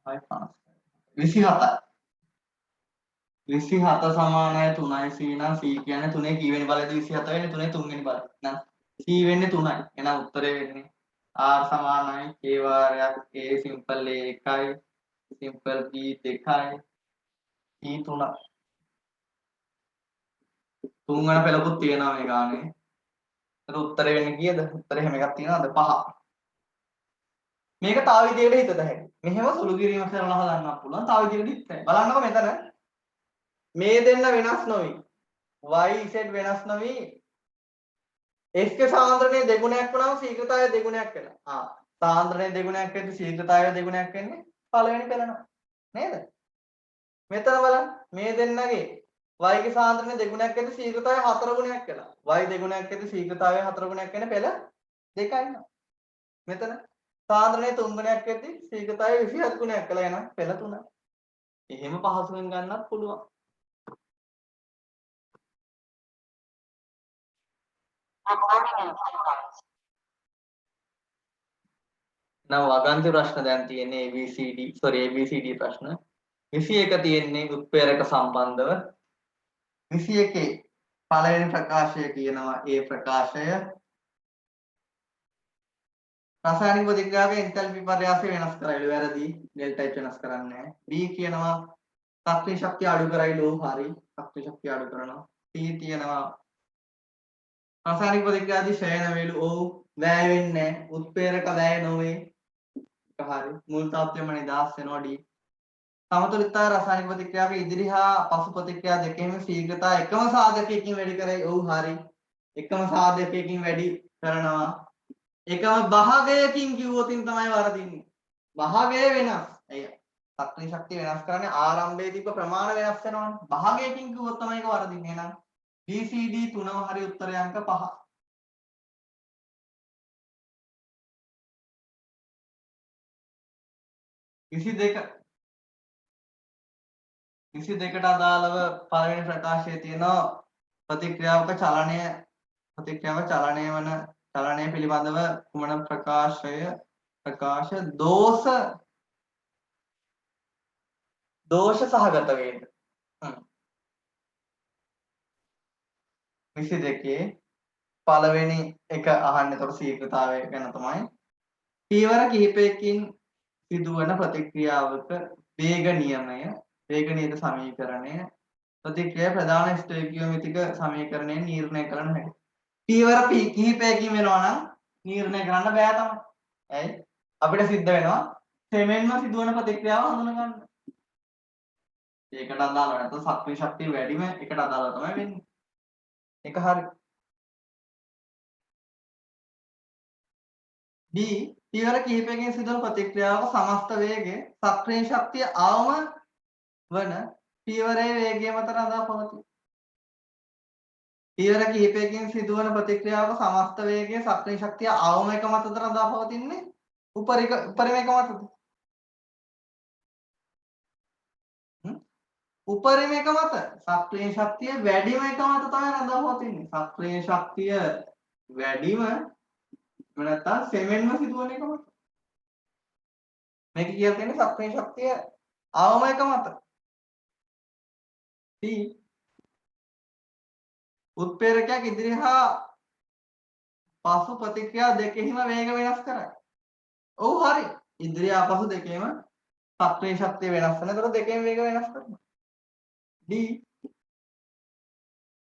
B: 27යි 27 සමානයි 3යි c නම් c කියන්නේ 3 කීවෙනි බලයේද 27 වෙන්නේ 3 තුන්වෙනි බලය නම් c වෙන්නේ 3යි එහෙනම් උත්තරේ වෙන්නේ r සමානයි k වාරයක් a සිම්පල් a 1යි සිම්පල් b 2යි c 3යි තුන්වෙනි පෙළකුත් තියෙනවා මේ ගානේ එතකොට උත්තරේ වෙන්නේ කීයද උත්තරේ හැම එකක් තියෙනවද 5 මේක තව විදිහකට හිතද හැකියි මෙහෙම සුළු කිරීම කරලා හදන්නත් පුළුවන් තව විදිහකට හිතයි බලන්නකො මෙතන මේ දෙන්න වෙනස් නොවි y z වෙනස් නොවි x ගේ සාන්ද්‍රණය දෙගුණයක් වුණාම ශීඝ්‍රතාවය දෙගුණයක් වෙනවා සාන්ද්‍රණය දෙගුණයක් වෙද්දී ශීඝ්‍රතාවය දෙගුණයක් වෙන්නේ පළවෙනි පෙළන නේද මෙතන බලන්න මේ දෙන්නගේ y ගේ සාන්ද්‍රණය දෙගුණයක් වෙද්දී ශීඝ්‍රතාවය 4 ගුණයක් වෙනවා y දෙගුණයක් වෙද්දී ශීඝ්‍රතාවය 4 ගුණයක් වෙන පෙළ දෙකයි නෝ මෙතන සාන්ද්‍රණය 3 ගුණයක් වෙද්දී ශීඝ්‍රතාවය 27 ගුණයක් කළා එන පෙළ 3යි එහෙම පහසුවෙන් ගන්නත් පුළුවන් නම් වගන්ති ප්‍රශ්න දැන් තියෙන්නේ ABCD ප්‍රශ්න 21 තියෙන්නේ උත්ප්‍රේරක සම්බන්ධව 21 පළවෙනි ප්‍රකාශය කියනවා A ප්‍රකාශය රසායනික ප්‍රතික්‍රියාවේ එන්තල්පි පර්යාසය වෙනස් කරයිලු වැරදි ඩෙල්ටා H වෙනස් කරන්නේ නැහැ B කියනවා ශක්තිය ශක්තිය අඩු කරයිලු හරි ශක්තිය ශක්තිය අඩු කරනවා C තියෙනවා රසායනික ප්‍රතික්‍රියාදී ක්ෂය වේලු ඔව් වැය වෙන්නේ නැහැ උත්ප්‍රේරක වැය නොවේ හරි මුල් තත්ත්වයම නිදහස් වෙනවා D සමතුලිතතාව රසායනික ප්‍රතික්‍රියාවේ ඉදිරි හා පසු ප්‍රතික්‍රියා දෙකෙහිම ශීඝ්‍රතාව එකම සාධකයකින් වැඩි කරයි ඔව් හරි එකම සාධකයකින් වැඩි කරනවා එකම භාගයකින් කිව්වොතින් තමයි වරදින්නේ භාගය වෙනස් එය ශක්තිය ශක්තිය වෙනස් කරන්නේ ආරම්භයේ තිබ්බ ප්‍රමාණය වෙනස් වෙනවනේ භාගයකින් කිව්වොත් තමයි ඒක වරදින්නේ එහෙනම් BCD තුනම හරි උත්තරය අංක 5 22ට අදාළව පළවෙනි ප්‍රකාශයේ තියෙනවා ප්‍රතික්‍රියාවක චලනය පිළිබඳව කුමන ප්‍රකාශ දෝෂ සහගත වේද 22 පළවෙනි එක අහන්නේ එතකොට ශීඝ්‍රතාවය ගැන තමයි පීවර කිහිපයකින් සිදුවන ප්‍රතික්‍රියාවක වේග නියමය වේග නියත සමීකරණය ප්‍රතික්‍රියා ප්‍රධාන ස්ටොයිකියෝමෙට්‍රික සමීකරණයෙන් නිර්ණය කරන්න හැකියි. පීවර කිහිපයකින් වෙනවා නම් නිර්ණය කරන්න බෑ තමයි. ඇයි? අපිට සිද්ධ වෙනවා සෙමෙන්ම සිදුවන ප්‍රතික්‍රියාව හඳුන ගන්න. ඒකට අදාළව නැත්නම් ශක්තිය ශක්තිය වැඩිම එකට අදාළව තමයි වෙන්නේ. ඒක හරි. D පීවර කිහිපයකින් සිදුවන ප්‍රතික්‍රියාවක සමස්ත වේගය සක්‍රීය ශක්තිය අවම වන පීවරයේ වේගය මත රඳා පවතී. පීවර කිහිපයකින් සිදුවන ප්‍රතික්‍රියාවක සමස්ත වේගයේ සක්‍රීය ශක්තිය අවම එක මතද රඳා පවතින්නේ උපරිම එක මතද? උපරිම එක මත සක්‍රීය ශක්තිය වැඩිම එක මත තමයි රඳා පවතින්නේ. සක්‍රීය ශක්තිය වැඩිම නැත්නම් සෙමෙන්ම සිදුවන එක මත. මේක කියලා තියෙන්නේ සක්‍රීය ශක්තිය අවම එක මත. D උත්ප්‍රේරකයක් ඉදිරි හා පසු ප්‍රතික්‍රියා දෙකෙහිම වේග වෙනස් කරයි. ඔව් හරි. ඉදිරි හා පසු දෙකේම සක්‍රීය ශක්තිය වෙනස් වෙන. ඒතකොට දෙකේම වේග වෙනස් කරනවා. D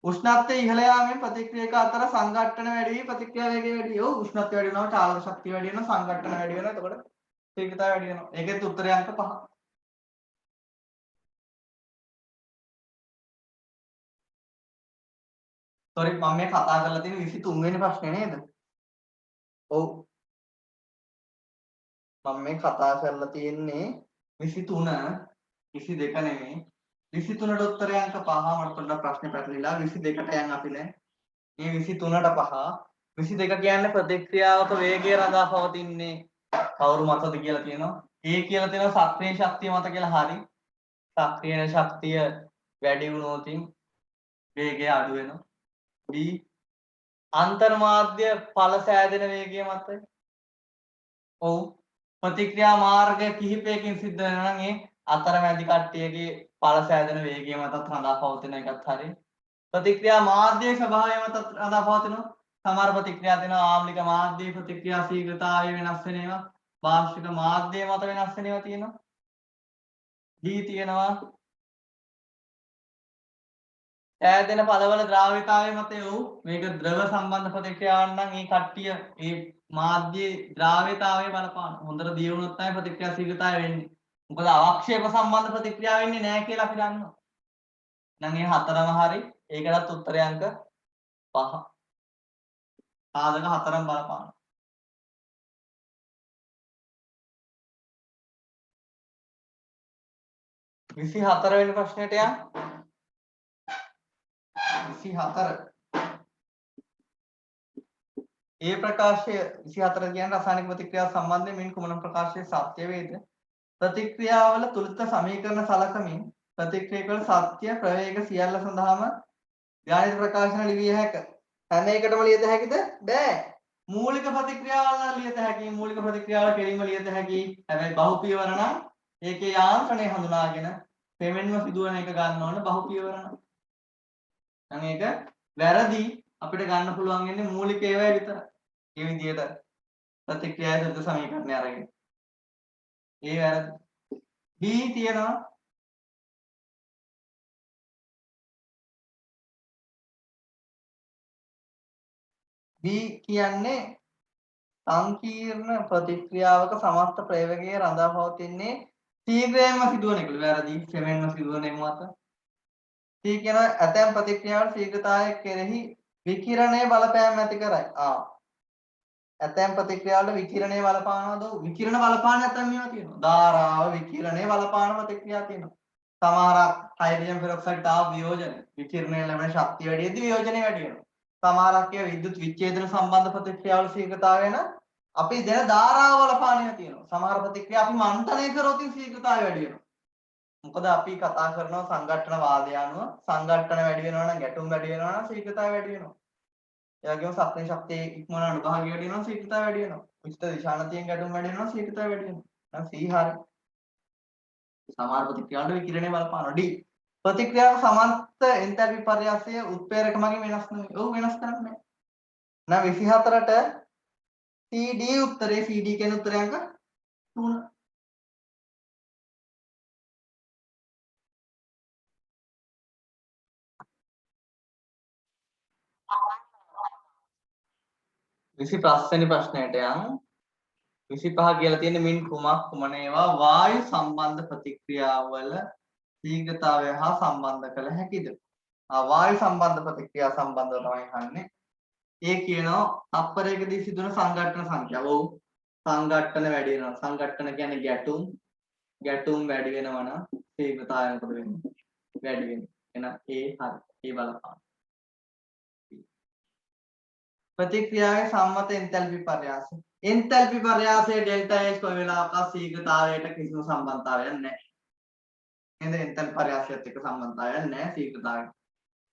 B: උෂ්ණත්වය ඉහළ යාමෙන් ප්‍රතික්‍රියක අතර සංඝට්ටන වැඩි වී ප්‍රතික්‍රියා වේගය වැඩි වෙනවා. ඔව් උෂ්ණත්වය වැඩි වෙනවා චාලක ශක්තිය වැඩි වෙනවා සංඝට්ටන වැඩි වෙනවා. එතකොට ශීඝ්‍රතාවය වැඩි වෙනවා. ඒකෙත් උත්තරය අංක 5. සෝරි මම මේ කතා කරලා තියෙන 23 වෙනි ප්‍රශ්නේ නේද? ඔව්. මම මේ කතා කරලා තියෙන්නේ 23 22 නෙමෙයි 23ට උත්තරය අංක 5 මට පොඩ්ඩක් ප්‍රශ්නේ පැටලිලා 22ට යන් අපි දැන් මේ 23ට 5 22 කියන්නේ ප්‍රතික්‍රියාවක වේගය රඳා පවතින්නේ කවුරු මතද කියලා තියෙනවා. A කියලා තියෙනවා සක්‍රීය ශක්තිය මත කියලා හරි. සක්‍රීය ශක්තිය වැඩි වුණොත් වේගය අඩු වෙනවා. B අන්තර්මාධ්‍ය ඵල සෑදෙන වේගය මත. ඔව්. ප්‍රතික්‍රියා මාර්ග කිහිපයකින් සිද්ධ වෙනවා නම් ඒ අතරමැදි කට්ටියගේ ඵල සෑදෙන වේගය මතත් රඳා පවතින එකත් හරි. ප්‍රතික්‍රියා මාධ්‍යයේ ස්වභාවය මතත් රඳා පවතිනවා. සමහර ප්‍රතික්‍රියා තියෙනවා ආම්ලික මාධ්‍යයේ ප්‍රතික්‍රියා ශීඝ්‍රතාවය වෙනස් වෙන ඒවා. වාර්ෂික මාධ්‍ය මත වෙනස් වෙන ඒවා තියෙනවා. D තියෙනවා ඈදෙන පදවල ද්‍රාව්‍යතාවය මත යොව් මේක ද්‍රව සම්බන්ධ ප්‍රතික්‍රියාවක් නම් ඒ කට්ටිය ඒ මාධ්‍යයේ ද්‍රාව්‍යතාවය බලපාන. හොඳට දිය වුණොත් තමයි ප්‍රතික්‍රියා ශීඝ්‍රතාවය වෙන්නේ. මොකද අවක්ෂේප සම්බන්ධ ප්‍රතික්‍රියා වෙන්නේ නැහැ කියලා අපි දන්නවා. නම් මේ හතරම හරි. ඒකටත් උත්තරය අංක 5. සාධක හතරම බලපාන. 24 වෙනි ප්‍රශ්නෙට යන්න. 24 ඒ ප්‍රකාශය 24 කියන්නේ රසායනික ප්‍රතික්‍රියා සම්බන්ධයෙන් මින් කුමන ප්‍රකාශයේ සත්‍ය වේද? ප්‍රතික්‍රියාවල තුලිත සමීකරණ සලකමින් ප්‍රතික්‍රියාවල සත්‍ය ප්‍රවේග සියල්ල සඳහාම ගාණිත ප්‍රකාශන ලිවිය හැක. හැම එකටම ලියත හැකිද? බෑ. මූලික ප්‍රතික්‍රියාවල ලියත හැකි. මූලික ප්‍රතික්‍රියාවල කෙලින්ම ලියත හැකි. හැබැයි බහුපියවර නම් ඒකේ යාන්ත්‍රණය හඳුනාගෙන පෙමෙන්ම සිදුවන එක ගන්න ඕන බහුපියවර නම්. නම් ඒක වැරදි අපිට ගන්න පුළුවන් වෙන්නේ මූලික ඒවා විතරයි. මේ විදිහට ප්‍රතික්‍රියාවේ සත්‍ය සමීකරණය අරගෙන. ඒ වැරදි. B තියෙනවා B කියන්නේ සංකීර්ණ ප්‍රතික්‍රියාවක සමස්ත ප්‍රවේගයේ රඳා පවතින්නේ ශීඝ්‍රයෙන්ම සිදුවන එක. වැරදි. ක්‍රමයෙන්ම සිදුවන එක මත. C කියන ඇතැම් ප්‍රතික්‍රියාවල ශීඝ්‍රතාවය කෙරෙහි විකිරණයේ බලපෑම් ඇති කරයි. ඇතැම් ප්‍රතික්‍රියාවල විකිරණයේ බලපානවද? විකිරණ බලපාන නැත්නම් මේවා තියෙනවා. ධාරාව විකිරණයේ බලපාන ප්‍රතික්‍රියා තියෙනවා. සමහරක් හයිඩ්‍රජන් පෙරොක්සයිඩ් තාව වියෝජන විකිරණය ලැබෙන ශක්තිය වැඩි වෙද්දී වියෝජනය වැඩි වෙනවා. සමහරක් ඒ විද්‍යුත් විච්ඡේදන සම්බන්ධ ප්‍රතික්‍රියාවල ශීඝ්‍රතාවය වෙන අපි දෙන ධාරාව බලපානය තියෙනවා. සමහර ප්‍රතික්‍රියා අපි මන්ථනය කරොත් ශීඝ්‍රතාවය වැඩි වෙනවා. මොකද අපි කතා කරනවා සංඝට්ටන වාදය අනුව සංඝට්ටන වැඩි වෙනවා නම් ගැටුම් වැඩි වෙනවා නම් ශීඝ්‍රතාවය වැඩි වෙනවා. ඒ වගේම සක්‍රීය ශක්තිය ඉක්මන අනුභාගය වැඩි වෙනවා ශීඝ්‍රතාවය වැඩි වෙනවා. උචිත දිශානතියෙන් ගැටුම් වැඩි වෙනවා ශීඝ්‍රතාවය වැඩි වෙනවා. නම් C හරිය. සමහර ප්‍රතික්‍රියාවල විකිරණය බලපානවා. D ප්‍රතික්‍රියාවක සමන්ත එන්තල්පි පර්යාසය උත්ප්‍රේරක මගින් වෙනස් නෙවෙයි. ඔව් වෙනස් කරන්නේ නැහැ. නම් 24ට CD උත්තරේ CD කියන උත්තරය අංක 3. විසි පස්වෙනි ප්‍රශ්නයට යන් 25 කියලා තියෙන මින් කුමන ඒවා වායු සම්බන්ධ ප්‍රතික්‍රියාවල ශීඝ්‍රතාවය හා සම්බන්ධ කළ හැකිද? වායු සම්බන්ධ ප්‍රතික්‍රියා සම්බන්ධව තමයි අහන්නේ. ඒ කියනවා තප්පරයකදී සිදුවන සංඝට්ටන සංඛ්‍යාව. ඔව් සංඝට්ටන වැඩි වෙනවා. සංඝට්ටන කියන්නේ ගැටුම් වැඩි වෙනවා නම් ශීඝ්‍රතාවය මොකද වෙන්නේ? වැඩි වෙනවා. එහෙනම් ඒ හරි. ඒ බලපාන. ප්‍රතික්‍රියාවේ සම්මත එන්තල්පි පර්යාසය. එන්තල්පි පර්යාසයේ ඩෙල්ටා H කොයි වෙලාවක ශීඝ්‍රතාවයට කිසිම සම්බන්ධතාවයක් නැහැ. නේද? එන්තල්පි පර්යාසයත් එක්ක සම්බන්ධතාවයක් නැහැ ශීඝ්‍රතාවයට.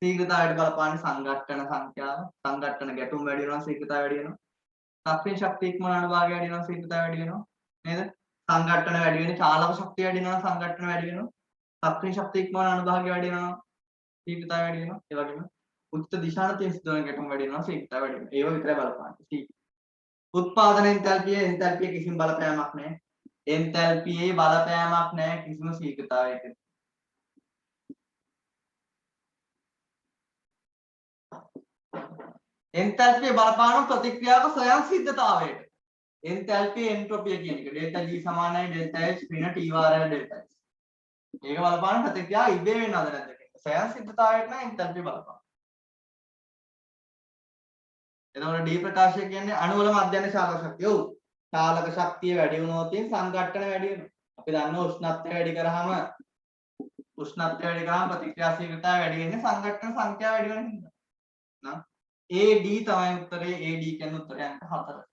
B: ශීඝ්‍රතාවයට බලපාන සංඝට්ටන සංඛ්‍යාව. සංඝට්ටන ගැටුම් වැඩි වෙනවා ශීඝ්‍රතාවය වැඩි වෙනවා. සක්‍රීය ශක්තිය ඉක්මන අනුභාගය වැඩි වෙනවා ශීඝ්‍රතාවය වැඩි වෙනවා. නේද? සංඝට්ටන වැඩි වෙන චාලක ශක්තිය වැඩි වෙනවා සංඝට්ටන වැඩි වෙනවා. සක්‍රීය ශක්තිය ඉක්මන අනුභාගය වැඩි වෙනවා ශීඝ්‍රතාවය වැඩි වෙනවා. ඒ වගේම උච්ච දිශානතිය සිදුවන ගැටුම් වැඩි වෙනවා ශීඝ්‍රතාවය වැඩි වෙනවා. ඒව විතරයි බලපාන්නේ. උත්පාදන එන්තල්පිය කිසිම බලපෑමක් නැහැ. එන්තල්පියේ බලපෑමක් නැහැ කිසිම ශීඝ්‍රතාවයක. එන්තල්පිය බලපාන ප්‍රතික්‍රියාවක ස්වයං සිද්ධතාවයට. එන්තල්පිය එන්ට්‍රොපිය කියන එක ඩෙල්ටා G සමානයි ඩෙල්ටා H පින T වාරය ඩෙල්ටා H. ඒක බලපාන ප්‍රතික්‍රියාව ඉබේ වෙනවද නැද්ද කියන්නේ. ස්වයං සිද්ධතාවයට නම් එන්තල්පිය බලපාන. එතකොට D ප්‍රකාශය කියන්නේ අණුවල මධ්‍යස්ථ චාලක ශක්තිය. ඔව්. චාලක ශක්තිය වැඩි වුණොත් සංඝට්ටන වැඩි වෙනවා. අපි දන්නවා උෂ්ණත්වය වැඩි කරාම උෂ්ණත්වය වැඩි කරාම ප්‍රතික්‍රියා ශීඝ්‍රතාවය වැඩි වෙන්නේ සංඝටන සංඛ්‍යාව වැඩි වෙන හින්දා. නා AD තමයි උත්තරේ. AD කියන්නේ උත්තරේ අංක 4.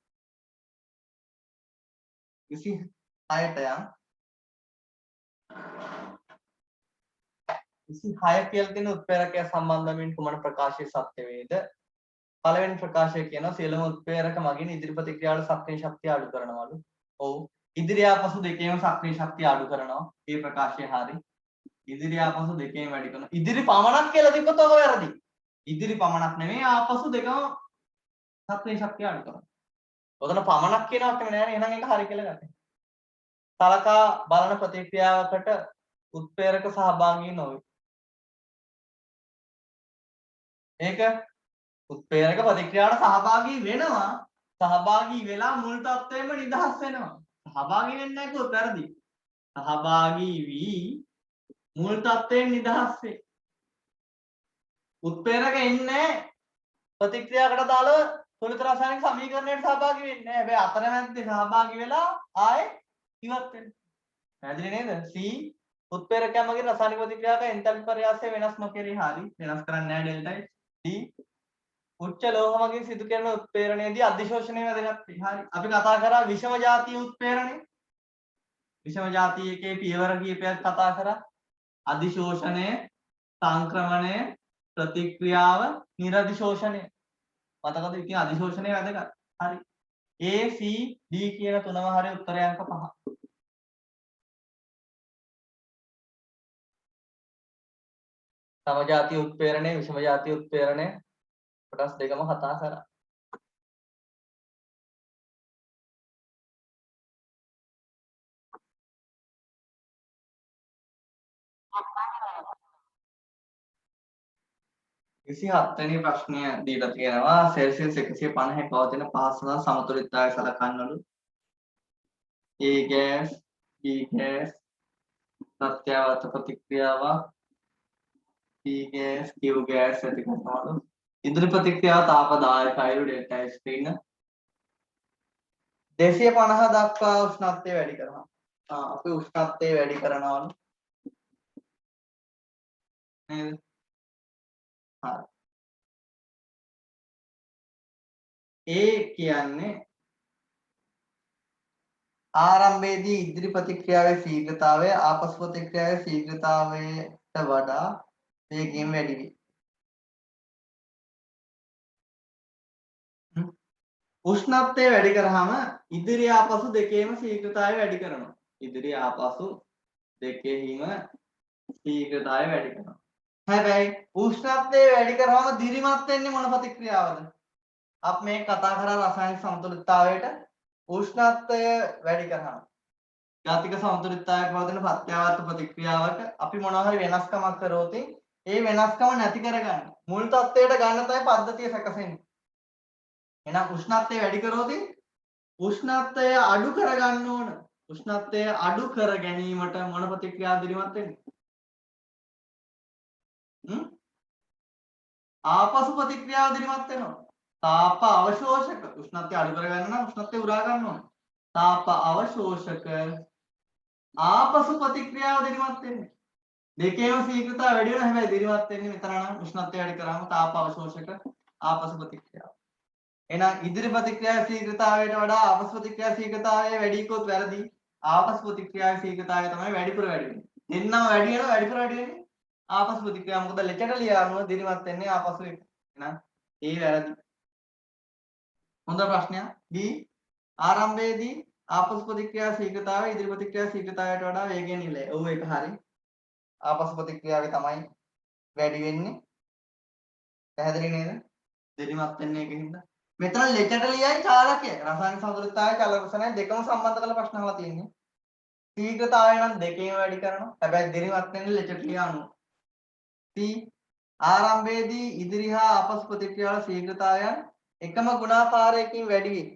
B: 26ට යම් 26 කියලා තියෙන උත්ප්‍රේරකය සම්බන්ධයෙන් කුමන ප්‍රකාශය සත්‍ය වේද? පළවෙනි ප්‍රකාශය කියනවා සියලුම උත්ප්‍රේරක මගින් ඉදිරි ප්‍රතික්‍රියාවල සක්‍රීය ශක්තිය අඩු කරනවලු. ඔව්. ඉදිරි ආපසු දෙකේම සක්‍රීය ශක්තිය අඩු කරනවා. මේ ප්‍රකාශය හරි. ඉදිරි ආපසු දෙකේම වැඩි කරනවා. ඉදිරි පමණක් කියලා තිබ්බොත් ඔක වැරදි. ඉදිරි පමණක් නෙමෙයි ආපසු දෙකම සක්‍රීය ශක්තිය අඩු කරනවා. ඔතන පමණක් කියනවත් නෙමෙයි නෑනේ. එහෙනම් ඒක හරි කියලා ගන්න. සලකා බලන ප්‍රතික්‍රියාවකට උත්ප්‍රේරක සහභාගී නොවේ. මේක උත්ප්‍රේරක ප්‍රතික්‍රියාවට සහභාගී වෙනවා. සහභාගී වෙලා මුල් තත්ත්වයෙන්ම නිදහස් වෙනවා. සහභාගී වෙන්නේ නැහැ කිව්වොත් වැරදි. සහභාගී වී මුල් තත්ත්වයෙන් නිදහස් වේ. උත්ප්‍රේරක එන්නේ ප්‍රතික්‍රියාවකට දාලා තුලිත රසායනික සමීකරණයට සහභාගී වෙන්නේ නැහැ. හැබැයි අතරමැද්දේ සහභාගී වෙලා ආයේ ඉවත් වෙනවා. පැහැදිලි නේද? C උත්ප්‍රේරකයා මගින් රසායනික ප්‍රතික්‍රියාවක එන්තල්පි පරයාසය වෙනස් නොකෙරේ. හරි. වෙනස් කරන්නේ නැහැ ඩෙල්ටායි. D උච්ච ලෝහ මගින් සිදු කරන උත්ප්‍රේරණයේදී අධිශෝෂණය වැදගත් වේ. හරි. අපි කතා කරා විෂම ජාතිය උත්ප්‍රේරණය. විෂම ජාතිය එකේ පියවර කීපයක් කතා කරා. අධිශෝෂණය, සංක්‍රමණය, ප්‍රතික්‍රියාව, නිරධිශෝෂණය. මතකද? ඉතින් අධිශෝෂණය වැදගත්. හරි. A C D කියන තුනම හරි උත්තරය අංක 5. සමජාතිය උත්ප්‍රේරණය, විෂම ජාතිය උත්ප්‍රේරණය කොටස් දෙකම කතා කරා. වෙනි ප්‍රශ්නය දීලා තියෙනවා සෙල්සියස් 150 පවතින පහස සහ සමතුලිතතාවය සලකන්නලු. A gas, B gas, ප්‍රත්‍යවර්ත ප්‍රතික්‍රියාවක්, P gas, Q gas ඇති කරනවලු. ඉදිරි ප්‍රතික්‍රියාව තාපදායකයිලු ඩෙල්ටා H ස්ක්‍රීන 250 දක්වා උෂ්ණත්වය වැඩි කරනවා. අපි උෂ්ණත්වය වැඩි කරනවලු. නේද? හරි. A කියන්නේ ආරම්භයේදී ඉදිරි ප්‍රතික්‍රියාවේ ශීඝ්‍රතාවය ආපසු ප්‍රතික්‍රියාවේ ශීඝ්‍රතාවයට වඩා වේගයෙන් වැඩි වේ. උෂ්ණත්වය වැඩි කරාම ඉදිරි ආපසු දෙකේම ශීඝ්‍රතාවය වැඩි කරනවා. ඉදිරි ආපසු දෙකෙහිම ශීඝ්‍රතාවය වැඩි කරනවා. හැබැයි උෂ්ණත්වය වැඩි කරාම දිරිමත් වෙන්නේ මොන ප්‍රතික්‍රියාවද? අපි මේ කතා කරා රසායනික සමතුලිතතාවයට උෂ්ණත්වය වැඩි කරාම ජාතික සමතුලිතතාවයක පවතින ප්‍රත්‍යවර්ත ප්‍රතික්‍රියාවක අපි මොනවා හරි වෙනස්කමක් කරොත් ඒ වෙනස්කම නැති කරගන්න මුල් තත්ත්වයට ගන්න තමයි පද්ධතිය සැකසෙන්නේ. එහෙනම් උෂ්ණත්වය වැඩි කරොත් උෂ්ණත්වය අඩු කරගන්න ඕන. උෂ්ණත්වය අඩු කර ගැනීමට මොන ප්‍රතික්‍රියාව දිරිමත් වෙන්නේ? ආපසු ප්‍රතික්‍රියාව දිරිමත් වෙනවා. තාප අවශෝෂක උෂ්ණත්වය අඩු කරගන්න නම් උෂ්ණත්වය උරා ගන්න ඕන. තාප අවශෝෂක ආපසු ප්‍රතික්‍රියාව දිරිමත් වෙන්නේ. දෙකේම ශීඝ්‍රතාව වැඩි වෙනවා. හැබැයි දිරිමත් වෙන්නේ මෙතන නම් උෂ්ණත්වය වැඩි කරාම තාප අවශෝෂක ආපසු ප්‍රතික්‍රියාව. එහෙනම් ඉදිරි ප්‍රතික්‍රියාවේ ශීඝ්‍රතාවයට වඩා ආපසු ප්‍රතික්‍රියාවේ ශීඝ්‍රතාවය වැඩි කොත් වැරදි. ආපසු ප්‍රතික්‍රියාවේ ශීඝ්‍රතාවය තමයි වැඩිපුර වැඩි වෙන්නේ. දෙන්නම වැඩි වෙනවා වැඩිපුර වැඩි වෙන්නේ. ආපසු ප්‍රතික්‍රියාව මොකද ලෙචට ලියානුව දිරිමත් වෙන්නේ ආපසු එක. එහෙනම් ඒ වැරදි. හොඳ ප්‍රශ්නයක්. B ආරම්භයේදී ආපසු ප්‍රතික්‍රියා ශීඝ්‍රතාවය ඉදිරි ප්‍රතික්‍රියා ශීඝ්‍රතාවයට වඩා වේගයෙන් ඉලයි. ඔව් ඒක හරි. ආපසු ප්‍රතික්‍රියාවේ තමයි වැඩි වෙන්නේ. පැහැදිලි නේද? දිරිමත් වෙන්නේ ඒකින්ද. මෙතන ලෙචට ලියයි චාලකය. රසායනික සමතුලිතතාවය චලන දෙකම සම්බන්ධ කරලා ප්‍රශ්න අහලා තියෙන්නේ. ශීඝ්‍රතාවය නම් දෙකේම වැඩි කරනවා. හැබැයි දිරිමත් වෙන්නේ ලෙචට ලියානුව. C ආරම්භයේදී ඉදිරි හා ආපසු ප්‍රතික්‍රියාවල ශීඝ්‍රතාවයන් එකම ගුණාකාරයකින් වැඩි වේ.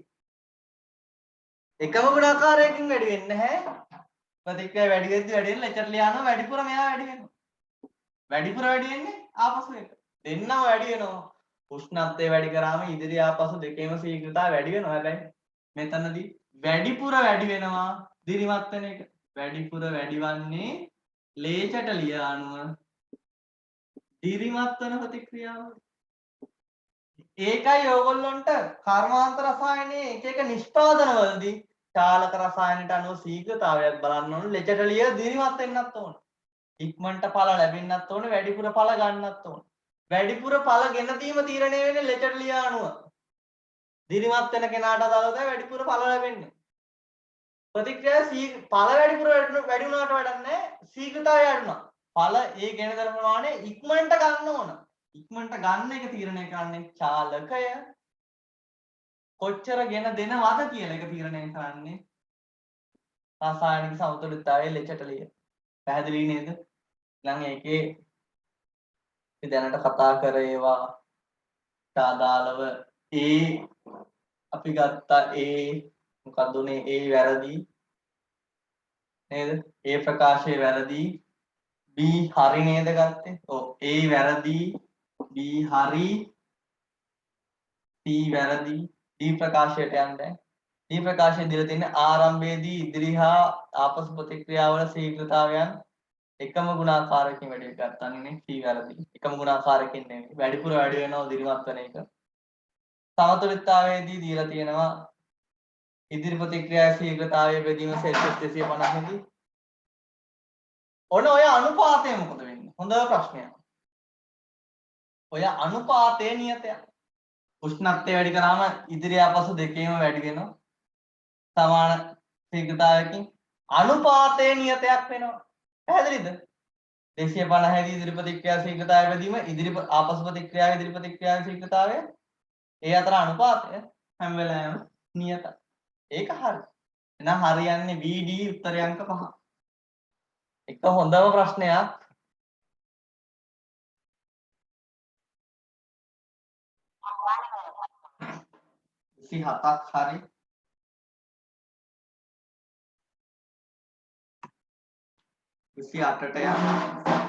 B: එකම ගුණාකාරයකින් වැඩි වෙන්නේ නැහැ. ප්‍රතික්‍රියාව වැඩි වෙද්දී වැඩි වෙන ලෙචර් ලියානවා වැඩිපුර මෙයා වැඩි වෙනවා. වැඩිපුර වැඩි වෙන්නේ ආපසු එක. දෙන්නම වැඩි වෙනවා. උෂ්ණත්වය වැඩි කරාම ඉදිරි ආපසු දෙකේම ශීඝ්‍රතාවය වැඩි වෙනවා. හැබැයි මෙතනදී වැඩිපුර වැඩි වෙනවා දිරිමත් වෙන එක. වැඩිපුර වැඩිවන්නේ ලේචටලිය අණුව දිරිමත් වන ප්‍රතික්‍රියාව. ඒකයි ඕගොල්ලොන්ට කර්මාන්ත රසායනයේ එක එක නිෂ්පාදනවලදී චාලක රසායනයට අනුව ශීඝ්‍රතාවයක් බලන්න ඕන. ලෙචටලිය දිරිමත් වෙන්නත් ඕන. ඉක්මනට ඵල ලැබෙන්නත් ඕන. වැඩිපුර ඵල ගන්නත් ඕන. වැඩිපුර ඵල ගෙන දීම තීරණය වෙන්නේ ලෙචටලිය අනුව. දිරිමත් වෙන කෙනාට අදාළව වැඩිපුර ඵල ලැබෙන්නේ. ප්‍රතික්‍රියාව ඵල වැඩිපුර වැඩි වුණාට වැඩක් නැහැ. ශීඝ්‍රතාවය අඩු වුණා. ඵල ඒ ගෙන දර ප්‍රමාණය ඉක්මනට ගන්න ඕන. ඉක්මනට ගන්න එක තීරණය කරන්නේ චාලකය. කොච්චර ගෙන දෙනවද කියලා එක තීරණය කරන්නේ රසායනික සමතුලිතතාවයේ ලෙචටලිය. පැහැදිලි නේද? ඊළඟ ඒකේ අපි දැනට කතා කර ඒවා සාදාලව අපි ගත්ත මොකක්ද උනේ වැරදි නේද? ප්‍රකාශයේ වැරදි B හරි නේද ගත්තේ? ඔව් A වැරදි B හරි C වැරදි D ප්‍රකාශයට යන්නේ. D ප්‍රකාශයේ දීලා තියෙන ආරම්භයේදී ඉදිරි හා ආපසු ප්‍රතික්‍රියාවල ශීඝ්‍රතාවයන් එකම ගුණාකාරයකින් වැඩි ගන්නන්නේ C වැරදි. එකම ගුණාකාරයකින් නෙවෙයි. වැඩිපුර වැඩි වෙනවා දිරිමත් වෙන එක. සමතුලිතතාවයේදී දීලා තියෙනවා ඉදිරි ප්‍රතික්‍රියාවේ ශීඝ්‍රතාවය බෙදීම සෙල්සියස් 250 දී. ඔන්න ඔය අනුපාතය මොකද වෙන්නේ? හොඳ ප්‍රශ්නයක්. ඔය අනුපාතයේ නියතයක්. උෂ්ණත්වය වැඩි කරාම ඉදිරි ආපසු දෙකේම වැඩි වෙනවා. සමාන ශීඝ්‍රතාවයකින් අනුපාතයේ නියතයක් වෙනවා. පැහැදිලිද? 250 දී ඉදිරි ප්‍රතික්‍රියා ශීඝ්‍රතාවය බෙදීම ඉදිරි ආපසු ප්‍රතික්‍රියාවේ ඉදිරි ප්‍රතික්‍රියාවේ ශීඝ්‍රතාවය ඒ අතර අනුපාතය හැම වෙලාවෙම නියතයි. ඒක හරි. එහෙනම් හරියන්නේ BD උත්තරය අංක 5. එක හොඳම ප්‍රශ්නයක්. හතක් හරි. 28ට යන්න.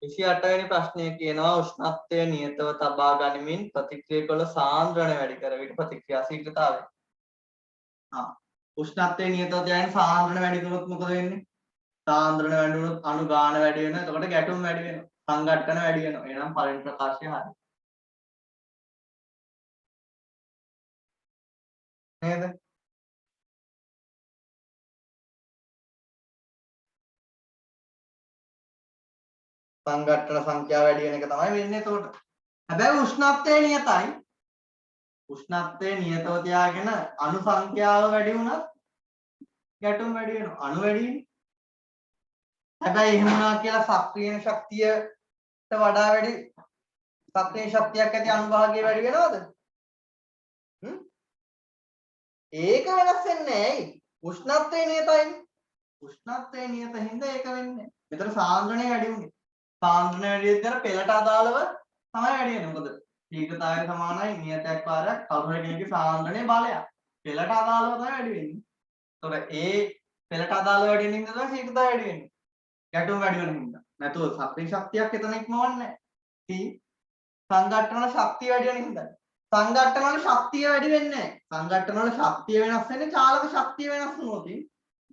B: 28 වෙනි ප්‍රශ්නය කියනවා උෂ්ණත්වය නියතව තබා ගනිමින් ප්‍රතික්‍රියා කළ සාන්ද්‍රණය වැඩි කර විට ප්‍රතික්‍රියා ශීඝ්‍රතාවය. උෂ්ණත්වය නියතව තියාගෙන සාන්ද්‍රණය වැඩි කරොත් මොකද වෙන්නේ? සාන්ද්‍රණය වැඩි වුණොත් අණු ගාන වැඩි වෙනවා. එතකොට ගැටුම් වැඩි වෙනවා. සංඝට්ටන වැඩි වෙනවා. එහෙනම් පළවෙනි ප්‍රකාශය හරි. නේද? සංඝට්ටන සංඛ්‍යාව වැඩි වෙන එක තමයි වෙන්නේ එතකොට. හැබැයි උෂ්ණත්වය නියතයි. උෂ්ණත්වය නියතව තියාගෙන අණු සංඛ්‍යාව වැඩි වුණත් ගැටුම් වැඩි වෙනවා. අණු වැඩි වෙනවා. හැබැයි එහෙම වුණා කියලා සක්‍රීය ශක්තියට වඩා වැඩි සක්‍රීය ශක්තියක් ඇති අණුභාගය වැඩි වෙනවද? ඒක වෙනස් වෙන්නේ ඇයි? උෂ්ණත්වය නියතයි. උෂ්ණත්වය නියත හින්දා ඒක වෙන්නේ. මෙතන සාන්ද්‍රණය වැඩි වුණේ. සාන්ද්‍රණය වැඩි වෙද්දී පෙළට අදාළව තමයි වැඩි වෙන්නේ. මොකද ශීඝ්‍රතාවය සමානයි නියතයක් වාරයක් කවුරු හරි කෙනෙකුගේ සාන්ද්‍රණයේ බලයක්. පෙළට අදාළව තමයි වැඩි වෙන්නේ. ඒතකොට පෙළට අදාළව වැඩි වෙන හින්දා තමයි ශීඝ්‍රතාවය වැඩි වෙන්නේ. ගැටුම් වැඩි වෙන හින්දා. නැතුව සක්‍රීය ශක්තියක් එතන ඉක්මවන්නේ නැහැ. සංඝට්ටන ශක්තිය වැඩි වෙන හින්දා. සංඝට්ටන වල ශක්තිය වැඩි වෙන්නේ නැහැ. සංඝට්ටන වල ශක්තිය වෙනස් වෙන්නේ චාලක ශක්තිය වෙනස් වුණොත්.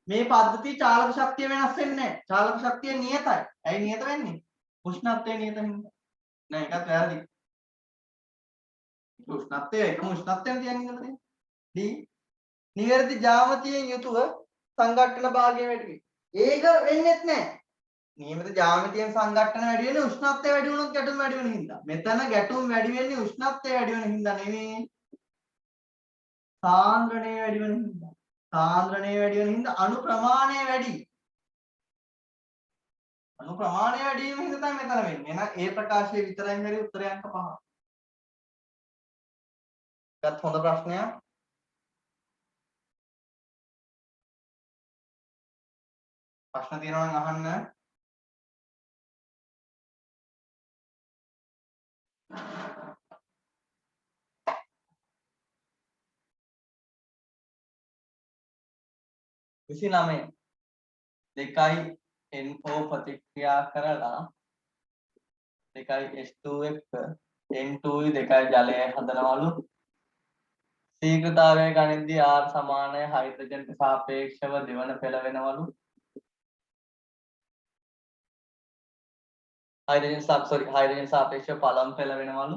B: මේ පද්ධතිය චාලක ශක්තිය වෙනස් වෙන්නේ නැහැ. චාලක ශක්තිය නියතයි. ඇයි නියත වෙන්නේ? උෂ්ණත්වය නියත හින්දා. නෑ ඒකත් වැරදි. උෂ්ණත්වය එකම උෂ්ණත්වයෙන් තියන්නේ නේද? D නිවැරදි ජ්‍යාමිතියෙන් යුතුව සංඝට්ටන භාගය වැඩි වේ. ඒක වෙන්නේත් නැහැ. නියමිත ජ්‍යාමිතියෙන් සංඝට්ටන වැඩි වෙන්නේ උෂ්ණත්වය වැඩි වුණොත් ගැටුම් වැඩි වෙන හින්දා. මෙතන ගැටුම් වැඩි වෙන්නේ උෂ්ණත්වය වැඩි වෙන හින්දා නෙවෙයි. සාන්ද්‍රණය වැඩි වෙන හින්දා. සාන්ද්‍රණය වැඩි වෙන හින්දා අණු ප්‍රමාණය වැඩි. අණු ප්‍රමාණය වැඩි වීම හින්දා තමයි මෙතන වෙන්නේ. එහෙනම් ඒ ප්‍රකාශයේ විතරයි හරි උත්තරය අංක 5. ඒකත් හොඳ ප්‍රශ්නයක්. ප්‍රශ්න තියෙනවා නම් අහන්න. විසි 9 දෙකයි NO ප්‍රතික්‍රියා කරලා දෙකයි H2 එක්ක N2 දෙකයි ජලය හදනවලු ශීඝ්‍රතාවය ගණිතදී R සමානයි හයිඩ්‍රජන්ට සාපේක්ෂව දෙවන පෙළ වෙනවලු. හයිඩ්‍රජන් සාපේක්ෂව පළමු පෙළ වෙනවලු.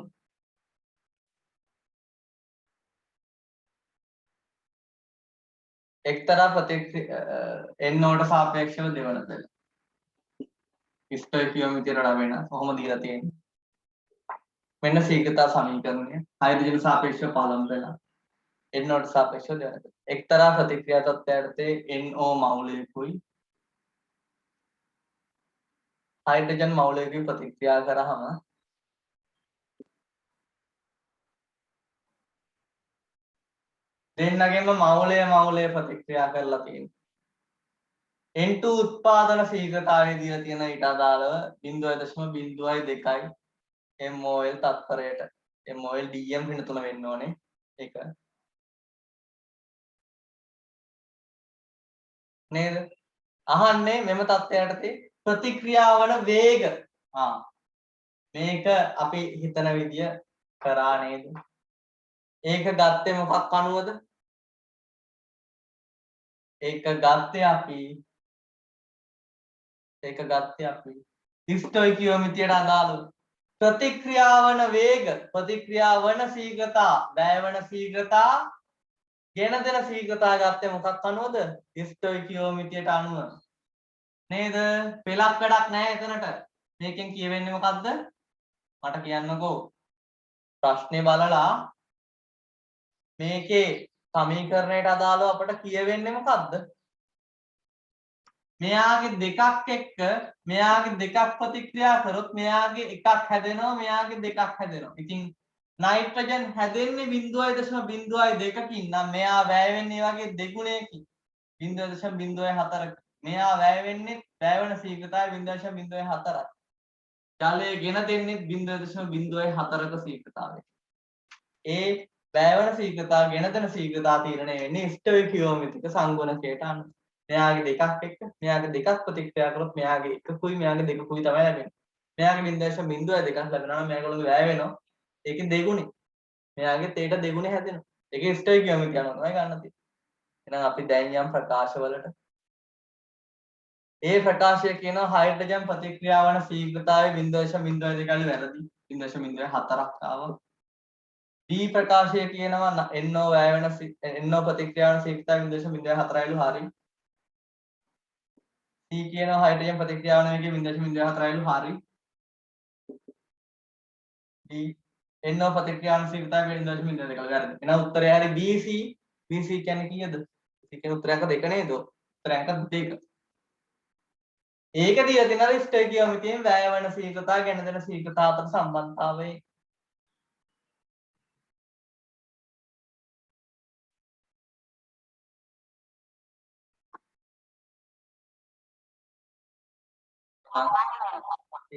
B: එක්තරා NO ට සාපේක්ෂව දෙවන පෙළ. ස්ටොයිකියෝමීටරයට වෙන කොහොම දීලා තියෙන්නේ. මෙන්න ශීඝ්‍රතා සමීකරණය. හයිඩ්‍රජන් සාපේක්ෂව පළමු පෙළ. NO ට සාපේක්ෂව දෙවන පෙළ. එක්තරා ප්‍රතික්‍රියා තත්ත්වයකට NO මවුලයකුයි හයිඩ්‍රජන් මවුලයකුයි ප්‍රතික්‍රියා කරාම දෙන්නගෙම මවුලය ප්‍රතික්‍රියා කරලා තියෙනවා. N2 උත්පාදන ශීඝ්‍රතාවය දීලා තියෙන ඊට අදාළව 0.02යි MOL තත්පරයට MOL DM ඍණ 3 වෙන්න ඕනේ. ඒක නේද? අහන්නේ මෙම තත්ත්වයටදී ප්‍රතික්‍රියාවන වේග. මේක අපි හිතන විදිය කරා නේද? ඒක ගත්තේ මොකක් අනුවද? ඒක ගත්තේ අපි ස්ටොයිකියෝමීටරයට අදාළව ප්‍රතික්‍රියාවන වේග, ප්‍රතික්‍රියාවන ශීඝ්‍රතා, වැයවන ශීඝ්‍රතා, ගෙන දෙන ශීඝ්‍රතා ගත්තේ මොකක් අනුවද? ස්ටොයිකියෝමීටරයට අනුව. නේද? පෙලක් වැඩක් නැහැ එතනට. මේකෙන් කියවෙන්නේ මොකද්ද? මට කියන්නකෝ. ප්‍රශ්නේ බලලා මේකේ සමීකරණයට අදාළව අපිට කියවෙන්නේ මොකද්ද? මෙයාගේ දෙකක් එක්ක මෙයාගේ දෙකක් ප්‍රතික්‍රියා කරොත් මෙයාගේ එකක් හැදෙනවා මෙයාගේ දෙකක් හැදෙනවා. ඉතින් නයිට්‍රජන් හැදෙන්නේ 0.02කින් නම් මෙයා වැය වෙන්නේ වගේ දෙගුණයකින් 0.04ක. මෙයා වැය වෙන්නේ වැය වෙන ශීඝ්‍රතාවය 0.04ක්. ජලය ගෙන දෙන්නේ 0.04ක ශීඝ්‍රතාවය. ඒ වැය වෙන ශීඝ්‍රතාව ගෙන දෙන ශීඝ්‍රතාව තීරණය වෙන්නේ ස්ටොයිකියෝමීටරික සංගුණකයට අනුව. මෙයාගේ දෙකක් එක්ක මෙයාගේ දෙකක් ප්‍රතික්‍රියා කරොත් මෙයාගේ එකකුයි මෙයාගේ දෙකකුයි තමයි ලැබෙන්නේ. මෙයාගේ 0.02ක් ලැබෙනවා නම් මෙයාගොල්ලෝ වැය වෙනවා. ඒකෙන් දෙගුණේ. මෙයාගේ තේට දෙගුණේ හැදෙනවා. ඒකේ ස්ටොයිකියෝමීටර් යනවා තමයි ගන්න තියෙන්නේ. එහෙනම් අපි දැන් යම් ප්‍රකාශවලට ඒ ප්‍රකාශය කියනවා හයිඩ්‍රජන් ප්‍රතික්‍රියා වන ශීඝ්‍රතාවය 0.02 වැරදි. 0.04ක් ආවා. B ප්‍රකාශය කියනවා NO වැය වෙන NO ප්‍රතික්‍රියා වන ශීඝ්‍රතාවය 0.04යිලු හරි. C කියනවා හයිඩ්‍රජන් ප්‍රතික්‍රියා වන එකේ 0.04යිලු හරි. D NO ප්‍රතික්‍රියා වන ශීඝ්‍රතාවය 0.02 වැරදි. එහෙනම් උත්තරය හරි BC. BC කියන්නේ කීයද? BC කියන්නේ උත්තරයක 2 නේද? උත්තරයක 2. ඒක දීලා තියෙනවා ස්ටොයිකියෝමීටරයෙන් වැය වෙන ශීඝ්‍රතාව ගෙන දෙන ශීඝ්‍රතාව අතර සම්බන්ධතාවය.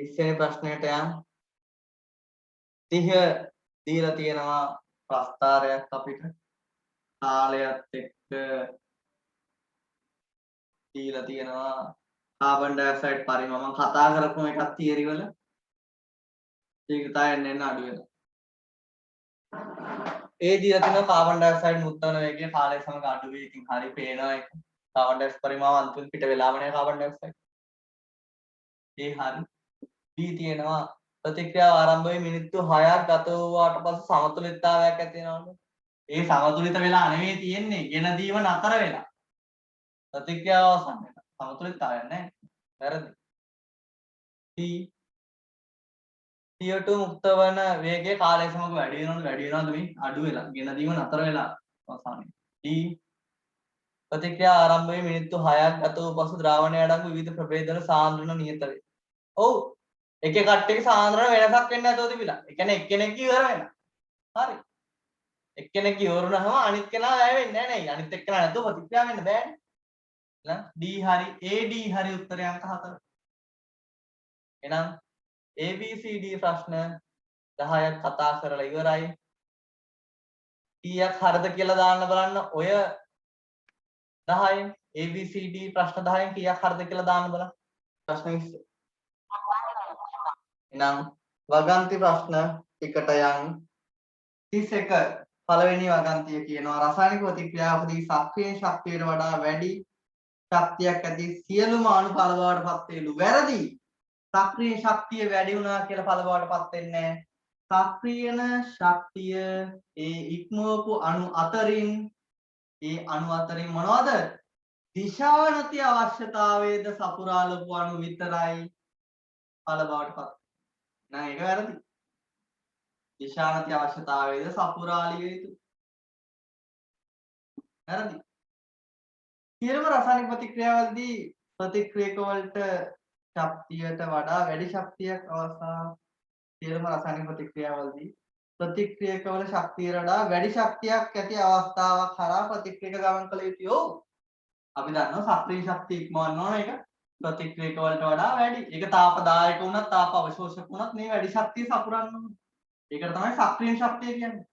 B: ඉස්සෙල්ලා ප්‍රශ්නයට යන්න 30 දීලා තියෙනවා ප්‍රස්තාරයක් අපිට කාලයත් එක්ක දීලා තියෙනවා කාබන් ඩයොක්සයිඩ් පරිමාණ මම කතා කරපු එකක් තියරි වල ශීඝ්‍රතාවය එන්න අඩු වෙනවා. ඒ දීලා තියෙනවා කාබන් ඩයොක්සයිඩ් මුද්‍රණ වේගය කාලය සමග අඩු වෙයි. ඉතින් හරි පේනවා ඒක. කාබන් ඩයොක්සයිඩ් පරිමාණ අන්තිම පිට වෙලාම නැහැ කාබන් ඩයොක්සයිඩ්. ඒ හරි. B තියෙනවා ප්‍රතික්‍රියාව ආරම්භ වෙයි මිනිත්තු 6ක් ගත වූාට පස්සේ සමතුලිතතාවයක් ඇති වෙනවලු. ඒ සමතුලිත වෙලා නෙවෙයි තියෙන්නේ. ගෙන දීම නතර වෙලා. ප්‍රතික්‍රියාව අවසන් වෙනවා. සමතුලිතතාවයක් නැහැ. වැරදි. C CO2 මුක්ත වන වේගය කාලය සමග වැඩි වෙනවද මේ අඩු වෙලා. ගෙන දීම නතර වෙලා අවසානයේ. D ප්‍රතික්‍රියා ආරම්භ වෙයි මිනිත්තු 6ක් ගත වූ පසු ද්‍රාවණය අඩංගු විවිධ ප්‍රභේදවල සාන්ද්‍රණ නියත වේ. ඔව් එක කට්ටියක සාන්ද්‍රණ වෙනසක් වෙන්නේ නැතෝ තිබිලා. ඒ කියන්නේ එක්කෙනෙක් ඉවර වෙනවා. හරි. එක්කෙනෙක් ඉවර වුණාම අනිත් කෙනා වැය වෙන්නේ නැහැ නේ. අනිත් එක්කෙනා නැතුව ප්‍රතික්‍රියා වෙන්න බෑනේ. එහෙනම් D හරි AD හරි උත්තරය අංක 4. එහෙනම් ABCD ප්‍රශ්න 10ක් කතා කරලා ඉවරයි. කීයක් හරිද කියලා දාන්න බලන්න. ඔය 10න් ABCD ප්‍රශ්න 10න් කීයක් හරිද කියලා දාන්න බලන්න. ප්‍රශ්න 20. එහෙනම් වගන්ති ප්‍රශ්න ටිකට යන් 31
A: පළවෙනි වගන්තිය කියනවා රසායනික ප්‍රතික්‍රියාවකදී සක්‍රීය ශක්තියට වඩා වැඩි ශක්තියක් ඇති සියලුම අණු පළ බවට පත් වේලු. වැරදි. සක්‍රීය ශක්තිය වැඩි වුණා කියලා පළ බවට පත් වෙන්නේ නැහැ. සක්‍රීයන ශක්තිය ඒ ඉක්මවපු අණු අතරින් මොනවද? දිශානති අවශ්‍යතාවයේද සපුරාලපු අණු විතරයි පළ බවට පත්. නෑ ඒක වැරදි. දිශානති අවශ්‍යතාවයේද සපුරාලිය යුතු. වැරදි. සියලුම රසායනික ප්‍රතික්‍රියාවලදී ප්‍රතික්‍රියක වලට ශක්තියට වඩා වැඩි ශක්තියක් අවස්ථාව. සියලුම රසායනික ප්‍රතික්‍රියාවලදී ප්‍රතික්‍රියක වල ශක්තියට වඩා වැඩි ශක්තියක් ඇති අවස්ථාවක් හරහා ප්‍රතික්‍රියක ගමන් කළ යුතුයි. ඔව්. අපි දන්නවා සක්‍රීය ශක්තිය ඉක්මවන්න ඕන ඒක ප්‍රතික්‍රියක වලට වඩා වැඩි. ඒක තාපදායක වුණත් තාප අවශෝෂක වුණත් මේ වැඩි ශක්තිය සපුරන්න ඕන. ඒකට තමයි සක්‍රීය ශක්තිය කියන්නේ.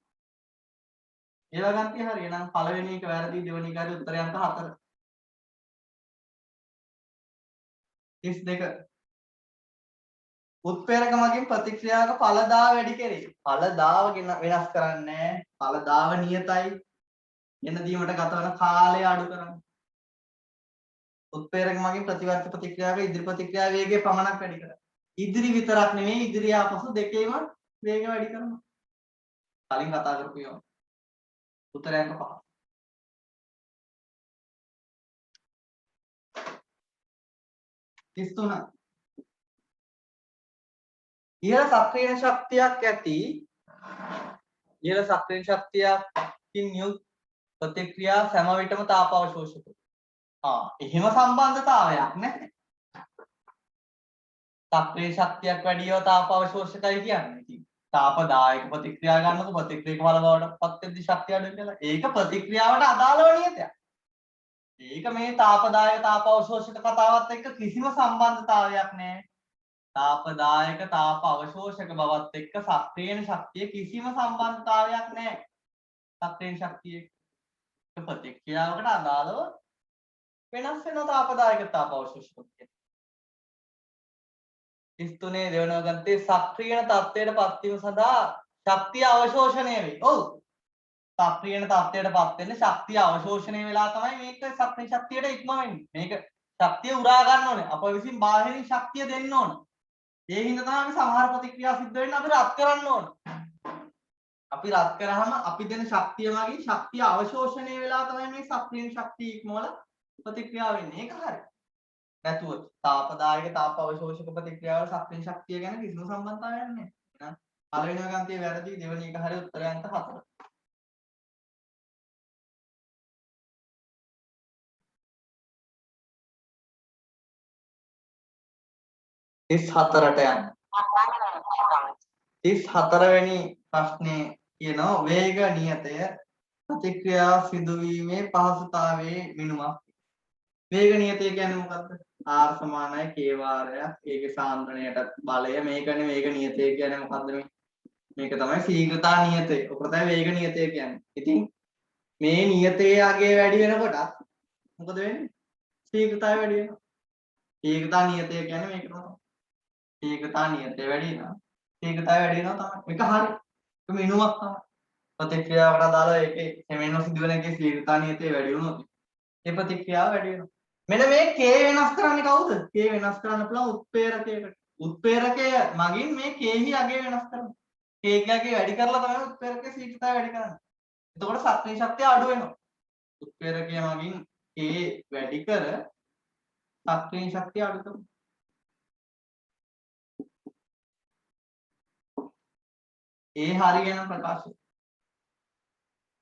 A: ඒවා ගන්තිය හරි. එහෙනම් පළවෙනි එක වැරදි, දෙවෙනි එකට උත්තරය අංක 4. 32 උත්ප්‍රේරක මගින් ප්‍රතික්‍රියාවක ඵලදාව වැඩි කෙරේ. ඵලදාව වෙනස් කරන්නේ ඵලදාව නියතයි. එන දීමට ගත වන කාලය අඩු කරනවා. උත්ප්‍රේරක මගින් ප්‍රතිවර්ත ප්‍රතික්‍රියාවක ඉදිරි ප්‍රතික්‍රියා වේගය පමණක් වැඩි කරනවා. ඉදිරි විතරක් නෙමෙයි ඉදිරිය ආපසු දෙකේම වේගය වැඩි කරනවා. කලින් කතා කරපු ඒවා. උත්තරය අංක 5. ඉස්තුන ඉහළ සක්‍රීය ශක්තියක් ඇති ඉහළ සක්‍රීය ශක්තියකින් යුත් ප්‍රතික්‍රියා සෑම විටම තාප අවශෝෂක. එහෙම සම්බන්ධතාවයක් නැහැ. සක්‍රීය ශක්තියක් වැඩිව තාප අවශෝෂකයි කියන්නේ. ඉතින් තාපදායක ප්‍රතික්‍රියා ගන්නකො ප්‍රතික්‍රියක වල බවට පත් වෙද්දී ශක්තිය අඩු වෙනවා. ඒක ප්‍රතික්‍රියාවට අදාළව නියතයක්. ඒක මේ තාපදායක තාප අවශෝෂක කතාවත් එක්ක කිසිම සම්බන්ධතාවයක් නැහැ. තාපදායක තාප අවශෝෂක බවත් එක්ක සක්‍රීය ශක්තිය කිසිම සම්බන්ධතාවයක් නැහැ. සක්‍රීය ශක්තිය ප්‍රතික්‍රියාවකට අදාළව වෙනස් වෙන තාපදායක තාප අවශෝෂක. ඉස්තුනේ දෙවන ගන්තේ සක්‍රීය තත්ත්වයට පත්වීම සඳහා ශක්තිය අවශෝෂණය වේ. ඔව්. සක්‍රීය තත්ත්වයට පත් වෙන්න ශක්තිය අවශෝෂණය වෙලා තමයි මේක සක්‍රීය ශක්තියට ඉක්ම වෙන්නේ. මේක ශක්තිය උරා ගන්න ඕනේ. අප විසින් බාහිරින් ශක්තිය දෙන්න ඕනේ. ඒ හින්දා තමයි අපි සමහර ප්‍රතික්‍රියා සිද්ධ වෙන්නේ අපි රත් කරන්න ඕනේ. අපි රත් කරාම අපි දෙන ශක්තිය වගේ ශක්තිය අවශෝෂණය වෙලා තමයි මේ සක්‍රීය ශක්තිය ඉක්මවල ප්‍රතික්‍රියා වෙන්නේ. ඒක හරි. නැතුව තාපදායක තාප අවශෝෂක ප්‍රතික්‍රියාවල සක්‍රීය ශක්තිය ගැන කිසිම සම්බන්ධතාවයක් නැහැ. එහෙනම් පළවෙනි වගන්තිය වැරදි, දෙවෙනි එක හරි, උත්තරය අංක 4. 34ට යන්න. 34 වෙනි ප්‍රශ්නේ කියනවා වේග නියතය ප්‍රතික්‍රියා සිදුවීමේ පහසුතාවයේ මිනුමක්. වේග නියතය කියන්නේ මොකක්ද? R සමානයි k වාරයක් ඒකේ සාන්ද්‍රණයට බලය. මේකනේ වේග නියතය කියන්නේ මොකද්ද මේ? මේක තමයි ශීඝ්‍රතා නියතය. ඔක තමයි වේග නියතය කියන්නේ. ඉතින් මේ නියතයේ අගය වැඩි වෙනකොට මොකද වෙන්නේ? ශීඝ්‍රතාවය වැඩි වෙනවා. ශීඝ්‍රතා නියතය කියන්නේ මේක තමයි. ශීඝ්‍රතා නියතය වැඩි වෙනවා. ශීඝ්‍රතාවය වැඩි වෙනවා තමයි. මේක හරි. ඒක මිනුමක් තමයි. ප්‍රතික්‍රියාවට අදාළව ඒකේ හැමෙන්න සිදුවෙන එකේ ශීඝ්‍රතා නියතය වැඩි වුණොත් ඒ ප්‍රතික්‍රියාව වැඩි වෙනවා. මෙන්න මේ k වෙනස් කරන්නේ කවුද? k වෙනස් කරන්න පුළුවන් උත්ප්‍රේරකයකට. උත්ප්‍රේරකය මගින් මේ k හි අගය වෙනස් කරනවා. k එකගේ වැඩි කරලා තමයි උත්ප්‍රේරකයේ ශීඝ්‍රතාවය වැඩි කරන්නේ. එතකොට සක්‍රීය ශක්තිය අඩු වෙනවා. උත්ප්‍රේරකය මගින් k වැඩි කර සක්‍රීය ශක්තිය අඩු කරනවා. ඒ හරි යන ප්‍රකාශය.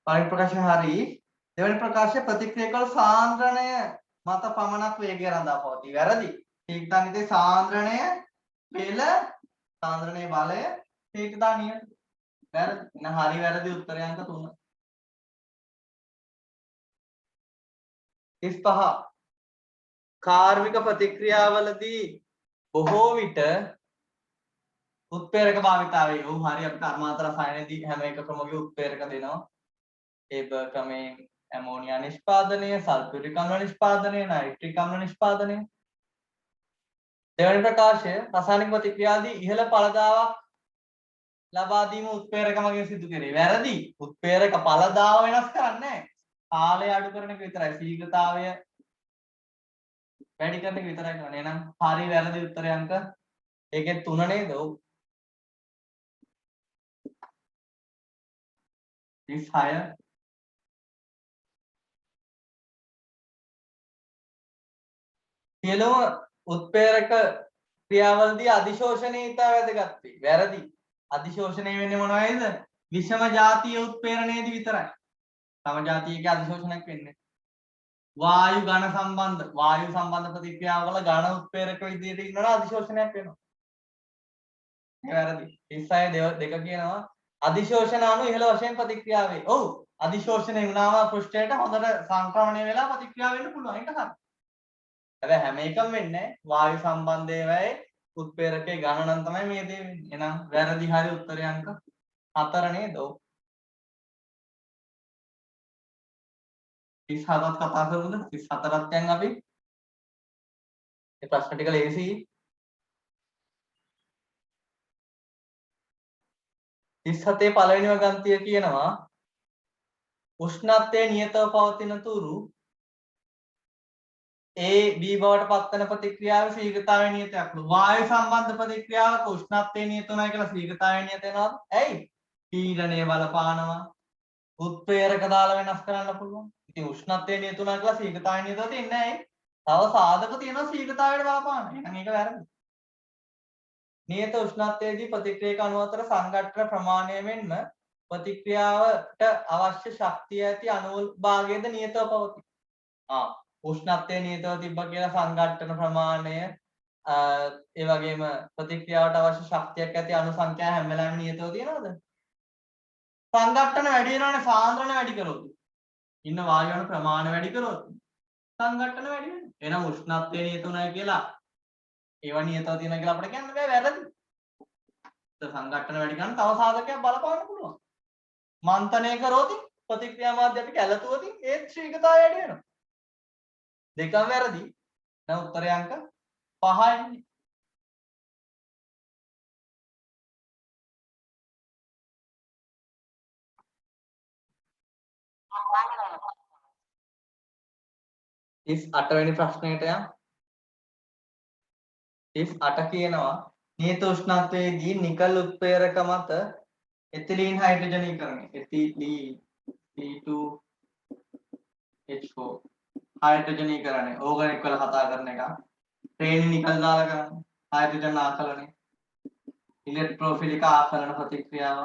A: පළවෙනි ප්‍රකාශය හරි. දෙවෙනි ප්‍රකාශය ප්‍රතික්‍රියකවල සාන්ද්‍රණය මත පමණක් වේගය රඳා පවතී. වැරදි. ශීඝ්‍රතානිතේ සාන්ද්‍රණය පෙළ සාන්ද්‍රණයේ බලය ශීඝ්‍රතා නියත. වැරදි. එහෙනම් හරි වැරදි උත්තරය අංක 3. 35 කාර්මික ප්‍රතික්‍රියාවලදී බොහෝ විට උත්ප්‍රේරක භාවිතා වේ. ඔව් හරි. අපි කර්මාන්ත රසායනයේදී හැම එකකමගේ උත්ප්‍රේරක දෙනවා. ඒබ ක්‍රමයෙන් ඇමෝනියා නිෂ්පාදනය, සල්ෆියුරික් අම්ල නිෂ්පාදනය, නයිට්‍රික් අම්ල නිෂ්පාදනය. දෙවැනි ප්‍රකාශය රසායනික ප්‍රතික්‍රියාදී ඉහළ ඵලදාවක්
B: ලබා දීම උත්ප්‍රේරකමකින් සිදු කෙරේ. වැරදි. උත්ප්‍රේරක ඵලදාව වෙනස් කරන්නේ නැහැ. කාලය අඩු කරන එක විතරයි. ශීඝ්‍රතාවය වැඩි කරන එක විතරයි කරන්නේ. එහෙනම් හරි වැරදි උත්තරය අංක ඒකේ 3 නේද? ඔව්. 36 සියලුම උත්ප්‍රේරක ක්‍රියාවලදී අධිශෝෂණය ඉතා වැදගත් වේ. වැරදි. අධිශෝෂණය වෙන්නේ මොනවයිද? විෂම ජාතීය උත්ප්‍රේරණයේදී විතරයි. සම ජාතීයකේ අධිශෝෂණයක් වෙන්නේ. වායු ඝන සම්බන්ධ ප්‍රතික්‍රියාවල ඝන උත්ප්‍රේරක විදියට ඉන්නවනම් අධිශෝෂණයක් වෙනවා. මේ වැරදි. 36 දෙක කියනවා අධිශෝෂණ අණු ඉහළ වශයෙන් ප්‍රතික්‍රියා වේ. ඔව්. අධිශෝෂණය වුණාම පෘෂ්ඨයට හොඳට සංක්‍රමණය වෙලා ප්‍රතික්‍රියා වෙන්න පුළුවන්. ඒක හරි. හැබැයි හැම එකම වෙන්නේ වායු සම්බන්ධ ඒවායේ උත්ප්‍රේරකයේ ඝන නම් තමයි මේ දේ වෙන්නේ. එහෙනම් වැරදි හරි උත්තරය අංක 4 නේද? ඔව්. 37ත් කතා කරමුද? 34ත් දැන් අපි මේ ප්‍රශ්න ටික ලේසි. 37 පළවෙනිම ග්‍රන්ථිය කියනවා උෂ්ණත්වයේ නියතව පවතින තුරු A B බවට පත්වන ප්‍රතික්‍රියාවේ ශීඝ්‍රතාවය නියතයක්. වායු සම්බන්ධ ප්‍රතික්‍රියාවක උෂ්ණත්වයේ නියත උනායි කියලා ශීඝ්‍රතාවය නියත වෙනවද? ඇයි? පීඩනය බලපානවා. උත්ප්‍රේරක දාලා වෙනස් කරන්න පුළුවන්. ඉතින් උෂ්ණත්වයේ නියත උනා කියලා ශීඝ්‍රතාවය නියත වෙන්නේ නැහැ. තව සාධක තියෙනවා ශීඝ්‍රතාවයට බලපාන. එහෙනම් ඒක වැරදි. නියත උෂ්ණත්වයේදී ප්‍රතික්‍රියක අණු අතර සංඝටන ප්‍රමාණය මෙන්ම ප්‍රතික්‍රියාවට අවශ්‍ය ශක්තිය ඇති අණු භාගයේද නියතව පවතී. උෂ්ණත්වයේ නියතව තිබ්බ කියලා සංඝටන ප්‍රමාණය ඒ වගේම ප්‍රතික්‍රියාවට අවශ්‍ය ශක්තියක් ඇති අණු සංඛ්‍යාව හැම වෙලාවෙම නියතව තියනවද? සංඝටන වැඩි වෙනවනේ සාන්ද්‍රණ වැඩි කරොත්. ඉන්න වායු අණු ප්‍රමාණය වැඩි කරොත් සංඝටන වැඩි වෙනවා. එහෙනම් උෂ්ණත්වයේ නියත උනායි කියලා ඒව නියතව තියෙනවා කියලා අපිට කියන්න බෑ වැරදි. සංඝටන වැඩි කරන තව සාධකයක් බලපාන්න පුළුවන්. මන්තනය කරොත් ප්‍රතික්‍රියා මාධ්‍ය අපි කැළතුවොත් ඒත් ශීඝ්‍රතාවය වැඩි වෙනවා. දෙකම වැරදි. දැන් උත්තරය අංක 5යි. ඉස් 8 වෙනි ප්‍රශ්නයට යම් 38 කියනවා නියත උෂ්ණත්වයේදී නිකල් උත්ප්‍රේරක මත එතිලීන් හයිඩ්‍රජනීකරණය එතිලීන් C2H4 හයිඩ්‍රජනීකරණය ඕගනික් වල කතා කරන එක ට්‍රේනි නිකල් දාලා කරන්නේ හයිඩ්‍රජන් ආකලනය ඉලෙක්ට්‍රෝෆිලික ආකලන ප්‍රතික්‍රියාව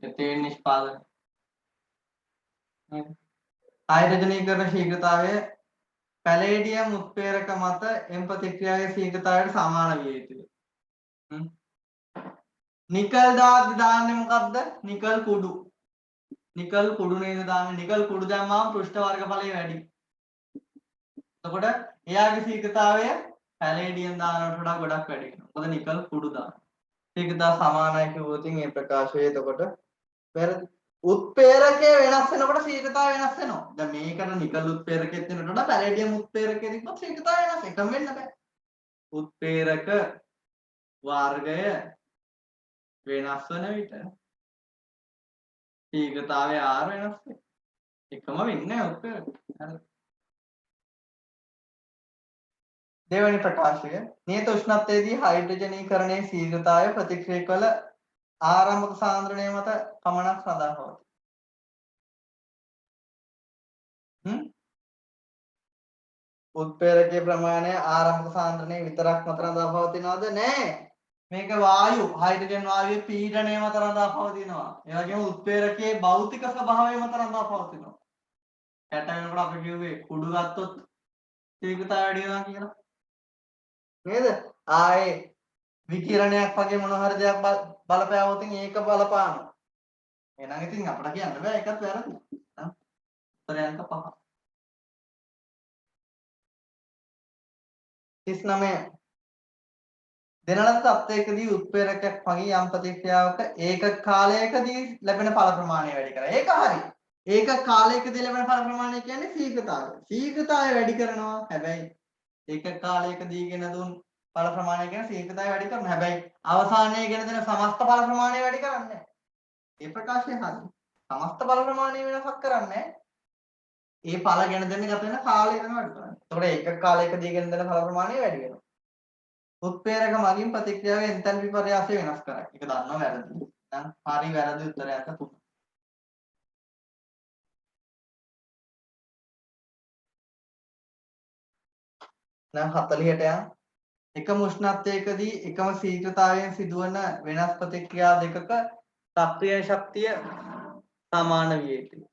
B: එතේන් නිෂ්පාදනය හයිඩ්‍රජනීකරණ ශීඝ්‍රතාවය පැලේඩියම් උත්ප්‍රේරක මත එම් ප්‍රතික්‍රියාවේ ශීඝ්‍රතාවයට සමාන විය යුතුය. නිකල් දාන්නේ මොකද්ද? නිකල් කුඩු. නිකල් කුඩු නේද දාන්නේ? නිකල් කුඩු දැම්මම පෘෂ්ඨ වර්ගඵලය වැඩි. එතකොට එයාගේ ශීඝ්‍රතාවය පැලේඩියම් දානකට වඩා ගොඩක් වැඩි වෙනවා. මොකද නිකල් කුඩු දාන. ශීඝ්‍රතාව සමානයි කිව්වොත් මේ ප්‍රකාශය එතකොට වැරදි. උත්ප්‍රේරකය වෙනස් වෙනකොට ශීඝ්‍රතාවය වෙනස් වෙනවා. දැන් මේකට නිකල් උත්ප්‍රේරකෙත් වෙනකොට වඩා පැලේඩියම් උත්ප්‍රේරකෙ තිබ්බොත් ශීඝ්‍රතාවය වෙනස්. එකම වෙන්න බෑ. උත්ප්‍රේරක වර්ගය වෙනස් වන විට ශීඝ්‍රතාවය R වෙනස් වෙනවා. එකම වෙන්නේ නැහැ උත්ප්‍රේරක. හරි. දෙවැනි ප්‍රකාශය නියත උෂ්ණත්වයේදී හයිඩ්‍රජනීකරණයේ ශීඝ්‍රතාවය ප්‍රතික්‍රියකවල ආරම්භක සාන්ද්‍රණය මත පමණක් සඳහන් පවතී. උත්ප්‍රේරකයේ ප්‍රමාණය ආරම්භක සාන්ද්‍රණයේ විතරක් මත රඳා පවතිනවද? නැහැ. මේක වායු හයිඩ්‍රජන් වායුවේ පීඩනය මත රඳා පවතිනවා. ඒ වගේම උත්ප්‍රේරකයේ භෞතික ස්වභාවය මත රඳා පවතිනවා. කැට වෙනකොට අපි කිව්වේ කුඩු ගත්තොත් ශීඝ්‍රතාවය වැඩි වෙනවා කියලා. නේද? ආයේ විකිරණයක් වගේ මොන හරි දෙයක් බලපෑවොත් ඒක බලපානවා. එහෙනම් ඉතින් අපිට කියන්න බෑ ඒකත් වැරදි. උත්තරය අංක 5. 39 දෙන ලද තත්ත්වයකදී උත්ප්‍රේරකයක් මගින් යම් ප්‍රතික්‍රියාවක ඒකක කාලයකදී ලැබෙන ඵල ප්‍රමාණය වැඩි කරා. ඒක හරි. ඒකක කාලයකදී ලැබෙන ඵල ප්‍රමාණය කියන්නේ ශීඝ්‍රතාවය. ශීඝ්‍රතාවය වැඩි කරනවා. හැබැයි ඒකක කාලයකදී ගෙන දුන්
A: ඵල ප්‍රමාණය කියන ශීඝ්‍රතාවය වැඩි කරනවා. හැබැයි අවසානයේ ගෙන දෙන සමස්ත ඵල ප්‍රමාණය වැඩි කරන්නේ නැහැ. ඒ ප්‍රකාශය හරි. සමස්ත ඵල ප්‍රමාණය වෙනසක් කරන්නේ නැහැ. ඒ ඵල ගෙන දෙන්න ගත වෙන කාලය තමයි වැඩි කරන්නේ. ඒතකොට එකක කාලයකදී ගෙන දෙන ඵල ප්‍රමාණය වැඩි වෙනවා. උත්ප්‍රේරක මගින් ප්‍රතික්‍රියාවේ එන්තැල්පි පරයාසය වෙනස් කරයි. ඒක දන්නවා වැරදි. දැන් හරි වැරදි උත්තරයක් තුන. දැන් 40ට යන්න. එකම උෂ්ණත්වයකදී එකම ශීඝ්‍රතාවයෙන් සිදුවන වෙනස් ප්‍රතික්‍රියා දෙකක සක්‍රීය ශක්තිය සමාන විය යුතුයි.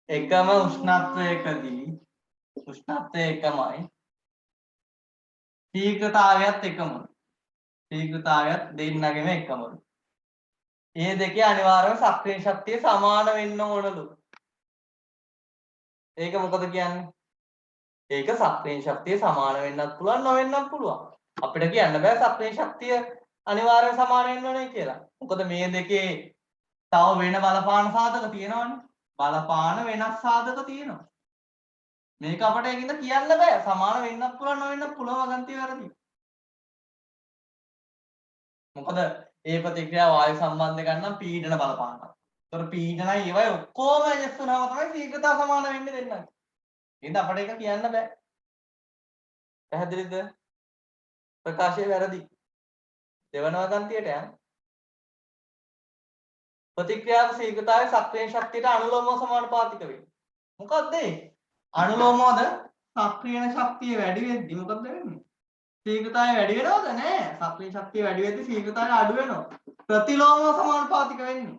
A: එකම උෂ්ණත්වයකදී උෂ්ණත්වය එකමයි ශීඝ්‍රතාවයත් එකමයි. ශීඝ්‍රතාවයත් දෙන්නගෙම එකමයි. මේ දෙකේ අනිවාර්යව සක්‍රීය ශක්තිය සමාන වෙන්න ඕනලු. ඒක මොකද කියන්නේ? ඒක සක්‍රීය ශක්තිය සමාන වෙන්නත් පුළුවන් නොවෙන්නත් පුළුවන්. අපිට කියන්න බෑ සක්‍රීය ශක්තිය අනිවාර්යයෙන් සමාන වෙන්න ඕනේ කියලා. මොකද මේ දෙකේ තව වෙන බලපාන සාධක තියෙනවනේ. බලපාන වෙනස් සාධක තියෙනවා. මේක අපිට ඒකින්ද කියන්න බෑ. සමාන වෙන්නත් පුළුවන් නොවෙන්නත් පුළුවන් වගන්තිය වැරදි. මොකද ඒ ප්‍රතික්‍රියාව වායු සම්බන්ධ ගන්න පීඩන බලපානවා. ඒතර පීඩනයි ඒවයි ඔක්කොම ඇඩ්ජස්ට් වුණාම තමයි ශීඝ්‍රතාව සමාන වෙන්නේ දෙන්නත්. එහෙනම් අපිට ඒක කියන්න බෑ. පැහැදිලිද? ප්‍රකාශය වැරදි. දෙවන වගන්තියට යන්න. ප්‍රතික්‍රියාව ශීඝ්‍රතාවයේ සක්‍රීය ශක්තියට අනුලෝමව සමානුපාතික වේ. මොකක්ද ඒ? අනුලෝමවද සක්‍රීය ශක්තිය වැඩි වෙද්දි මොකද වෙන්නේ? ශීඝ්‍රතාවය වැඩි වෙනවද? නෑ. සක්‍රීය ශක්තිය වැඩි වෙද්දි ශීඝ්‍රතාවය අඩු වෙනවා. ප්‍රතිලෝමව සමානුපාතික වෙන්නේ.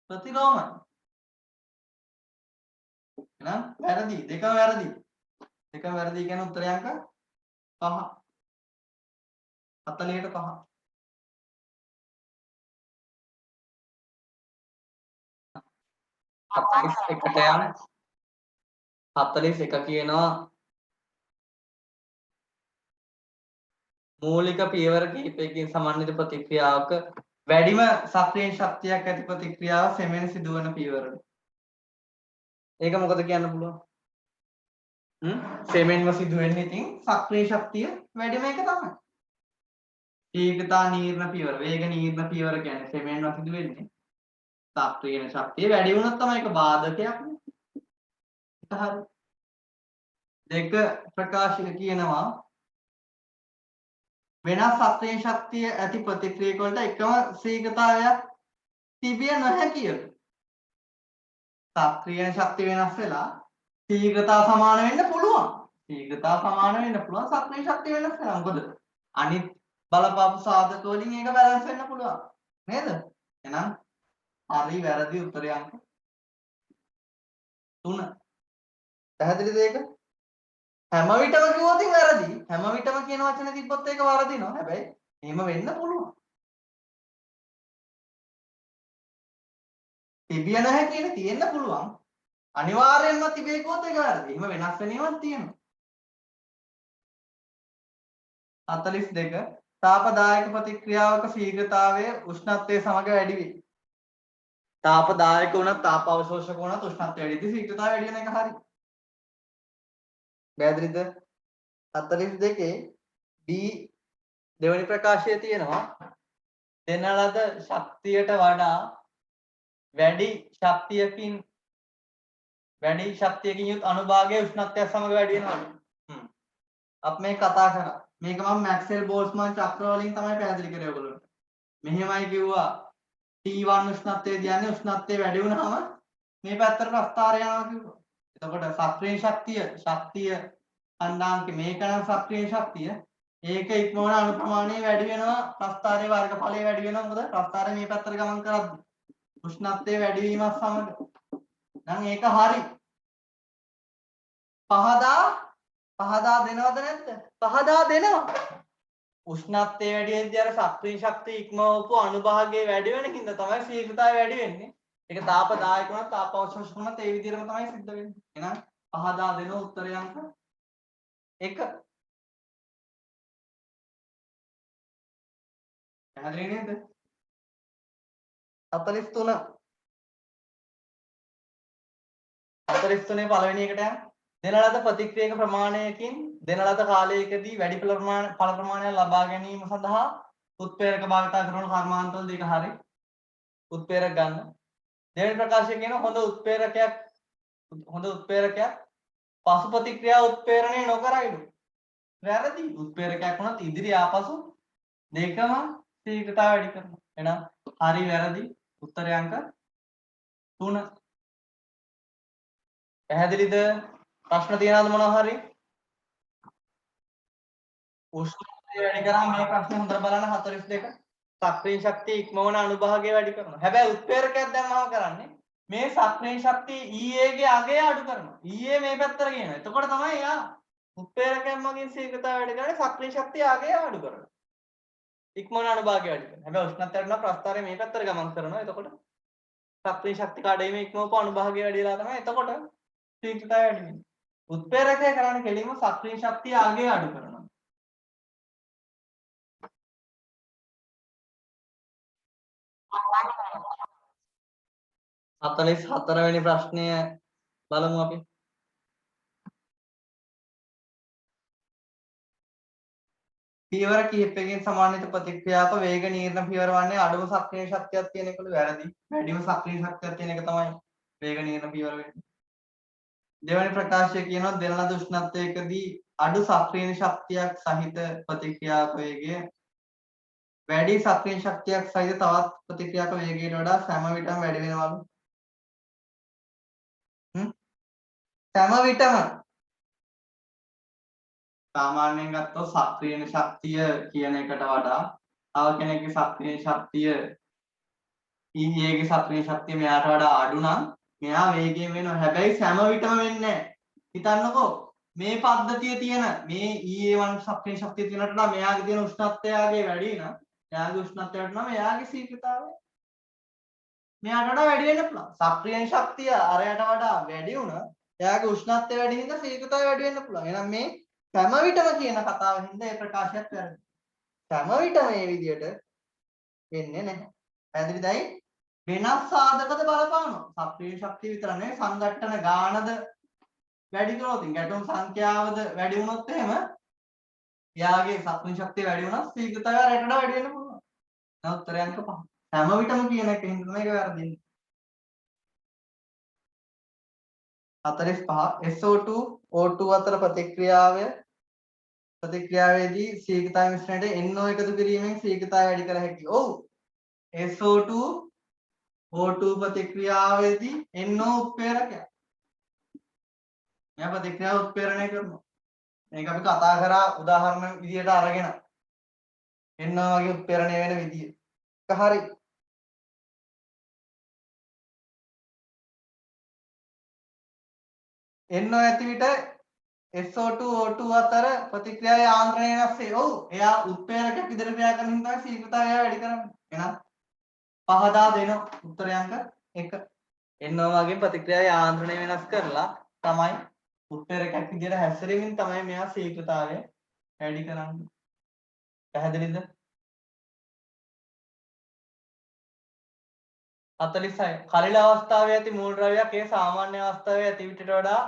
A: ප්‍රතිලෝමයි. එහෙනම් වැරදි. දෙකම වැරදි. දෙකම වැරදි කියන උත්තරය අංක 5. 40ට 5. 41ට යන්න. 41 කියනවා මූලික පියවර කිහිපයකින් සමන්විත ප්‍රතික්‍රියාවක වැඩිම සක්‍රීය ශක්තියක් ඇති ප්‍රතික්‍රියාව සෙමෙන් සිදුවන පියවරද. ඒක මොකද කියන්න පුළුවන්? සෙමෙන්ම සිදුවෙන්නේ ඉතින් සක්‍රීය ශක්තිය වැඩිම එක තමයි. ශීඝ්‍රතා නීර්ණ පියවර, වේග නීර්ණ පියවර කියන්නේ සෙමෙන්ම සිදුවෙන්නේ. සක්‍රීය ශක්තිය වැඩි වුණොත් තමයි ඒක බාධකයක් නේ. හරි. දෙක ප්‍රකාශය කියනවා වෙනස් සක්‍රීය ශක්තිය ඇති ප්‍රතික්‍රියක වලට එකම ශීඝ්‍රතාවයක් තිබිය නොහැකිය. සක්‍රීය ශක්තිය වෙනස් වෙලා ශීඝ්‍රතාව සමාන වෙන්න පුළුවන්. ශීඝ්‍රතාව සමාන වෙන්න පුළුවන් සක්‍රීය ශක්තිය වෙනස් වෙනවා. මොකද අනිත් බලපාපු සාධක වලින් ඒක බැලන්ස් වෙන්න පුළුවන්. නේද? එහෙනම් හරි වැරදි උත්තරය අංක 3. පැහැදිලිද ඒක? හැම විටම කිව්වොත් වැරදි. හැම විටම කියන වචනේ තිබ්බොත් ඒක වරදිනවා. හැබැයි එහෙම වෙන්න පුළුවන්. තිබිය නැහැ කියන තියෙන්න පුළුවන්. අනිවාර්යෙන්ම තිබේ කිව්වොත් ඒක වැරදි. එහෙම වෙනස් වෙන ඒවාත් තියෙනවා. 42 තාපදායක ප්‍රතික්‍රියාවක ශීඝ්‍රතාවය උෂ්ණත්වය සමග වැඩි වේ. තාපදායක වුණත් තාප අවශෝෂක වුණත් උෂ්ණත්වය වැඩි දී ශීඝ්‍රතාවය වැඩි වෙන එක හරි. පැහැදිලිද? 42 B දෙවැනි ප්‍රකාශයේ තියෙනවා දෙන ලද ශක්තියට වඩා වැඩි ශක්තියකින් යුත් අනුභාගයේ උෂ්ණත්වය සමග වැඩි වෙනවා. අපි මේ කතා කරා. මේක මම මැක්ස්වෙල් බෝල්ට්ස්මන් චක්‍ර වලින් තමයි පැහැදිලි කරේ ඔයගොල්ලන්ට. මෙහෙමයි කිව්වා T1 උෂ්ණත්වය කියන්නේ උෂ්ණත්වය වැඩි වුණාම මේ පැත්තට ප්‍රස්ථාරය යනවා කිව්වා. එතකොට සක්‍රීය ශක්තිය අණ්ඩාංක මේක නම් සක්‍රීය ශක්තිය ඒක ඉක්මවන අණු ප්‍රමාණය වැඩි වෙනවා ප්‍රස්ථාරයේ වර්ගඵලය වැඩි වෙනවා. මොකද ප්‍රස්ථාරය මේ පැත්තට ගමන් කරද්දී උෂ්ණත්වය වැඩි වීමත් සමග නම් ඒක හරි. පහදා දෙනවද නැද්ද? පහදා දෙනවා. උෂ්ණත්වය වැඩි වෙද්දී අර සක්‍රීය ශක්තිය ඉක්මවපු අනුභාගයේ වැඩි වෙන හින්දා තමයි ශීඝ්‍රතාවය වැඩි වෙන්නේ. ඒක තාපදායක වුණත් තාප අවශෝෂක වුණත් ඒ විදිහටම තමයි සිද්ධ වෙන්නේ. එහෙනම් පහදා දෙන උත්තරය අංක 1. පැහැදිලි නේද? 43
B: 43 පළවෙනි එකට යන්න. දෙන ලද ප්‍රතික්‍රියක ප්‍රමාණයකින් දෙන ලද කාලයකදී වැඩි ඵල ප්‍රමාණයක් ලබා ගැනීම සඳහා උත්ප්‍රේරක භාවිතා කරන කර්මාන්තවල දෙක හරි උත්ප්‍රේරක ගන්න. දෙවෙනි ප්‍රකාශය කියන හොඳ උත්ප්‍රේරකයක් පසු ප්‍රතික්‍රියා උත්ප්‍රේරණය නොකරයිලු. වැරදි. උත්ප්‍රේරකයක් වුණත් ඉදිරි ආපසු දෙකම ශීඝ්‍රතාවය වැඩි කරනවා. එහෙනම් හරි වැරදි උත්තරය අංක 3. පැහැදිලිද? ප්‍රශ්න තියනවද මොනවා හරි? උෂ්ණත්වය වැඩි කරාම මේ ප්‍රශ්නේ හොඳට බලන්න 42. සක්‍රීය ශක්තිය ඉක්මවන අනුභාගය වැඩි කරනවා. හැබැයි උත්ප්‍රේරකයක් දැන් මම කරන්නේ මේ සක්‍රීය ශක්තිය EA ගේ අගය අඩු කරනවා. EA මේ පැත්තට ගේනවා. එතකොට තමයි එයා උත්ප්‍රේරකයක් මගින් ශීඝ්‍රතාවය වැඩි කරන්නේ සක්‍රීය ශක්තිය අගය අඩු කරනවා. ඉක්මවන අනුභාගය වැඩි කරනවා. හැබැයි උෂ්ණත්වය වැඩි නම් ප්‍රස්ථාරය මේ පැත්තට ගමන් කරනවා. එතකොට සක්‍රීය ශක්ති කඩේම ඉක්මවපු අනුභාගය වැඩි වෙලා තමයි එතකොට ශීඝ්‍රතාවය වැඩි වෙන්නේ. උත්ප්‍රේරකය කරන්නේ කෙලින්ම සක්‍රීය ශක්තිය අගය අඩු කරනවා. 44 වෙනි ප්‍රශ්නය බලමු අපි. පියවර කිහිපයකින් සමාන්විත ප්‍රතික්‍රියාවක වේග නීරණ පියවර වන්නේ අඩුම සක්‍රීය ශක්තියක් තියෙන එකලු වැරදි. වැඩිම සක්‍රීය ශක්තියක් තියෙන එක තමයි වේග නීරණ පියවර වෙන්නේ. දෙවැනි ප්‍රකාශය කියනවා දෙන ලද උෂ්ණත්වයකදී අඩු සක්‍රීය ශක්තියක් සහිත ප්‍රතික්‍රියාවක වේගය වැඩි සක්‍රීය ශක්තියක් සහිත තවත් ප්‍රතික්‍රියාවක වේගයට වඩා සෑම විටම වැඩි වෙනවලු. සෑම විටම සාමාන්‍යයෙන් ගත්තොත් සක්‍රීය ශක්තිය කියන එකට වඩා තව කෙනෙක්ගේ සක්‍රීය ශක්තිය EA ගේ සක්‍රීය ශක්තිය මෙයාට වඩා අඩු නම් මෙයා වේගයෙන් වෙනවා. හැබැයි සෑම විටම වෙන්නේ නැහැ. හිතන්නකෝ මේ පද්ධතිය තියෙන මේ EA1 සක්‍රීය ශක්තිය තියෙනට නම් මෙයාගේ තියෙන උෂ්ණත්වයගේ වැඩි නම් එයාගේ උෂ්ණත්වයට නම් එයාගේ ශීඝ්‍රතාවය මෙයාට වඩා වැඩි වෙන්න පුළුවන්. සක්‍රීය ශක්තිය අරයට වඩා වැඩි වුණා එයාගේ උෂ්ණත්වය වැඩි හින්දා ශීඝ්‍රතාවය වැඩි වෙන්න පුළුවන්. එහෙනම් මේ හැම විටම කියන කතාවෙන් හින්දා මේ ප්‍රකාශයත් වැරදි. හැම විටම මේ විදියට වෙන්නේ නැහැ. පැහැදිලිදයි? වෙනස් සාධකද බලපානවා. සක්‍රීය ශක්තිය විතර නෙවෙයි සංඝට්ටන ගානද වැඩි කරොත් ගැටුම් සංඛ්‍යාවද වැඩි වුණොත් එහෙම එයාගේ සක්‍රීය ශක්තිය වැඩි වුණා ශීඝ්‍රතාවය අරයට වඩා වැඩි වෙන්න පුළුවන්. දැන් උත්තරය අංක 5. හැම විටම කියන එක හින්දා මේක වැරදින්නේ. 45 SO2 O2 අතර ප්‍රතික්‍රියාවේදී ශීඝ්‍රතාව මිශ්‍රණයට NO එකතු කිරීමෙන් ශීඝ්‍රතාවය වැඩි කර හැකියි. ඔව්. SO2 O2 ප්‍රතික්‍රියාවේදී NO උත්ප්‍රේරකයක්. මෙයා ප්‍රතික්‍රියාව උත්ප්‍රේරණය කරනවා. මේක අපි කතා කරා උදාහරණ විදියට අරගෙන. NO වගේ උත්ප්‍රේරණය වෙන විදිය. ඒක හරි. NO ඇති විට SO2 O2 අතර ප්‍රතික්‍රියාවේ ආන්දරණය වෙනස් වේ. ඔව්. එයා උත්ප්‍රේරකයක් විදියට ක්‍රියා කරන හින්දා ශීඝ්‍රතාවය වැඩි කරන්නේ. එහෙනම් පහදා දෙන උත්තරය අංක 1. NO වගේ ප්‍රතික්‍රියාවේ ආන්දරණය වෙනස් කරලා තමයි උත්ප්‍රේරකයක් විදියට හැසිරීමෙන් තමයි මෙයා ශීඝ්‍රතාවය වැඩි කරන්නේ. පැහැදිලිද? 46. කලිල අවස්ථාවේ ඇති මූල ද්‍රව්‍යයක් ඒ සාමාන්‍ය අවස්ථාවේ ඇති විටට වඩා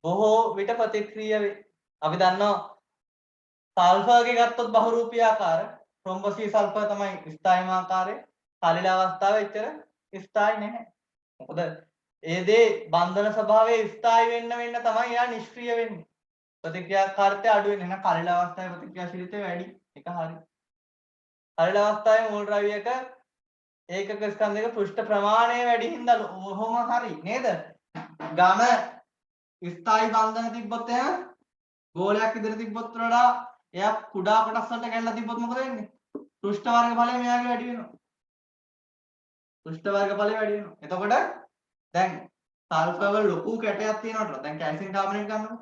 B: බොහෝ විට ප්‍රතික්‍රිය වේ. අපි දන්නවා සල්ෆර්ගේ ගත්තොත් බහුරූපී ආකාර රොම්බසී සල්ෆර් තමයි ස්ථායමාකාරය. කලිල අවස්ථාවේ එච්චර ස්ථායි නැහැ. මොකද ඒ දේ බන්ධන ස්වභාවයේ ස්ථායි වෙන්න තමයි එයා නිෂ්ක්‍රීය වෙන්නේ. ප්‍රතික්‍රියාකාරීත්වය අඩු වෙන. එහෙනම් කලිල අවස්ථාවේ ප්‍රතික්‍රියාශීලීත්වය වැඩි. ඒක හරි. කලිල අවස්ථාවේ මූල ද්‍රව්‍යයක ඒකක ස්කන්ධයක පෘෂ්ඨ ප්‍රමාණය වැඩි හින්දා ඔහොම හරි නේද? ඝන ස්ථායි බන්ධන තිබ්බොත් එහෙම ගෝලයක් ඉදිරිය තිබ්බොත් වඩා එයා කුඩා කොටස් වලට කැඩලා තිබ්බොත් මොකද වෙන්නේ? පෘෂ්ඨ වර්ග ඵලය මෙයාගේ වැඩි වෙනවා. පෘෂ්ඨ වර්ග ඵලය වැඩි වෙනවා. එතකොට දැන් සල්ෆර් වල ලොකු කැටයක් තියෙනවට දැන් කැල්සියම් කාබනේට් ගන්නකො.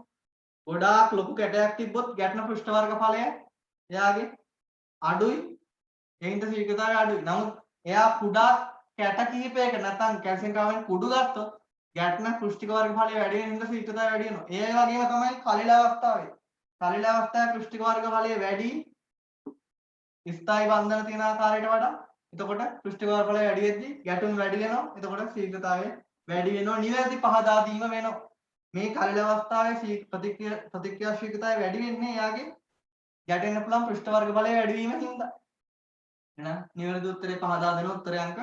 B: ගොඩාක් ලොකු කැටයක් තිබ්බොත් ගැටෙන පෘෂ්ඨ වර්ග ඵලය එයාගේ අඩුයි. ඒ හින්දා ශීඝ්‍රතාවය අඩුයි. නමුත් එයා කුඩා කැට කිහිපයක නැත්නම් කැල්සියම් කාබනේට් කුඩු ගත්තොත් ගැටෙන පෘෂ්ඨික වර්ග ඵලය වැඩි වෙන හින්දා ශීඝ්‍රතාවය වැඩි වෙනවා. ඒ වගේම තමයි කලිල අවස්ථාවේ. කලිල අවස්ථාවේ පෘෂ්ඨික වර්ග ඵලය වැඩි ස්ථායි බන්ධන තියෙන ආකාරයට වඩා. එතකොට පෘෂ්ඨික වර්ග ඵලය වැඩි වෙද්දී ගැටුම් වැඩි වෙනවා. එතකොට ශීඝ්‍රතාවය
A: වැඩි වෙනවා නිවැරදි පහදා දීම වෙනවා. මේ කලින අවස්ථාවේ ප්‍රතික්‍රියාශීලතාවය වැඩි වෙන්නේ එයාගේ ගැටෙන්න පුළුවන් පෘෂ්ඨ වර්ග බලය වැඩි වීම හින්දා. එහෙනම් නිවැරදි උත්තරේ පහදා දෙන උත්තරය අංක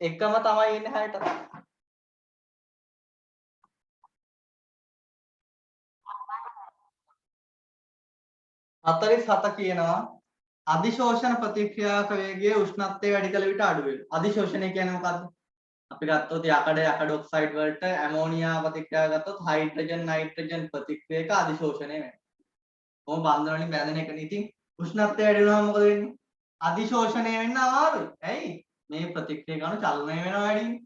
A: එකම තමයි එන්නේ 6ට. 47 කියනවා අධිශෝෂණ ප්‍රතික්‍රියාවක වේගයේ උෂ්ණත්වය වැඩි කළ විට අඩු වෙනවා. අධිශෝෂණය කියන්නේ මොකද්ද? අපි ගත්තොත් යකඩ ඔක්සයිඩ් වලට ඇමෝනියා ප්‍රතික්‍රියාව ගත්තොත් හයිඩ්‍රජන් නයිට්‍රජන් ප්‍රතික්‍රියක අධිශෝෂණය වෙනවා. කොහොම බන්ධන වලින් බැඳෙන එකනේ. ඉතින් උෂ්ණත්වය වැඩි වුණාම මොකද වෙන්නේ? අධිශෝෂණය වෙන්න අමාරුයි. ඇයි? මේ ප්‍රතික්‍රියක අණු චලනය වෙනවා වැඩිනේ.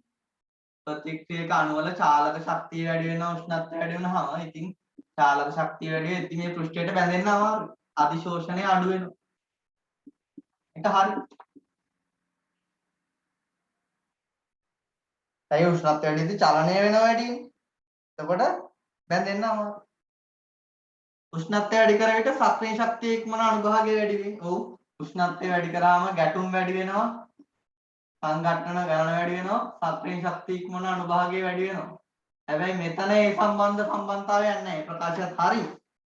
A: ප්‍රතික්‍රියක අණු වල චාලක ශක්තිය වැඩි වෙනවා උෂ්ණත්වය වැඩි වුණාම. ඉතින් චාලක ශක්තිය වැඩි වෙද්දි මේ පෘෂ්ඨයට බැඳෙන්න අමාරුයි. අධිශෝෂණය අඩු වෙනවා. ඒක හරි. ඇයි උෂ්ණත්වය වැඩි වෙද්දි චලනය වෙනවා වැඩිනේ. එතකොට බැඳෙන්න අමාරුයි. උෂ්ණත්වය වැඩි කර විට සක්‍රීය ශක්තිය ඉක්මන අනුභාගය වැඩි වෙයි. ඔව්. උෂ්ණත්වය වැඩි කරාම ගැටුම් වැඩි වෙනවා. සංඝටන ගණන වැඩි වෙනවා. සක්‍රීය ශක්තිය ඉක්මන අනුභාගය වැඩි වෙනවා. හැබැයි මෙතන ඒ සම්බන්ධතාවයක් නැහැ. ප්‍රකාශයත් හරි.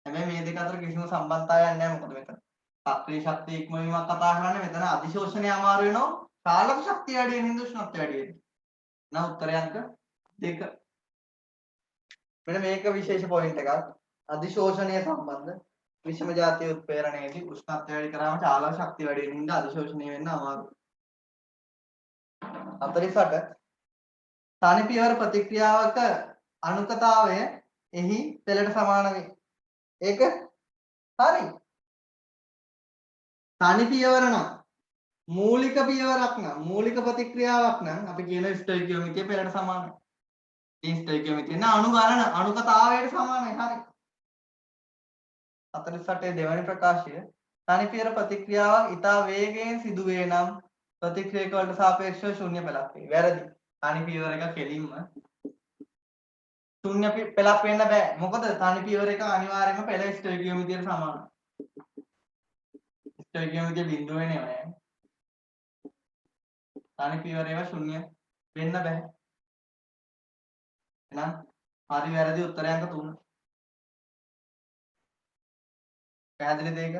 A: හැබැයි මේ දෙක අතර කිසිම සම්බන්ධතාවයක් නැහැ. මොකද මෙතන සක්‍රීය ශක්තිය ඉක්මවීමක් කතා කරන්නේ. මෙතන අධිශෝෂණය අමාරු වෙනවා. චාලක ශක්තිය වැඩි වෙන හින්දා උෂ්ණත්වය වැඩි වෙනවා. නම් උත්තරය අංක 2. මෙන්න මේක විශේෂ පොයින්ට් එකක්. අධිශෝෂණය සම්බන්ධ විෂම ජාතිය උත්ප්‍රේරණයේදී උෂ්ණත්වය වැඩි කරාම චාලක ශක්තිය වැඩි වෙන හින්දා අධිශෝෂණය වෙන්න අමාරුයි. 48 තනි පියවර ප්‍රතික්‍රියාවක අනුකතාවය එහි පෙළට සමාන වේ. ඒක හරි. තනි පියවර නම් මූලික පියවරක් නම් මූලික ප්‍රතික්‍රියාවක් නම් අපි කියන ස්ටොයිකියෝමීටරය පෙළට සමානයි. ඉතින් ස්ටොයිකියෝමීටරය න අණු ගණන අනුකතාවයට සමානයි. හරි. 48 දෙවැනි ප්‍රකාශය තනි පියවර ප්‍රතික්‍රියාවක් ඉතා වේගයෙන් සිදු වේ නම් ප්‍රතික්‍රියක වලට සාපේක්ෂව ශුන්‍ය පෙළක් වේ. වැරදි. තනි පියවර එක කෙලින්ම ශුන්‍ය පෙළක් වෙන්න බෑ. මොකද තනි පියවර එක අනිවාර්යයෙන්ම පෙළ ස්ටොයිකියෝමීටරයට සමානයි. ස්ටොයිකියෝමීටරය බිඳුව වෙන්නේ නැහැ. තනි පියවර ඒවා ශුන්‍ය වෙන්න බෑ. එහෙනම් හරි වැරදි උත්තරය අංක 3. පැහැදිලිද ඒක?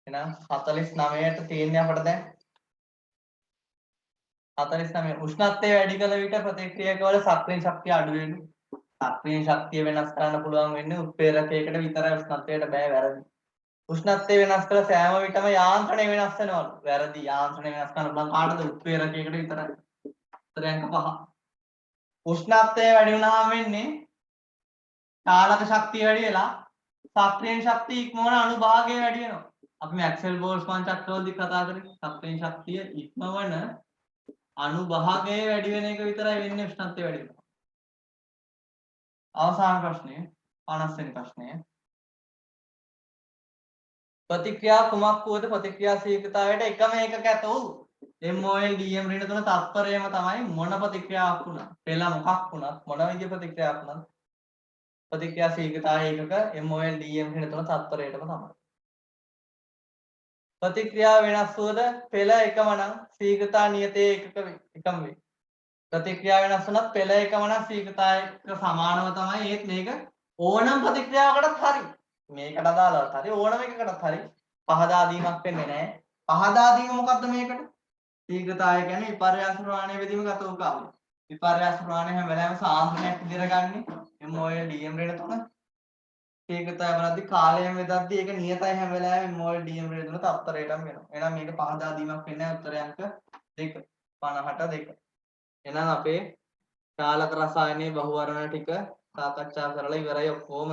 A: එහෙනම් 49ට තියෙන්නේ අපිට දැන් 49 උෂ්ණත්වය වැඩි කළ විට ප්‍රතික්‍රියකවල සක්‍රීය ශක්තිය අඩු වෙනවා. සක්‍රීය ශක්තිය වෙනස් කරන්න පුළුවන් වෙන්නේ උත්ප්‍රේරකයකට විතරයි. උෂ්ණත්වයට බෑ. වැරදි. උෂ්ණත්වය වෙනස් කළ සෑම විටම යාන්ත්‍රණය වෙනස් වෙනවලු. වැරදි. යාන්ත්‍රණය වෙනස් කරන්න පුළුවන් කාටද? උත්ප්‍රේරකයකට විතරයි. උත්තරය අංක 5. උෂ්ණත්වය වැඩි වුණාම වෙන්නේ චාලක ශක්තිය වැඩි වෙලා සක්‍රීය ශක්තිය ඉක්මවන අනුභාගය වැඩි වෙනවා. අපි මැක්ස්වෙල් බෝල්ට්ස්මන් චක්‍රවලදී කතා කරේ සක්‍රීය ශක්තිය ඉක්මවන අනුභාගය වැඩි වෙන එක විතරයි වෙන්නේ උෂ්ණත්වය වැඩි වෙනවා. අවසාන ප්‍රශ්නය 50 වෙනි ප්‍රශ්නය. ප්‍රතික්‍රියා කුමක් වුවද ප්‍රතික්‍රියා ශීඝ්‍රතාවයට එකම ඒකක ඇත වූ MOL DM ඍණ තුන තත්පරයම තමයි මොන ප්‍රතික්‍රියාවක් වුණත් පෙළ මොකක් වුණත් මොන විදිහේ ප්‍රතික්‍රියාවක් වුණත් ප්‍රතික්‍රියා ශීඝ්‍රතාවය ඒකක MOL DM ඍණ තුන තත්පරයටම තමයි. ප්‍රතික්‍රියාව වෙනස් වුවද පෙළ එකම නම් ශීඝ්‍රතා නියතයේ එකම වේ. ප්‍රතික්‍රියාව වෙනස් වුණත් පෙළ එකම නම් ශීඝ්‍රතාවයක සමානව තමයි. ඒත් මේක ඕනම ප්‍රතික්‍රියාවකටත් හරි. මේකට අදාළවත් හරි ඕනම එකකටත් හරි පහදා දීමක් වෙන්නේ නැහැ. පහදා දීම මොකද්ද මේකට? ශීඝ්‍රතාවය කියන්නේ විපර්යාස ප්‍රමාණය බෙදීම ගතෝකාරය. විපර්යාස ප්‍රමාණය හැම වෙලාවෙම සාන්ද්‍රණයක් විදිහට ගන්නෙ. MOL DM ඍණ තුන. ශීඝ්‍රතාවය බලද්දී කාලයෙන් බෙදද්දී ඒක නියතයි හැම වෙලාවෙම MOL DM ඍණ තුන තත්පරයටම වෙනවා. එහෙනම් මේක පහදා දීමක් වෙන්නේ නැහැ. උත්තරය අංක 2. 52. එහෙනම් අපේ චාලක රසායනයේ බහුවර්ණ ටික සාකච්ඡා කරලා ඉවරයි ඔක්කොම.